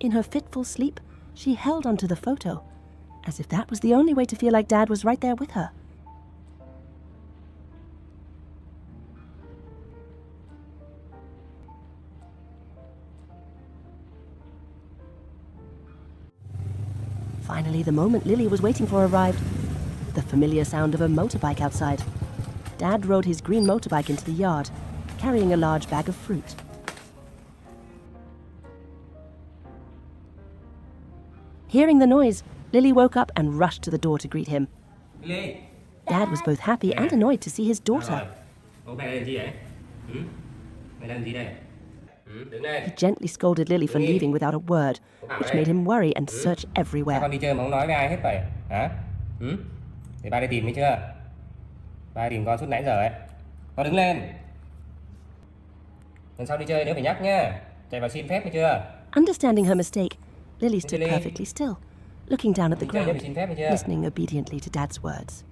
In her fitful sleep, she held onto the photo, as if that was the only way to feel like Dad was right there with her. Finally, the moment Lily was waiting for arrived. The familiar sound of a motorbike outside. Dad rode his green motorbike into the yard, carrying a large bag of fruit. Hearing the noise, Lily woke up and rushed to the door to greet him. Lily. Dad was both happy and annoyed to see his daughter. Bố mẹ làm gì vậy? Mày làm gì đây? Đứng lên. He gently scolded Lily for leaving without a word, which made him worry and search Sao everywhere. con đi chơi mà không nói với ai hết vậy? Hả? Để ba đi tìm thấy chưa? Ba tìm con suốt nãy giờ ấy. Con đứng lên. Lần sau đi chơi nếu phải nhắc nhá. Chạy vào xin phép thấy chưa? Understanding her mistake, Lily stood Lily. perfectly still, looking down at the Đi chơi nếu ground, phải xin phép thấy chưa? listening obediently to Dad's words.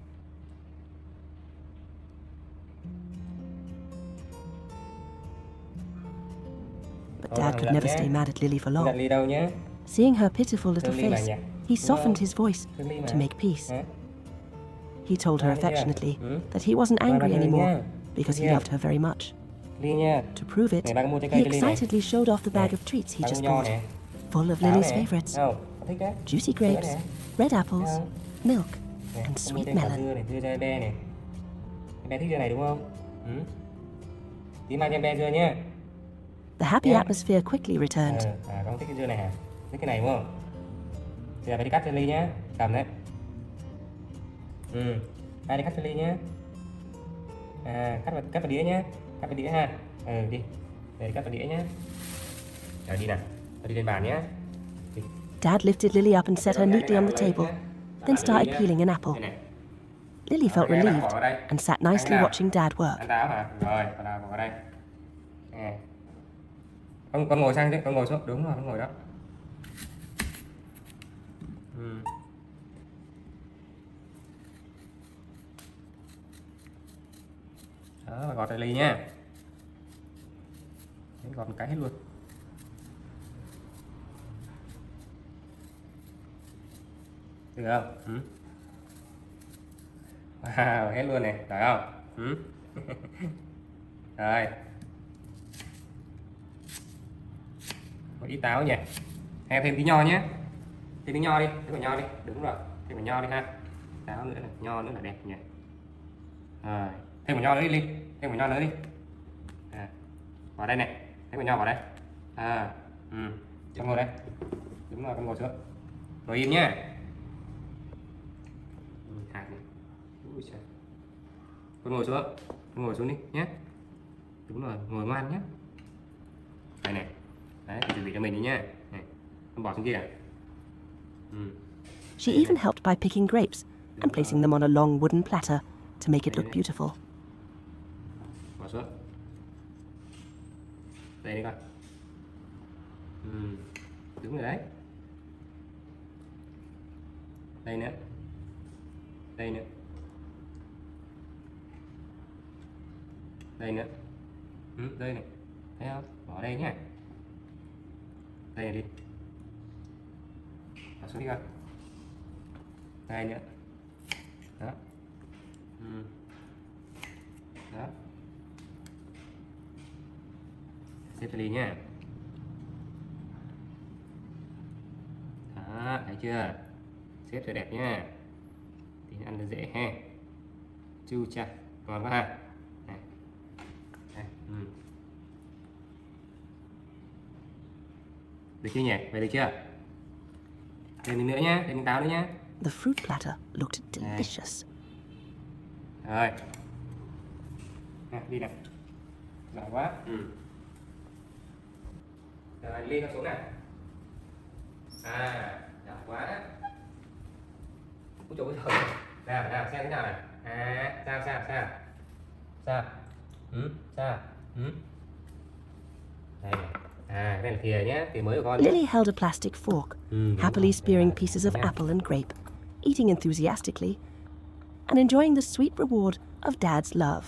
But Dad could never stay mad at Lily for Giận long. Ly đâu nhé? Seeing her pitiful little Thương Ly mà face, nhỉ? he softened Wow. his voice Thương Ly mà. to make peace. Hả? He told her Wow, yeah. affectionately that he wasn't Wow, angry yeah. anymore because he Yeah. loved her very much. Ly nha. To prove it, Này, ba có mua trái he cây cho Ly này. excitedly showed off the bag Này, of treats he ba có just nho bought, nè. full of Táo Lily's nè. favorites: Không, con thích đấy. juicy Sữa grapes, nè. red apples, Không. milk, Nè, and con mua sweet thêm quả melon. dưa này, dưa cho em bé này. Em bé thích dưa này đúng không? Tí mang cho em bé dưa nhé. The happy Yeah. atmosphere quickly returned. Con thích cái dưa này hả? Thích cái này đúng không? Bây giờ phải đi cắt cho Ly nhé. Cầm đấy. Ai đi cắt cho Ly nhé. Cắt vào đĩa nhé. Cắt vào đĩa ha. Đi. Để cắt vào đĩa nhé. Rồi đi nào. Đi lên bàn nhé. Đi. Dad lifted Lily up and set her neatly on the table, then started peeling an apple. Đây này. Lily felt Cái này relieved bỏ vào đây. and sat nicely Nào. watching Dad work. Ăn táo hả? Rồi, còn nào bỏ vào đây. Nè. Con ngồi sang đấy, con ngồi xuống. Đúng rồi, con ngồi đó. Đó, và gọt lại Ly nha. Gọt một cái hết luôn. Được không? Wow, hết luôn này, phải không? Rồi. Một ít táo nhỉ. Hay thêm tí nho nhé. Thêm tí nho đi, thêm quả nho đi. Đúng rồi, thêm quả nho đi ha. Táo nữa này, nho nữa là đẹp nhỉ. Rồi, thêm quả nho nữa đi Ly. Thêm quả nho nữa đi. Vào đây này, thêm quả nho vào đây. Con ngồi đây. Đúng rồi, con ngồi xuống. Ngồi im nhé. Hạt này. Ui trời. Con ngồi xuống đi nhé. Đúng rồi, ngồi ngoan nhé. Đây này. Đấy, thì chuẩn bị cho mình đi nhé. Này, con bỏ xuống kia. She even helped by picking grapes and placing them on a long wooden platter to make it look beautiful. Bỏ xuống. Đây đi con. Đúng rồi đấy. Đây nữa. Đây nữa. Đây nữa. Đây này. Thấy không? Bỏ đây nhé. Đây này đi. Bỏ xuống đi con. Đây nữa. Đó. Đó. Xếp cho Ly nhé. Đó, thấy chưa? Xếp cho đẹp nhá. Thì ăn nó dễ ha. Chu chặt. Ngon quá ha. Này. Đây. Được chưa nhỉ? Vậy được chưa? Thêm miếng nữa nhá, thêm miếng táo nữa nhá. The fruit platter looked delicious. Rồi. Nè, đi nào. Giỏi quá. Rồi, Ly con xuống nào. Giỏi quá. Úi trời ơi. Nào, xem thế nào này. Sao? Sao? Sao? Đây này. Cái này là thìa nhé, thìa mới của con nhé. Lily held a plastic fork, happily spearing pieces of apple and grape, eating enthusiastically, and enjoying the sweet reward of Dad's love.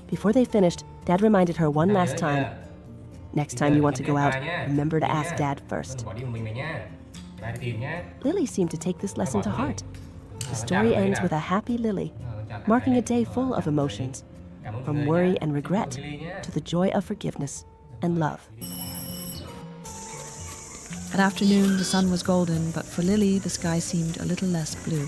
Before they finished, Dad reminded her one last time, next time you want to go out, remember to ask Dad first. Đừng bỏ đi một mình mày nha. Ba đi tìm nhá. Lily seemed to take this lesson to heart. The story ends with a happy Lily, marking a day full of emotions, from worry and regret to the joy of forgiveness and love. At afternoon, the sun was golden, but for Lily, the sky seemed a little less blue.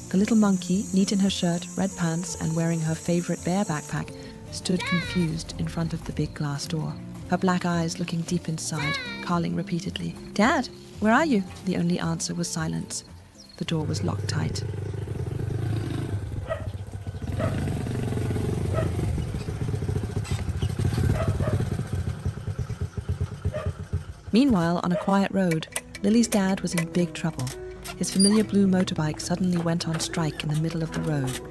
The little monkey, neat in her shirt, red pants, and wearing her favorite bear backpack, stood confused in front of the big glass door, her black eyes looking deep inside, calling repeatedly, "Dad, where are you?" The only answer was silence. The door was locked tight. Meanwhile, on a quiet road, Lily's dad was in big trouble. His familiar blue motorbike suddenly went on strike in the middle of the road.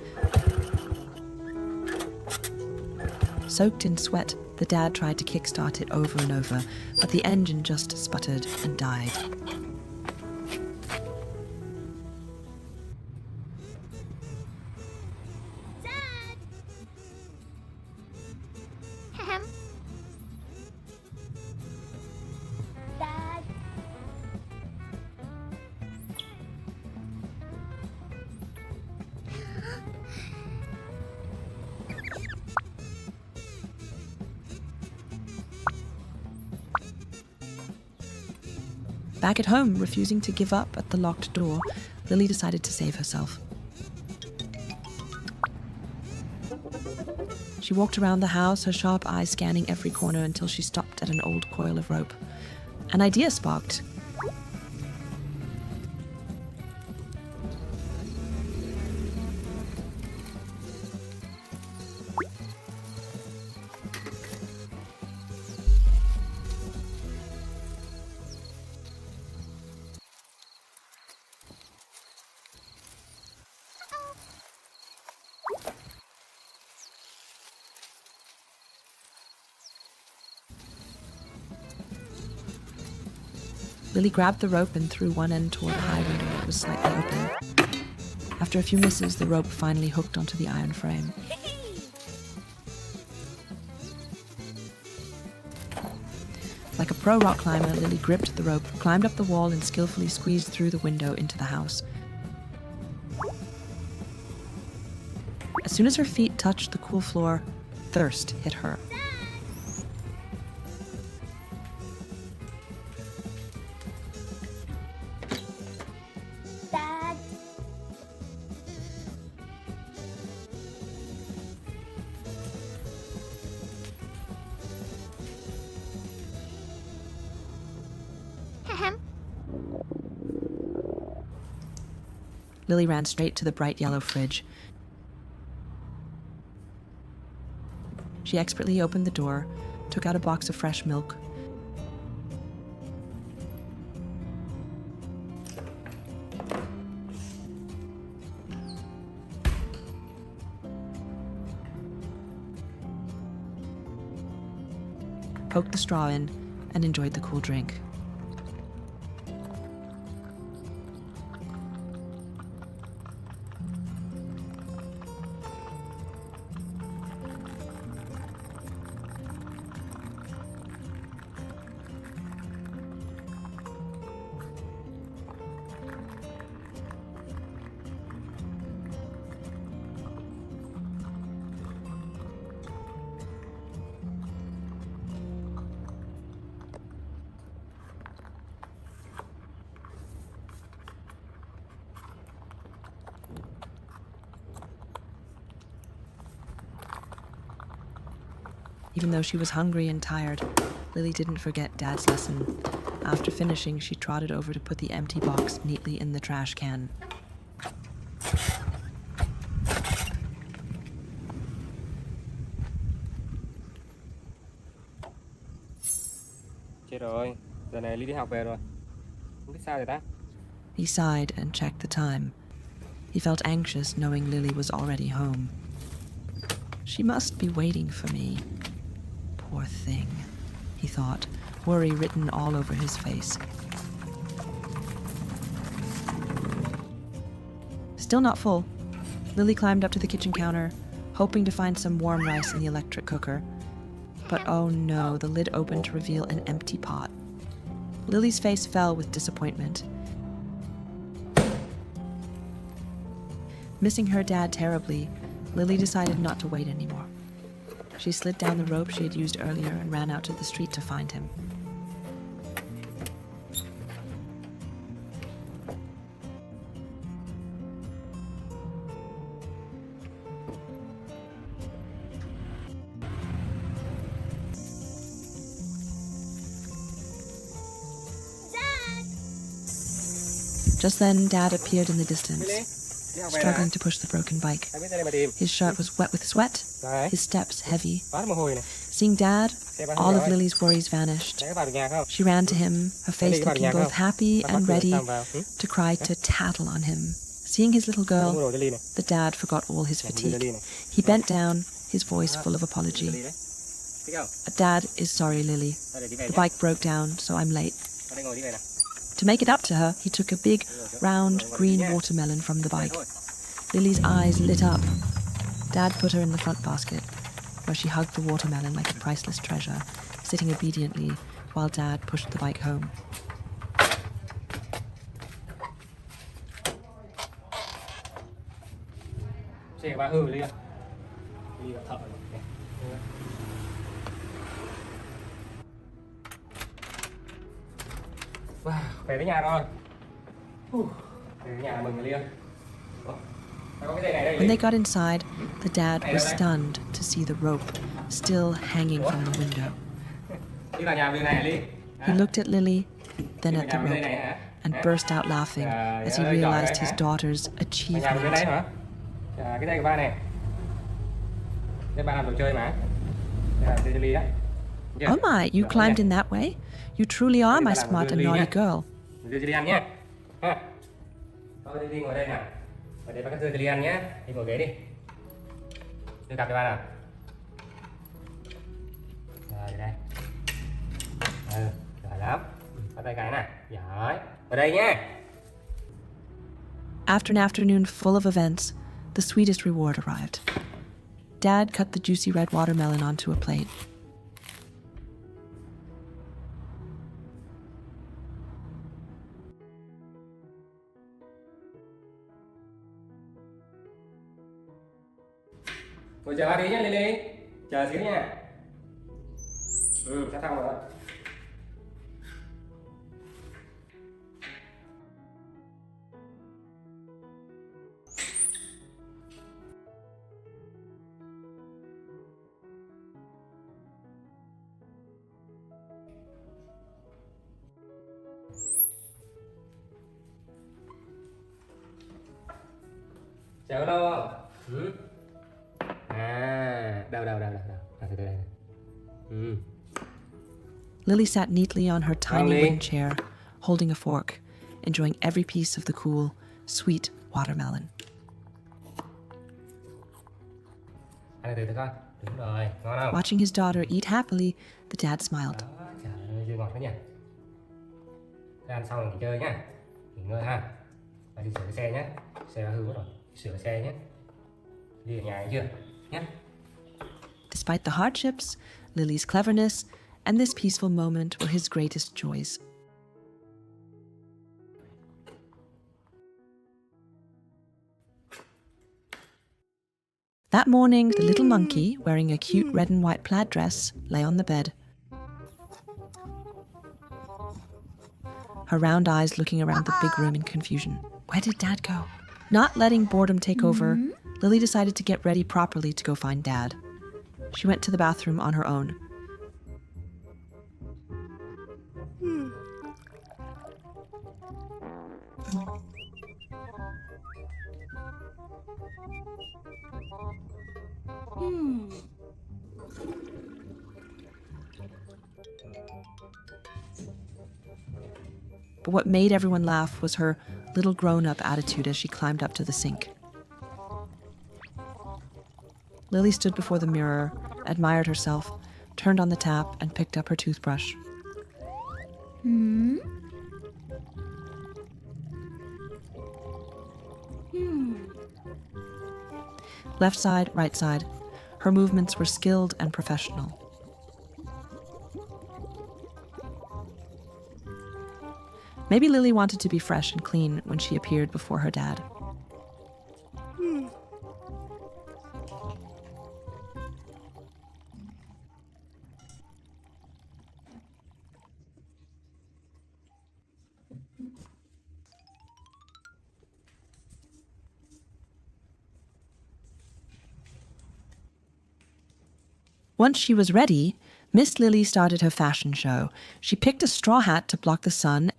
Soaked in sweat, the dad tried to kickstart it over and over, but the engine just sputtered and died. Ahem. Dad. Back at home, refusing to give up at the locked door, Lily decided to save herself. She walked around the house, her sharp eyes scanning every corner until she stopped at an old coil of rope. An idea sparked. Lily grabbed the rope and threw one end toward a high window that was slightly open. After a few misses, the rope finally hooked onto the iron frame. Like a pro rock climber, Lily gripped the rope, climbed up the wall, and skillfully squeezed through the window into the house. As soon as her feet touched the cool floor, thirst hit her. Dad. Ahem. Lily ran straight to the bright yellow fridge. She expertly opened the door, took out a box of fresh milk. Poked the straw in and enjoyed the cool drink. Even though she was hungry and tired, Lily didn't forget Dad's lesson. After finishing, she trotted over to put the empty box neatly in the trash can. Chết rồi, giờ này Ly đi học về rồi. Không biết sao rồi ta? He sighed and checked the time. He felt anxious knowing Lily was already home. She must be waiting for me. Poor thing, he thought, worry written all over his face. Still not full, Lily climbed up to the kitchen counter, hoping to find some warm rice in the electric cooker. But oh no, the lid opened to reveal an empty pot. Lily's face fell with disappointment. Missing her dad terribly, Lily decided not to wait anymore. She slid down the rope she had used earlier and ran out to the street to find him. Just then, Dad appeared in the distance, struggling to push the broken bike. His shirt was wet with sweat, his steps heavy. Seeing Dad, all of Lily's worries vanished. She ran to him, her face looking both happy and ready to cry to tattle on him. Seeing his little girl, the Dad forgot all his fatigue. He bent down, his voice full of apology. Dad is sorry, Lily. The bike broke down, so I'm late. To make it up to her, he took a big, round, green watermelon from the bike. Lily's eyes lit up. Dad put her in the front basket, where she hugged the watermelon like a priceless treasure, sitting obediently while Dad pushed the bike home. Về tới nhà rồi. Về tới nhà mừng người Liên. When they got inside, the Dad was stunned to see the rope still hanging from the window. He looked at Lily, then at the rope, and burst out laughing as he realized his daughter's achievement. Cái này của ba này. Đây ba làm đồ chơi mà. Đây là chơi cho Ly á. Oh my, you climbed in that way? You truly are my smart and naughty girl. Đưa cho Ly ăn nhé. Ha. Thôi Ly ngồi đây nào. Ở đây ba cắt dưa cho Ly ăn nhé. Đi ngồi ghế đi. Đưa cặp cho ba nào. Rồi đây. Giỏi lắm. Bắt tay cái này. Giỏi. Ở đây nhé. After an afternoon full of events, the sweetest reward arrived. Dad cut the juicy red watermelon onto a plate. Ngồi chờ ba tí nhé Lily. Chờ xíu nha. Sắp xong rồi. Chờ đâu? Đâu. Từ đây. Lily sat neatly on her tiny wooden chair, holding a fork, enjoying every piece of the cool, sweet watermelon. Ăn từ từ coi. Đúng rồi, ngon không? Watching his daughter eat happily, the Dad smiled. Trời ơi, dưa ngọt đó nha. Thế ăn xong rồi nghỉ chơi nhá. Nghỉ ngơi ha. Và đi sửa cái xe nhé. Xe đã hư mất rồi. Sửa xe nhé. Đi ở nhà chưa? Nhé. Despite the hardships, Lily's cleverness, and this peaceful moment were his greatest joys. That morning, the little monkey, wearing a cute red and white plaid dress, lay on the bed. Her round eyes looking around the big room in confusion. Where did Dad go? Not letting boredom take over, Lily decided to get ready properly to go find Dad. She went to the bathroom on her own. But what made everyone laugh was her little grown-up attitude as she climbed up to the sink. Lily stood before the mirror, admired herself, turned on the tap, and picked up her toothbrush. Left side, right side. Her movements were skilled and professional. Maybe Lily wanted to be fresh and clean when she appeared before her dad. Once she was ready, Miss Lily started her fashion show. She picked a straw hat to block the sun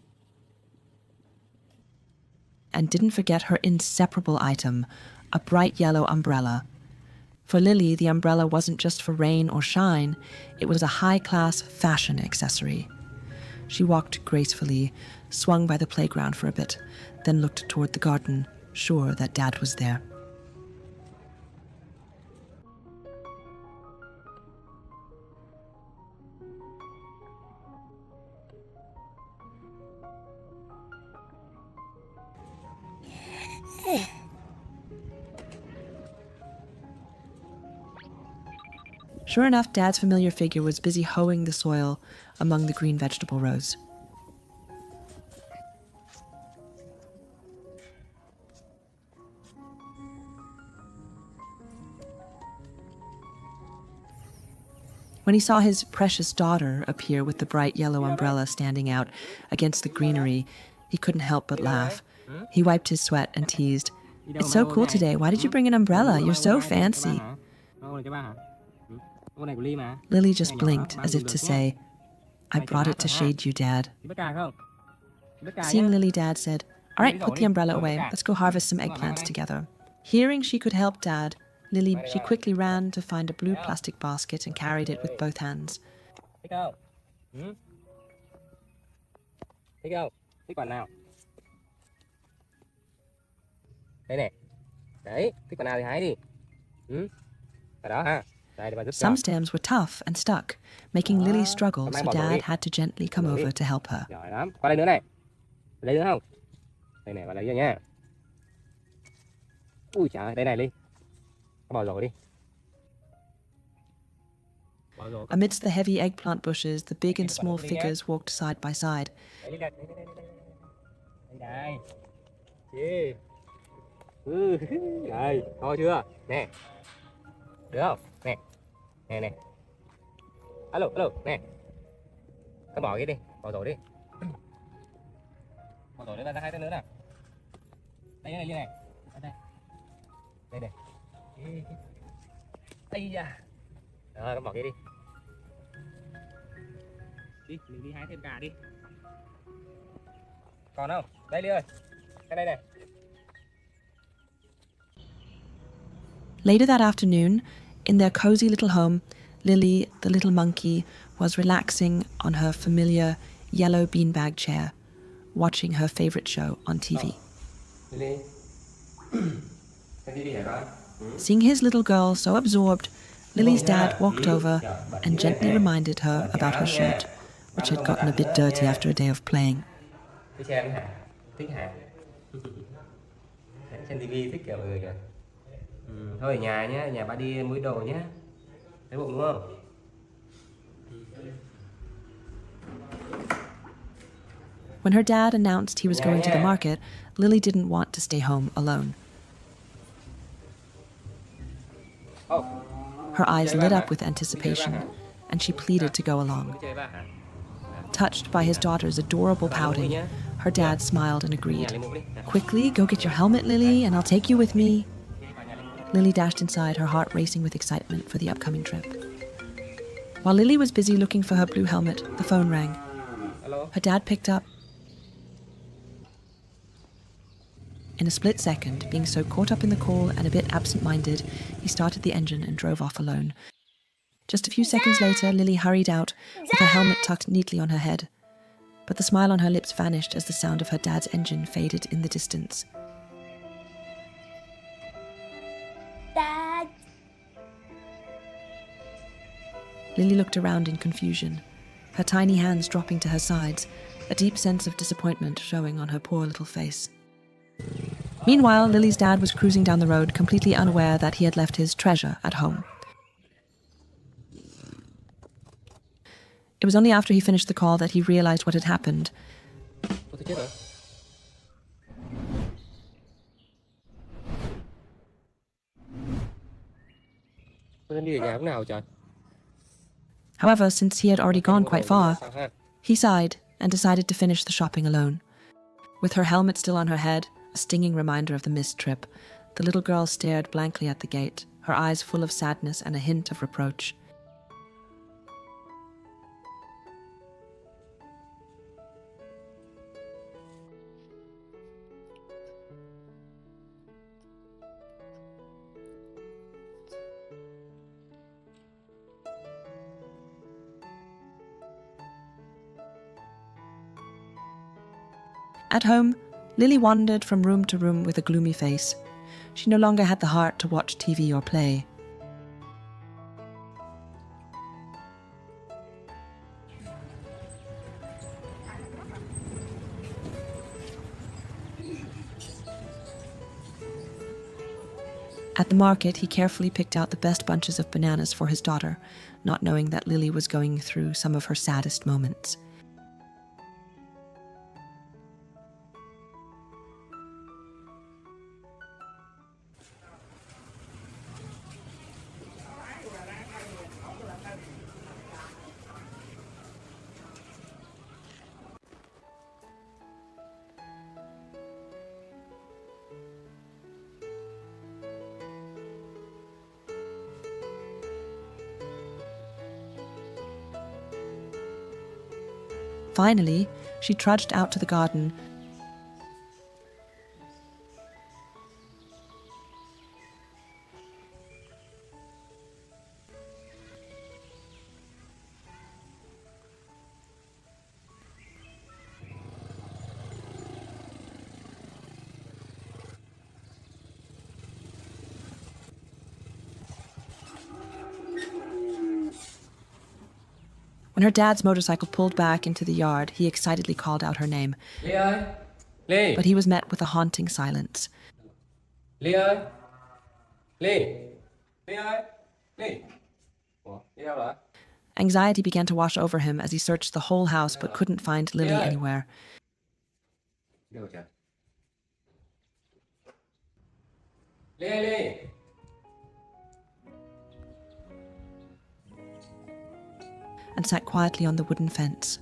and didn't forget her inseparable item, a bright yellow umbrella. For Lily, the umbrella wasn't just for rain or shine, it was a high-class fashion accessory. She walked gracefully, swung by the playground for a bit, then looked toward the garden, sure that Dad was there. Sure enough, Dad's familiar figure was busy hoeing the soil among the green vegetable rows. When he saw his precious daughter appear with the bright yellow umbrella standing out against the greenery, he couldn't help but laugh. He wiped his sweat and teased, "It's so cool today. Why did you bring an umbrella? You're so fancy." Lily just blinked as if to say, "I brought it to shade you, Dad." Seeing Lily, Dad said, "All right, put the umbrella away. Let's go harvest some eggplants together." Hearing she could help Dad, she quickly ran to find a blue plastic basket and carried it with both hands. Thích không? Thích quả nào? Đây này. Đấy, thích quả nào thì hái đi. Quả đó ha. Some stems were tough and stuck, making Lily struggle, so Dad had to gently come over to help her. Giỏi lắm. Qua đây nữa này. Lấy nữa không? Đây này, qua lấy cho nha. Ui trời ơi, đây này Ly. Bỏ rồi đi. Amidst the heavy eggplant bushes, the big and small figures walked side by side. Đây. Đây, thôi chưa? Nè. Được không? Nè. Nè nè. Alo, nè. Con bỏ cái đi, bỏ rồi đi. Bỏ rồi nữa, ra hai tay nữa nào. Đây này, đây. Đây này. Ây da. Rồi, con bỏ cái đi. Đi, mình đi hái thêm cà đi. Còn không? Đây Ly ơi. Đây này. Later that afternoon, in their cozy little home, Lily, the little monkey, was relaxing on her familiar yellow beanbag chair, watching her favorite show on TV. Seeing his little girl so absorbed, Lily's dad walked over and gently reminded her about her shirt, which had gotten a bit dirty after a day of playing. Thích hả? Trên TV thích kiểu người kìa. Thôi ở nhà nhé, nhà ba đi mua đồ nhé. Thấy bụng đúng không? When her dad announced he was going to the market, Lily didn't want to stay home alone. Her eyes lit up with anticipation, and she pleaded to go along. Touched by his daughter's adorable pouting, her dad smiled and agreed. "Quickly, go get your helmet, Lily, and I'll take you with me." Lily dashed inside, her heart racing with excitement for the upcoming trip. While Lily was busy looking for her blue helmet, the phone rang. Her dad picked up. In a split second, being so caught up in the call and a bit absent-minded, he started the engine and drove off alone. Just a few seconds later, Lily hurried out, with her helmet tucked neatly on her head. But the smile on her lips vanished as the sound of her dad's engine faded in the distance. Dad. Lily looked around in confusion, her tiny hands dropping to her sides, a deep sense of disappointment showing on her poor little face. Meanwhile, Lily's dad was cruising down the road, completely unaware that he had left his treasure at home. It was only after he finished the call that he realized what had happened. Tôi chết rồi. Tôi nên đi ở nhà lúc nào trời? However, since he had already gone quite far, he sighed and decided to finish the shopping alone. With her helmet still on her head, a stinging reminder of the missed trip, the little girl stared blankly at the gate, her eyes full of sadness and a hint of reproach. At home, Lily wandered from room to room with a gloomy face. She no longer had the heart to watch TV or play. At the market, he carefully picked out the best bunches of bananas for his daughter, not knowing that Lily was going through some of her saddest moments. Finally, she trudged out to the garden. When her dad's motorcycle pulled back into the yard, he excitedly called out her name. Ly ơi! Ly! But he was met with a haunting silence. Ly ơi! Ly! Ly ơi! Ly! Ủa, đi đâu rồi? Anxiety began to wash over him as he searched the whole house but couldn't find Lily anywhere. Đi đâu trời? Ly ơi, Ly! And sat quietly on the wooden fence.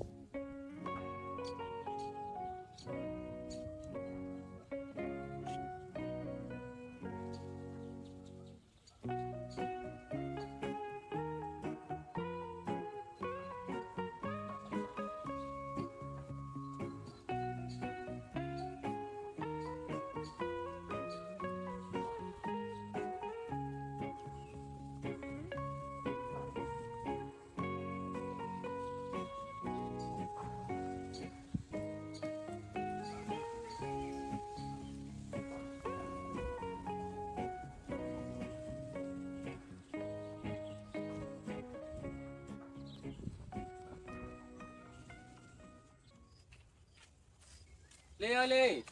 Ly ơi, Ly!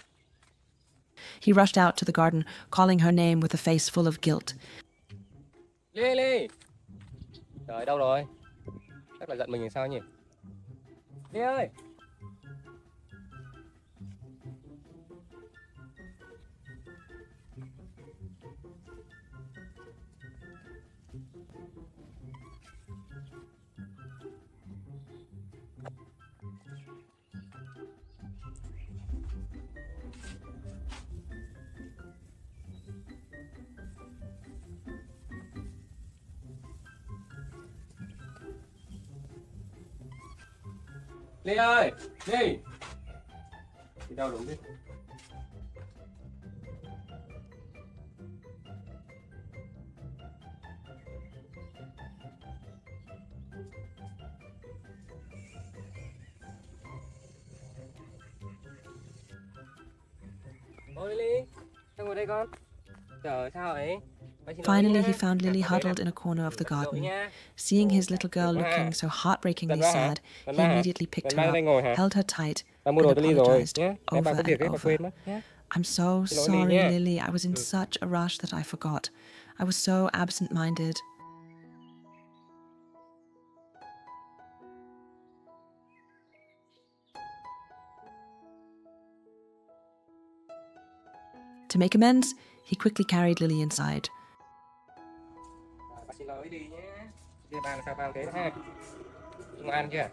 He rushed out to the garden, calling her name with a face full of guilt. Ly, Ly! Trời, đâu rồi? Chắc là giận mình thì sao nhỉ? Ly ơi! Ly ơi! Ly! Đi đâu đúng đi? Ôi Ly! Sao ngồi đây con? Trời, sao ấy? Finally, he found Lily huddled in a corner of the garden. Seeing his little girl looking so heartbreakingly sad, he immediately picked her up, held her tight, and apologized over and over. I'm so sorry, Lily. I was in such a rush that I forgot. I was so absent-minded. To make amends, he quickly carried Lily inside. Bà xin lỗi đi nhé. Đưa bà làm sao bao thế ha. Không ăn chưa?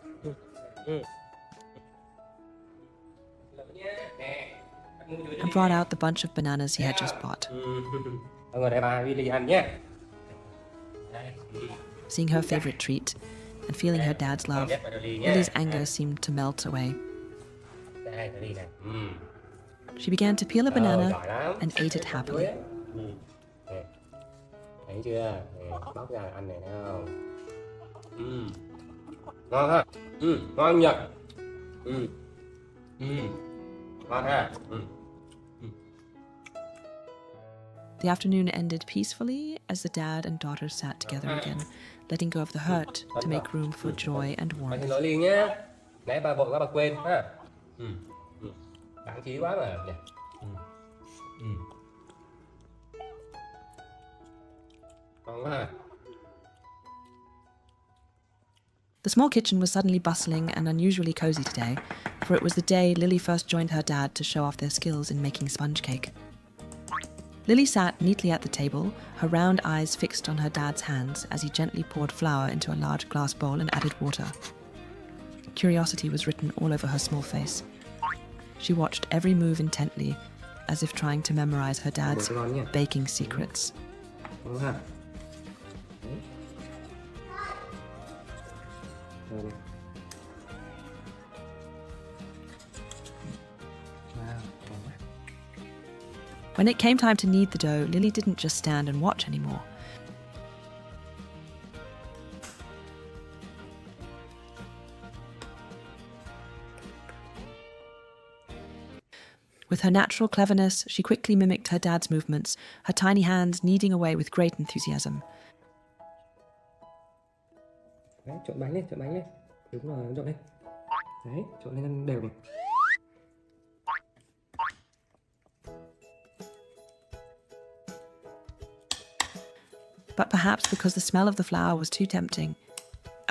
And brought out the bunch of bananas he had just bought. Ngồi đây bà Lily ăn nhé. Seeing her favorite treat and feeling her dad's love, Lily's anger seemed to melt away. Đây, Lily này. She began to peel a banana and ate it happily. Thấy chưa? Bóc ra ăn này thấy không? Ngon ha? Ngon nhỉ? Ngon ha? The afternoon ended peacefully as the dad and daughter sat together again, letting go of the hurt to make room for joy and Bà warmth. xin lỗi Lily nhé. Nãy bà vội quá bà quên ha. Đáng chí quá mà nhỉ. Ngon quá ha. The small kitchen was suddenly bustling and unusually cozy today, for it was the day Lily first joined her dad to show off their skills in making sponge cake. Lily sat neatly at the table, her round eyes fixed on her dad's hands as he gently poured flour into a large glass bowl and added water. Curiosity was written all over her small face. She watched every move intently, as if trying to memorize her dad's baking secrets. Ngon ha. When it came time to knead the dough, Lily didn't just stand and watch anymore. With her natural cleverness, she quickly mimicked her dad's movements, her tiny hands kneading away with great enthusiasm. Đấy, trộn bánh lên, trộn bánh lên. Đúng rồi, trộn lên. Đấy, trộn lên đều này. But perhaps because the smell of the flour was too tempting,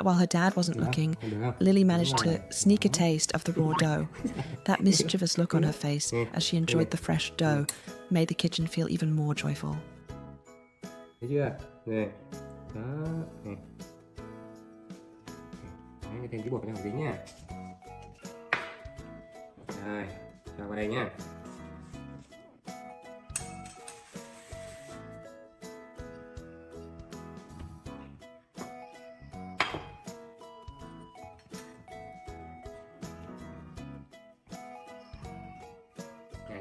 while her dad wasn't looking, Lily managed to sneak a taste of the raw dough. That mischievous look on her face as she enjoyed the fresh dough made the kitchen feel even more joyful. Thấy chưa? Nè. Đó, nè. Đấy, thêm tí bột vào tí nha. Rồi, cho vào đây nha.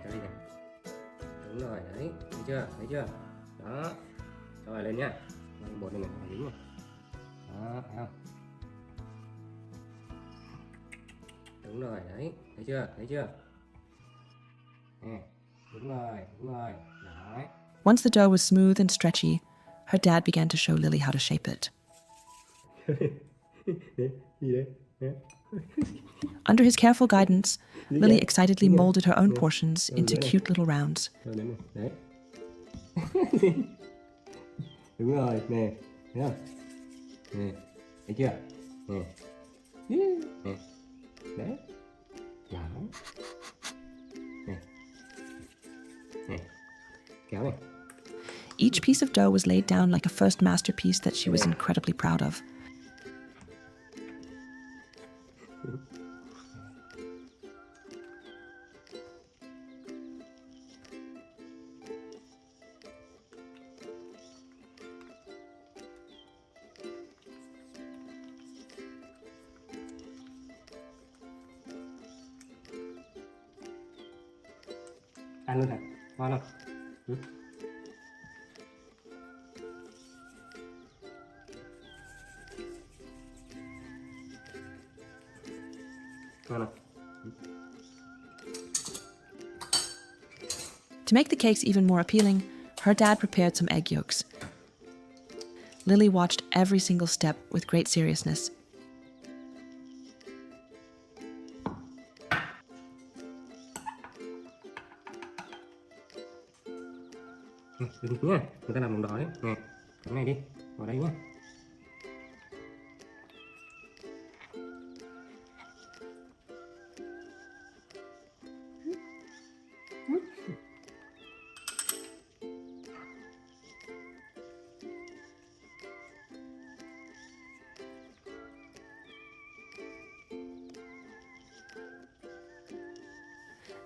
Cho đi này. Đúng rồi, đấy, thấy chưa? Đó, cho vào lên nhá. Bột này phải dính này. Đó, thấy không? Đúng rồi, đấy, thấy chưa? Nè, đúng rồi, đấy. Once the dough was smooth and stretchy, her dad began to show Lily how to shape it. Under his careful guidance, Lily excitedly molded her own portions into cute little rounds. Đấy. Đúng rồi, nè, thấy không? Nè, thấy chưa? Nè. Nè. Đấy. Đó. Nè. Nè. Kéo này. Each piece of dough was laid down like a first masterpiece that she was incredibly proud of. Ăn luôn hả? Ngon không? Ngon không? To make the cakes even more appealing, her dad prepared some egg yolks. Lily watched every single step with great seriousness. Đừng nhá, người ta làm bằng đỏ đấy. Nè, cái này đi, vào đây nhá.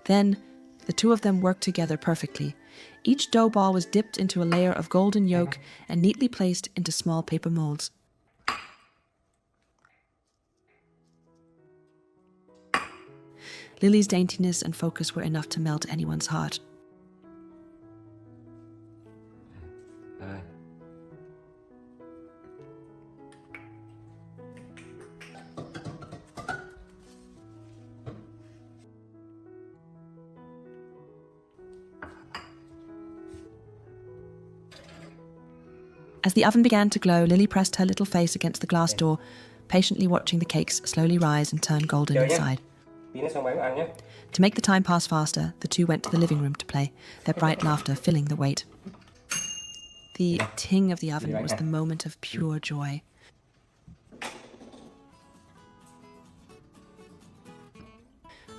Then, the two of them worked together perfectly. Each dough ball was dipped into a layer of golden yolk and neatly placed into small paper molds. Lily's daintiness and focus were enough to melt anyone's heart. Rồi. As the oven began to glow, Lily pressed her little face against the glass door, patiently watching the cakes slowly rise and turn golden inside. Tí nữa xong bánh ăn nhé. To make the time pass faster, the two went to the living room to play, their bright laughter filling the wait. The ting of the oven was the moment of pure joy.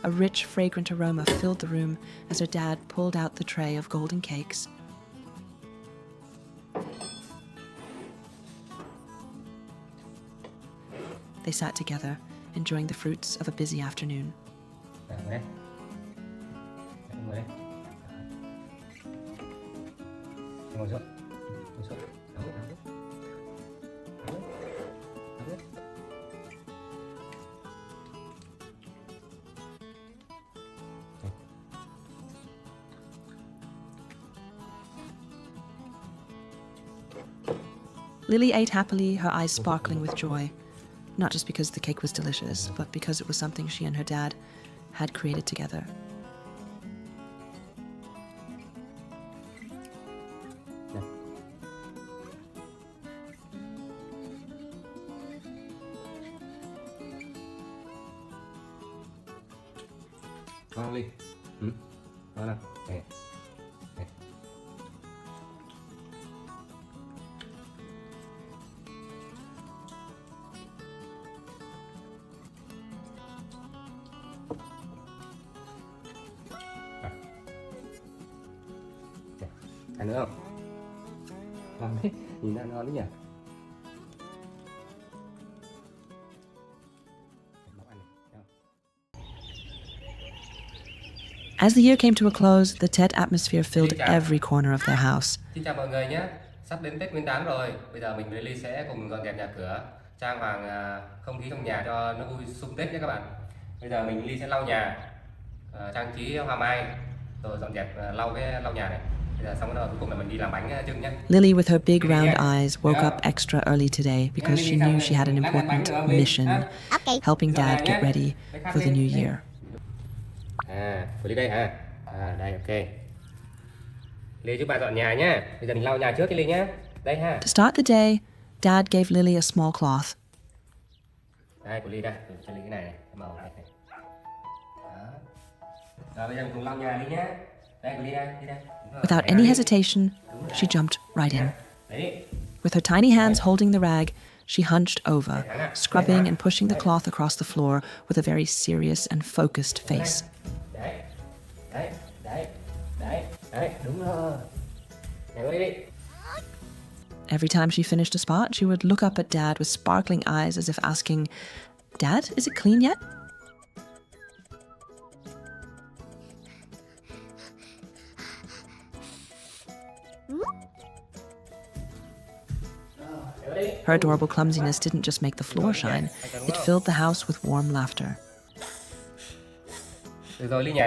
A rich, fragrant aroma filled the room as her dad pulled out the tray of golden cakes. They sat together, enjoying the fruits of a busy afternoon. Ngồi đây. Ngồi đây. Ngồi xuống. Ngồi xuống. Tháo nước, tháo nước. Tháo nước. Tháo nước. Lily ate happily, her eyes sparkling with joy. Not just because the cake was delicious, but because it was something she and her dad had created together. Ngon Ly. Ngon nào. Nè. Nè. Ăn nữa không? Ngon đấy, nhìn ăn ngon đấy nhỉ? As the year came to a close, the Tet atmosphere filled every corner of their house. Xin chào mọi người nhé. Sắp đến Tết Nguyên đán rồi. Bây giờ mình với Ly sẽ cùng dọn dẹp nhà cửa, trang hoàng không khí trong nhà cho nó vui sum Tết nhé các bạn. Bây giờ mình với Ly sẽ lau nhà, trang trí hoa mai, rồi dọn dẹp lau nhà này. Bây giờ xong rồi cuối cùng là mình đi làm bánh chưng nhé. Lily, with her big round eyes, woke up extra early today because she knew she had an important mission, helping Dad get ready for the new year. Của Ly đây hả? Đây, ok. Ly giúp bà dọn nhà nhé. Bây giờ mình lau nhà trước cái Ly nhé. Đây ha. To start the day, Dad gave Lily a small cloth. Đây của Ly đây, cho Ly cái này, màu này. Đó. Rồi bây giờ mình cùng lau nhà Ly nhé. Đây của Ly đây, đi đây. Without any hesitation, she jumped right in. With her tiny hands holding the rag, she hunched over, scrubbing and pushing the cloth across the floor with a very serious and focused face. Đấy, đúng rồi. Này đi. Every time she finished a spot, she would look up at Dad with sparkling eyes as if asking, "Dad, is it clean yet?" Her adorable clumsiness didn't just make the floor shine, it filled the house with warm laughter. Được rồi Ly nhỉ.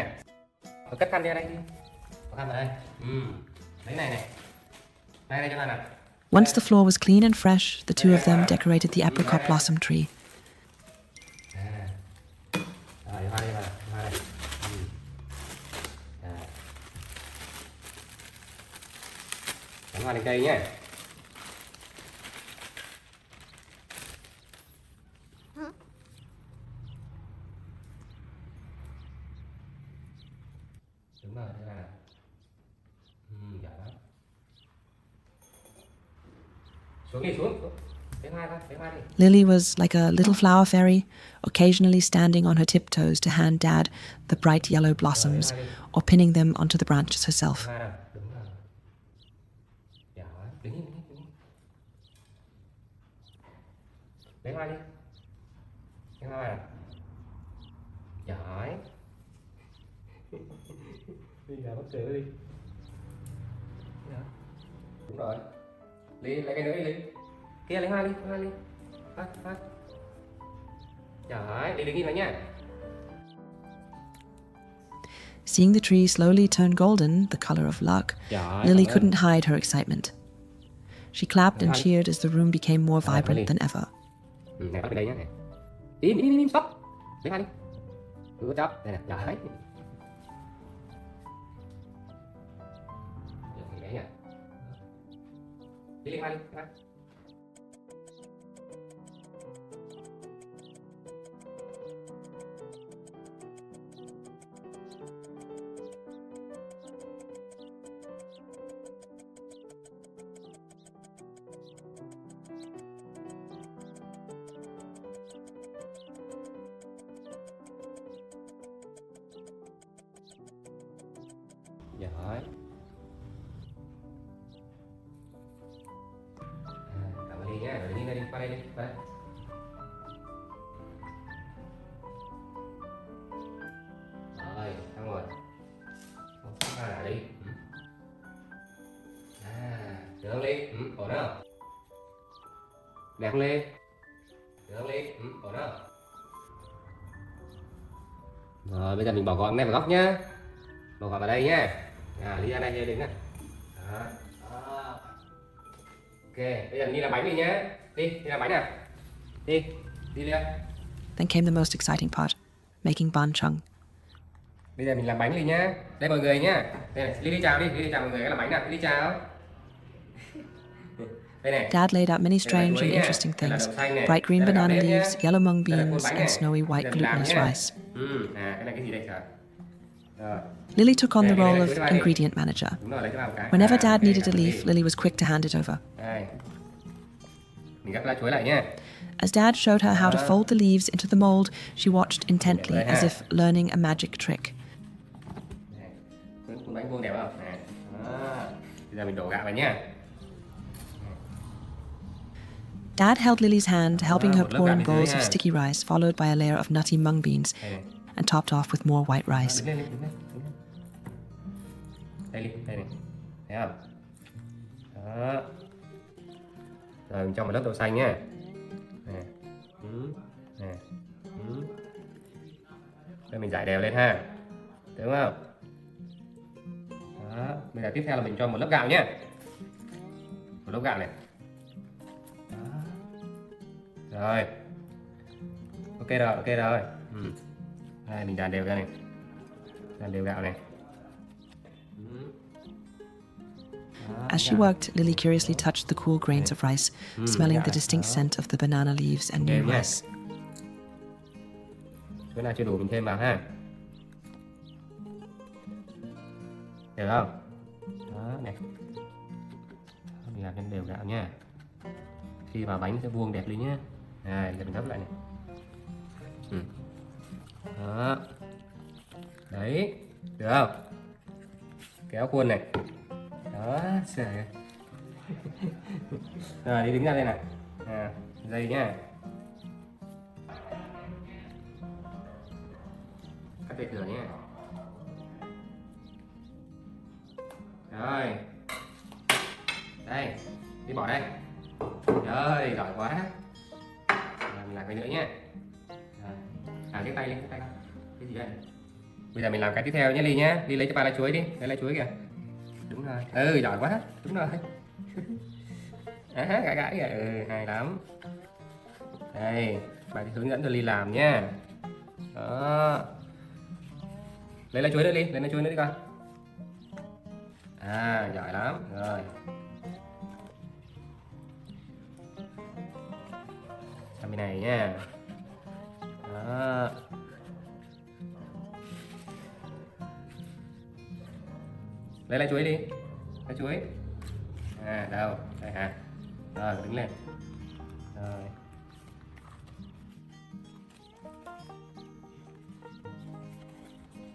Cất khăn ra đây đi. Có khăn vào đây. Lấy này này. Đây cho con nào. Once the floor was clean and fresh, the two of them decorated the apricot blossom tree. Rồi, hoa đây vào, hoa đây. Cắm hoa lên cây nhé. Đúng rồi, đây là. Giỏi lắm. Xuống đi, xuống. Lấy hoa thôi, lấy hoa đi. Lily was like a little flower fairy, occasionally standing on her tiptoes to hand Dad the bright yellow blossoms or pinning them onto the branches herself. Hoa nào, đúng rồi. Giỏi, đứng yên, đứng yên, đứng yên. Lấy hoa đi. Lấy hoa nào. Giỏi. Đi ra bắt cửa đi. Đúng rồi. Lấy cái nữa đi, Ly. Kia lấy hoa đi, hoa đi. Phát, phát. Giỏi, đi đứng im lại nha. Seeing the tree slowly turn golden, the color of luck, Giỏi, Lily cảm ơn. couldn't hide her excitement. She clapped and cheered as the room became more vibrant than ever. Này, bắt bên đây nhé. Im, stop. Lấy hoa đi. Good job. Đây nè, giỏi. Đấy nha. Đi lấy hoa đi, hoa. Giỏi. Cảm ơn Ly nhé. Rồi đi qua đây đi, qua đây. Rồi, xong rồi. Một cái hoa nào đi. Được không Ly? Ổn không? Đẹp không Ly? Được không Ly? Ổn không? Rồi, bây giờ mình bỏ gọn này vào góc nhá. Bỏ gọn vào đây nhá. Ly ra đây nha, đứng này. Đó. Ok, bây giờ mình đi làm bánh đi nhá. Đi làm bánh nào. Đi lên. Then came the most exciting part, making banchan. Bây giờ mình làm bánh đi nhá. Đây mọi người nhá. Đây này, Ly chào đi, Ly chào mọi người cái làm bánh nào. Ly chào. Đây này. Dad laid out many strange and interesting things: bright green banana leaves, yellow mung beans, and snowy white glutinous rice. Cái này cái gì đây trời? Rồi. Lily took on the role of ingredient manager. Đúng rồi, lấy cái vào một cái. Whenever Dad đây needed a là leaf, Lily was quick to hand it over. Đây. Mình gấp lá chuối lại nhá. As Dad showed her how to fold the leaves into the mold, she watched intently, as if learning a magic trick. Cuốn bánh vuông đẹp không? Đó. Bây giờ mình đổ gạo vào nhá. Dad held Lily's hand, helping her pour in bowls of sticky rice, followed by a layer of nutty mung beans, and topped off with more white rice. Đứng lên. Đây này. Thấy không? Đó. Rồi mình cho một lớp đậu xanh nhá. Nè. Nè. Đây mình rải đều lên ha. Đúng không? Đó. Bây giờ tiếp theo là mình cho một lớp gạo nhá. Một lớp gạo này. Đó. Rồi. Ok rồi. Đây mình dàn đều ra này. Dàn đều gạo này. As she worked, Lily curiously touched the cool grains of rice, smelling the distinct scent of the banana leaves and new rice. Chỗ nào chưa đủ mình thêm vào ha. Được không? Đó này. Mình làm cho đều gạo nha. Khi vào bánh sẽ vuông đẹp lên nhé. Này, giờ mình gấp lại này. Đó. Đấy, được không? Kéo khuôn này. Đó, trời. Rồi đi đứng ra đây này. Dây nhá. Cắt dây thừa nhé. Rồi. Đây, đi bỏ đây. Rồi, giỏi quá. Rồi, mình làm cái nữa nhé. Cái tay lên, cái tay. Cái gì đây? Bây giờ mình làm cái tiếp theo nhé Ly nhé. Ly lấy cho ba lá chuối đi. Lấy lá chuối kìa. Đúng rồi. Giỏi quá. Đúng rồi. Gãi kìa. Hay lắm. Đây, bà hướng dẫn cho Ly làm nhé. Đó. Lấy lá chuối nữa Ly, lấy lá chuối nữa đi con. Giỏi lắm. Rồi. Sang bên này nha. Đó. Lấy lá chuối đi. Lá chuối. Đâu? Đây hả? Rồi đứng lên. Rồi.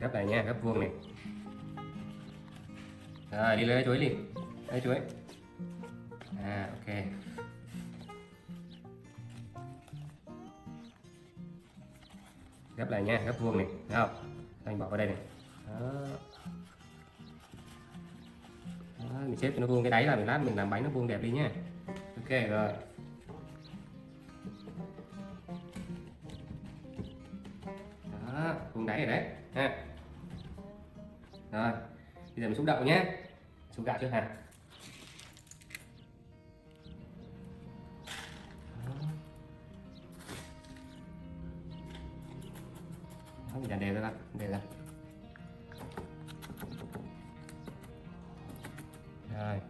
Gấp lại nha, gấp vuông này. Rồi đi lấy chuối đi. Lấy chuối. Ok. Gấp lại nha, gấp vuông này, thấy không? Anh bỏ vào đây này. Đó. Đó, mình xếp cho nó vuông cái đáy là mình lát mình làm bánh nó vuông đẹp đi nhé. Ok rồi. Đó, vuông đáy rồi đấy ha. Rồi, bây giờ mình xúc đậu nhé. Xúc gạo trước hả? Đó, mình dàn đều ra, đều ra. Rồi,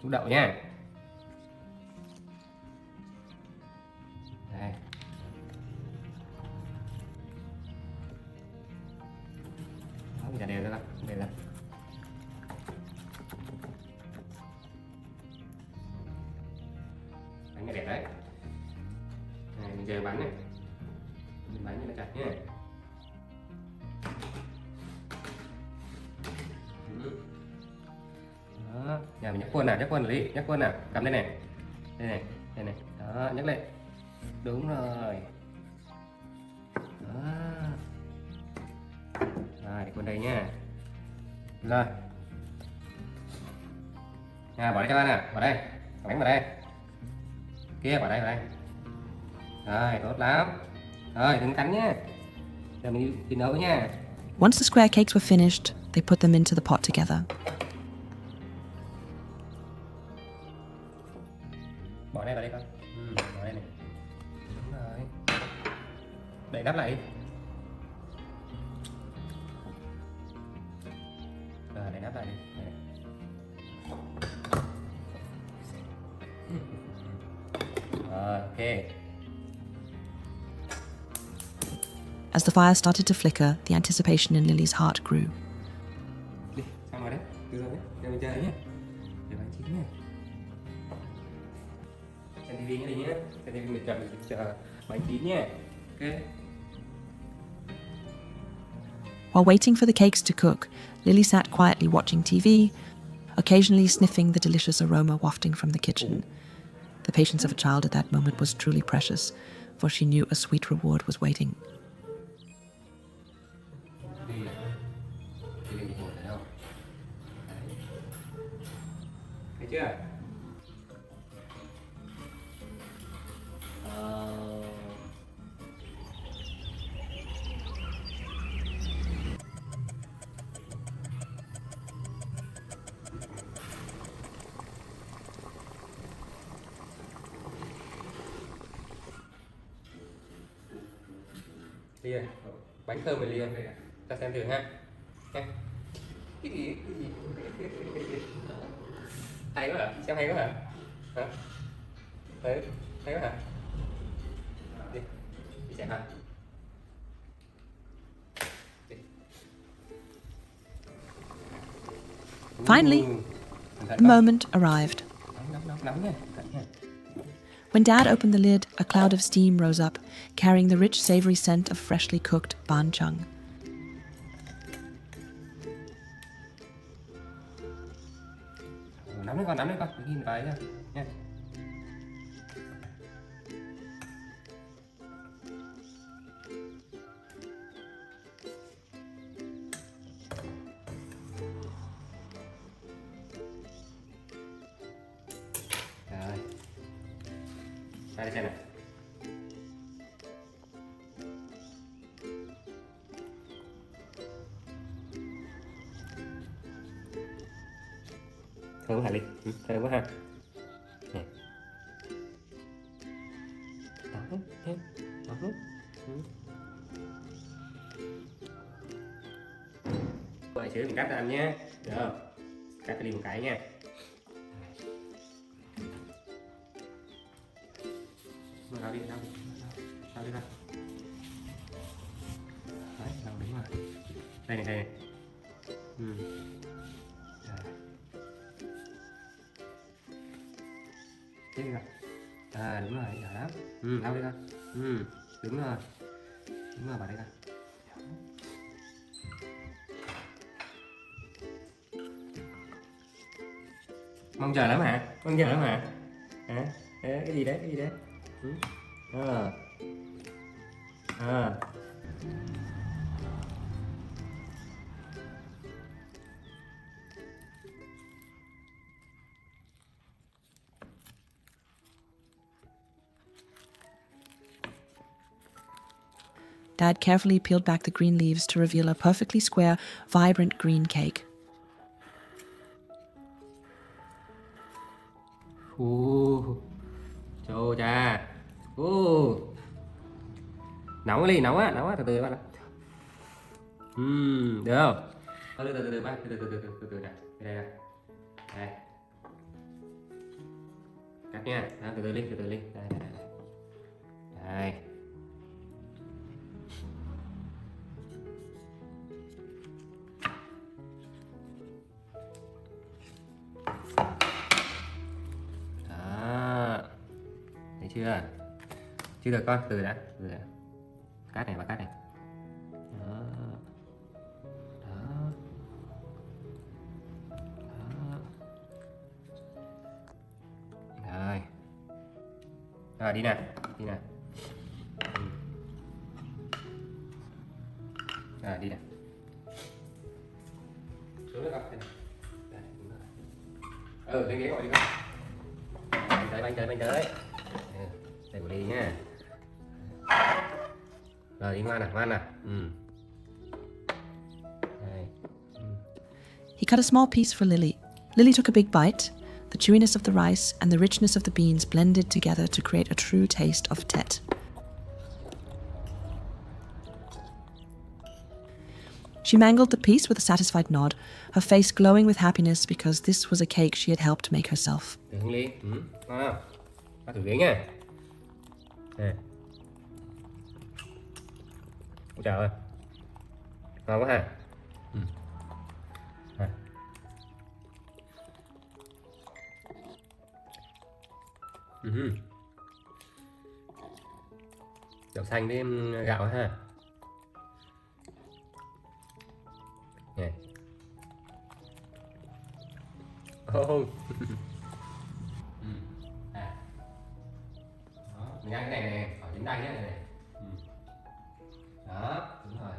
xúc đậu nha. Đây. Đó, mình dàn đều ra, đều ra. Bánh này đẹp đấy. Này, mình giờ bánh này. Mình bánh cho nó chặt nhé. Đó, nhà mình nhấc quân đi, nhấc quân nào, cầm đây này, đây này, đó, nhấc lên, đúng rồi, đó, rồi, để quân đây nha, rồi, bỏ đây cho ba nè, bỏ đây, bánh vào đây, kia bỏ đây, rồi, tốt lắm, rồi, đừng cắn nhé, giờ mình đi nấu nha. Once the square cakes were finished, they put them into the pot together. Bỏ đây vào đây con. Bỏ đây này. Đúng rồi. Đậy nắp lại đi. Rồi đậy nắp lại đi. Đây. Rồi, ok. As the fire started to flicker, the anticipation in Lily's heart grew. Đi, xong rồi đấy. Được rồi đấy. Giờ mình chờ nhé. Để bánh chín nhé. Xem TV nhé đi nhé. Xem TV mình chờ bánh chín nhé. Ok. While waiting for the cakes to cook, Lily sat quietly watching TV, occasionally sniffing the delicious aroma wafting from the kitchen. The patience of a child at that moment was truly precious, for she knew a sweet reward was waiting. Thấy chưa? Lia, bánh thơm về Lia, ta xem thử ha. Cái gì? Hay quá hả? Xem hay quá hả? Hả? Đấy, hay quá hả? Đi, đi xem hả? Finally, the moment arrived. Nóng nha. When Dad opened the lid, a cloud of steam rose up, carrying the rich, savory scent of freshly cooked bánh chưng. Nắm đấy con, nhìn vào nha. Nha. Rồi. Ra đây xem này. Thơm quá hả Ly? Thơm quá ha. Nè. Đọc hết, thêm, đọc hết. Rồi xíu mình cắt ra ăn nhé. Được không? Cắt cái Ly một cái nha. Rau đi, rau đi. Rau đi ra. Đấy, rau đúng rồi. Đây này, đây này. Tiếp đi nào. đúng rồi, giỏi lắm. Lau đi con. Đúng rồi. Đúng rồi, vào đây con. Mong chờ lắm hả? Mong chờ lắm hả? Hả? Ê, cái gì đấy? Cái gì đấy? Dad carefully peeled back the green leaves to reveal a perfectly square, vibrant green cake. Chô cha. Nóng đi, nóng á, từ từ bạn ạ. Được không? Từ bác, từ từ này, đây này. Đây. Cắt nha, đó, từ từ đi, đây. Đây. Đó. Thấy chưa? Chưa được con, từ đã. Cắt này, bà cắt này. Đó. Đó. Đó. Rồi, đi nè. Rồi, đi nè. Xuống nữa con. Lên ghế gọi đi con. Bánh tới. Đây của Ly nha. Rồi, đi ngoan nè. Đây. He cut a small piece for Lily. Lily took a big bite. The chewiness of the rice and the richness of the beans blended together to create a true taste of Tet. She mangled the piece with a satisfied nod, her face glowing with happiness because this was a cake she had helped make herself. Được không Ly? Ngon không? Bắt thử ghế nha. Nè. Ôi trời ơi. Ngon quá ha. Đậu xanh với gạo ha. Nè. Đó, mình ăn cái này nè, khỏi dính tay nhé này. Đó, đúng rồi.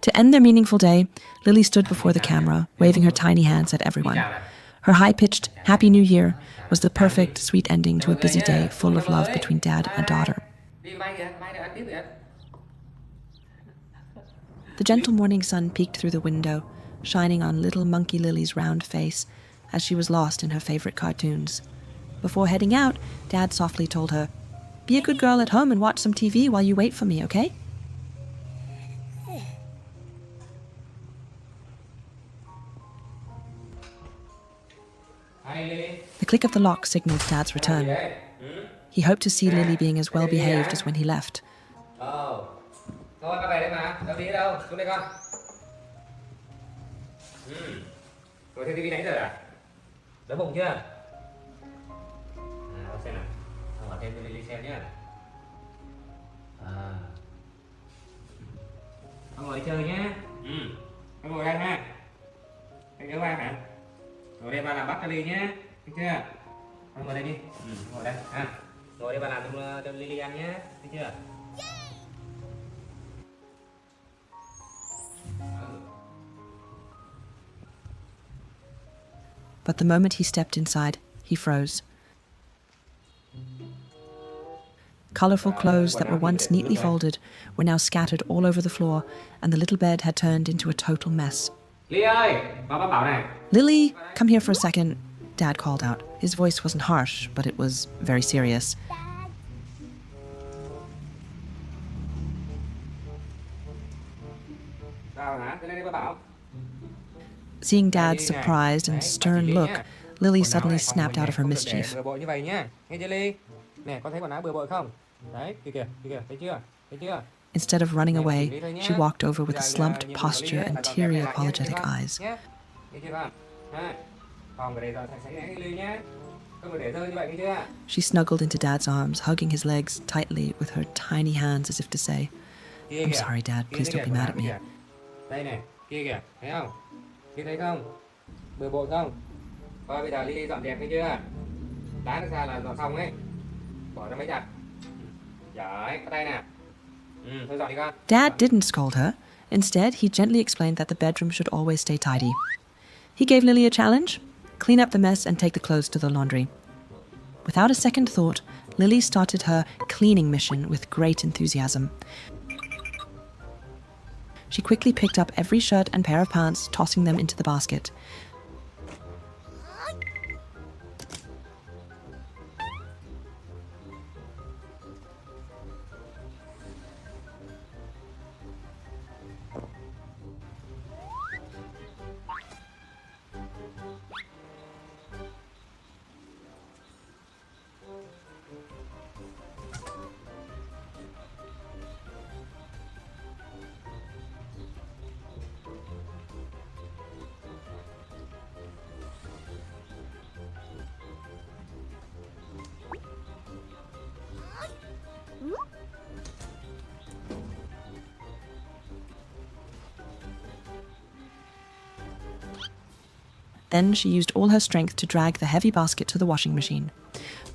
To end their meaningful day, Lily stood before the camera, waving her tiny hands at everyone. Her high-pitched Happy New Year was the perfect, sweet ending to a busy day full of love between dad and daughter. The gentle morning sun peeked through the window, shining on little monkey Lily's round face as she was lost in her favorite cartoons. Before heading out, Dad softly told her, "Be a good girl at home and watch some TV while you wait for me, okay?" The click of the lock signaled Dad's return. He hoped to see Lily being as well behaved as when he left. Thôi, ba về đây mà, đâu đi đâu, xuống đây con. Ngồi xem TV nãy giờ à? Đỡ bụng chưa? Con xem nào. Con mở thêm cho Lily xem nhé. Con ngồi đi chơi nhé. Con ngồi đây ha. Anh nhớ ba hả? Ngồi đây ba làm bắt cho Lily nhé. Được chưa? Con ngồi đây đi. Ngồi đây ha. Ngồi đây ba làm cho Lily ăn nhé. Được chưa? But the moment he stepped inside, he froze. Colourful clothes that were once neatly folded were now scattered all over the floor, and the little bed had turned into a total mess. "Lily, come here for a second," Dad called out. His voice wasn't harsh, but it was very serious. Seeing Dad's surprised and stern look, Lily suddenly snapped out of her mischief. Instead of running away, she walked over with a slumped posture and teary, apologetic eyes. Không, để rồi sẽ cái ly nhé. Không được để rơi như vậy, nghe chưa? She snuggled into Dad's arms, hugging his legs tightly with her tiny hands as if to say, Kia I'm kìa. sorry, Dad. Kia Please kìa, don't be quần mad áo at me. kìa. Đây này, kia kìa, thấy không? Kia thấy không? Bừa bộn không? Thôi bây giờ Lily dọn dẹp, nghe chưa? Đá nó ra là dọn xong ấy. Bỏ ra mấy chặt. Giỏi, có tay nè. Thôi dọn đi con. Dad didn't scold her. Instead, he gently explained that the bedroom should always stay tidy. He gave Lily a challenge: clean up the mess and take the clothes to the laundry. Without a second thought, Lily started her cleaning mission with great enthusiasm. She quickly picked up every shirt and pair of pants, tossing them into the basket. Then she used all her strength to drag the heavy basket to the washing machine.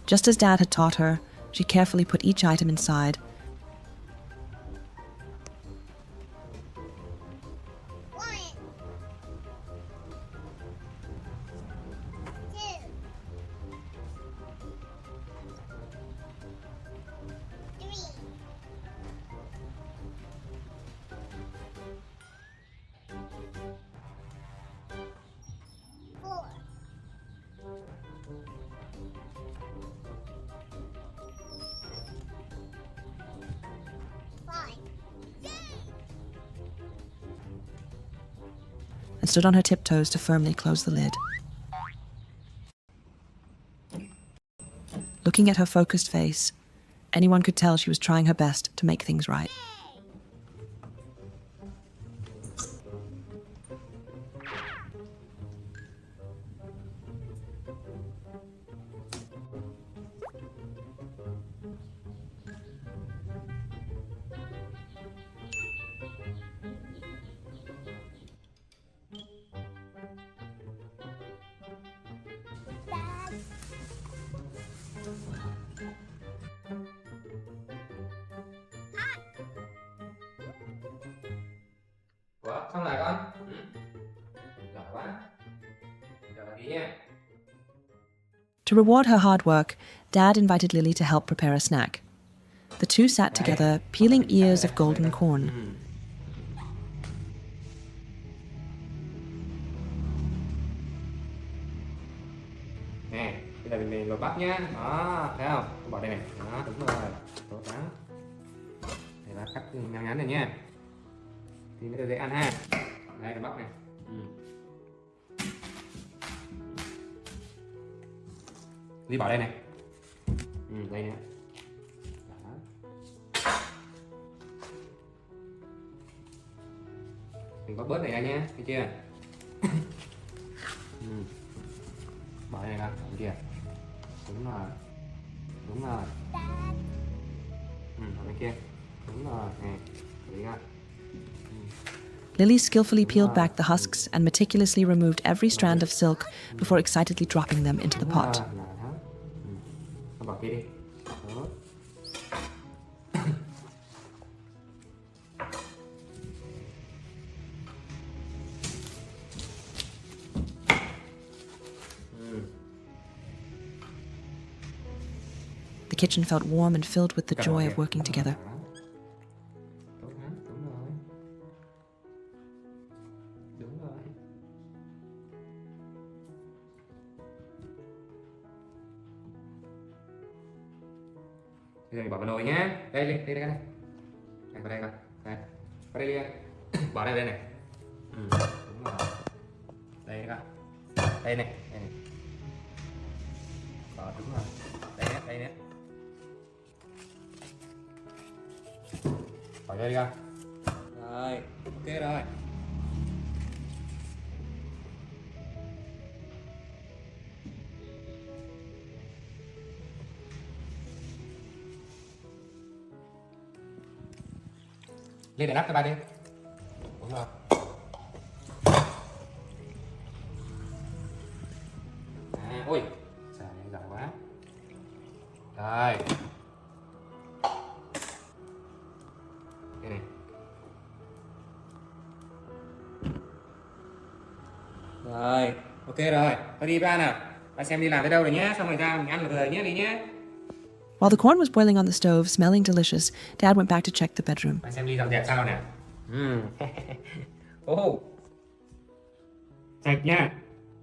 Just as Dad had taught her, she carefully put each item inside. And stood on her tiptoes to firmly close the lid. Looking at her focused face, anyone could tell she was trying her best to make things right. Ủa, xong rồi con? Giỏi quá. Giờ là đi nha. To reward her hard work, Dad invited Lily to help prepare a snack. The two sat together, peeling ears of golden corn. Nè, bây giờ mình lột bắp nhá. Đó, thấy không? Bỏ đây này. Đó, đúng rồi. Tốt lắm. Để bác cắt ngắn ngắn này nha. Thì mới được dễ ăn ha. Đây cái bắp này. Đi bỏ đây này. Đây nè. Đó. Mình có bớt này ra nhé, thấy chưa? Bỏ đây này ra, thấy chưa? Đúng rồi. Đúng rồi. Ở bên kia. Đúng rồi, nè. Đấy ra. Lily skillfully peeled back the husks and meticulously removed every strand of silk before excitedly dropping them into the pot. Bỏ kia đi. Đó. The kitchen felt warm and filled with the joy of working together. Đúng rồi. Đúng rồi. Bây giờ mình bỏ vào nồi nhá. Đây, đây, đây, đây. Đây, vào đây coi. Đây. Vào đây đi. Bỏ đây này. Đúng rồi. Đây coi. Đây này, đây này. Bỏ đúng rồi. Đây nè, đây nè. Bỏ vô đi coi. Rồi, ok rồi. Lên để đắp cho ba đi. Đúng rồi. Ôi, trời ơi, giỏi quá. Rồi. Cái này. Rồi, ok rồi. Thôi đi ba nào. Ba xem đi làm tới đâu rồi nhé. Xong rồi ra mình ăn được rồi nhé, đi nhé. While the corn was boiling on the stove, smelling delicious, Dad went back to check the bedroom. Ba xem đi dọn dẹp sao nè. Ô. Sạch nha.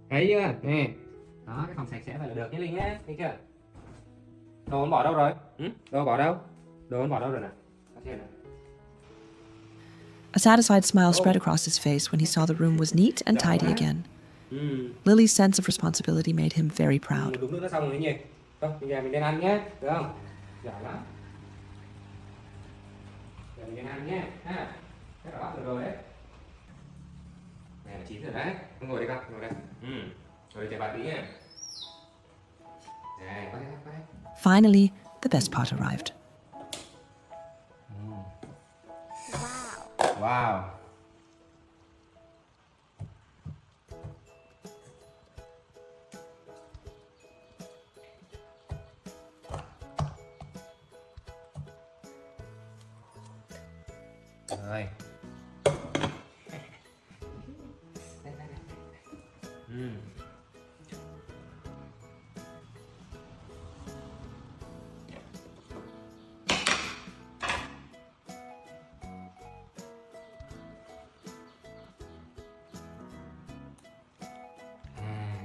Thấy chưa? Nè. Đó, cái phòng sạch sẽ phải là được nhé Linh nhé. Thấy chưa? Đồ con bỏ đâu rồi? Đồ bỏ đâu? Đồ con bỏ đâu rồi nè? A satisfied smile spread across his face when he saw the room was neat and tidy again. Lily's sense of responsibility made him very proud. Đúng nước nó xong rồi nhỉ? Không, bây giờ mình lên ăn nhé, được không? Giỏi lắm. Giờ mình lên ăn nhé, ha. Cái đó được rồi đấy. Này là chín rồi đấy. Ngồi đây con, ngồi đây. Ngồi chờ bà tí nhé. Này, qua đây. Finally, the best part arrived. Wow. Rồi.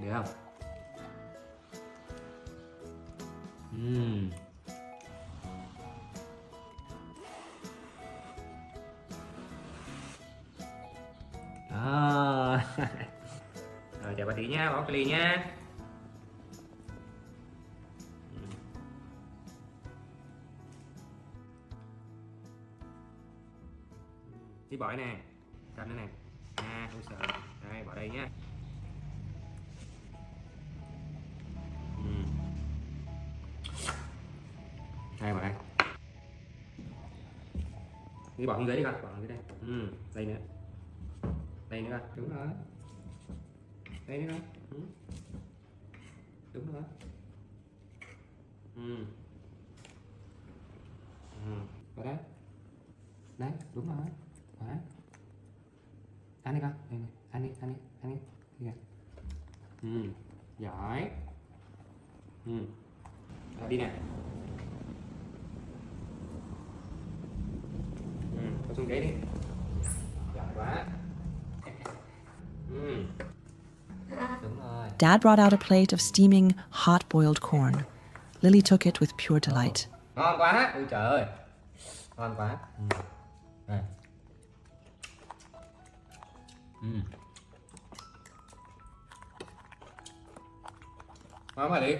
Được không? Đó. Rồi chờ bà tí nha, bỏ cái ly nha. Tí bỏ nè, cầm nữa nè. Không sợ. Đây, bỏ đây nhá. Đây, bỏ đây. Đi bỏ xuống dưới đi con, bỏ xuống dưới đây. Đây nữa. Đây nữa con, đúng rồi. Đây nữa con. Đúng rồi. Vào đây. Đấy, đúng rồi. Đấy. Ăn đi con, đây này. Ăn đi. Đi kìa. Giỏi. Rồi đi nè. Cho xuống ghế đi. Giỏi quá. Đúng rồi. Dad brought out a plate of steaming, hot-boiled corn. Lily took it with pure delight. Ngon quá. Ôi trời ơi. Ngon quá. Này. Ngon quá đi.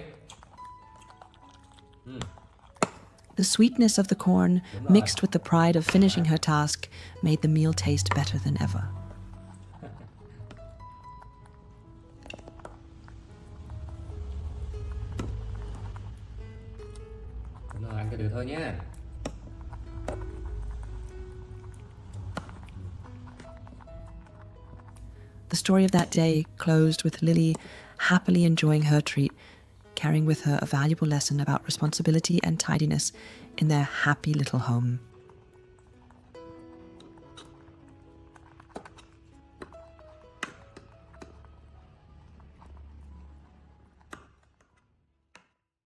The sweetness of the corn, mixed with the pride of finishing her task, made the meal taste better than ever. Đúng rồi, ăn cái được thôi nhé. The story of that day closed with Lily happily enjoying her treat, carrying with her a valuable lesson about responsibility and tidiness in their happy little home.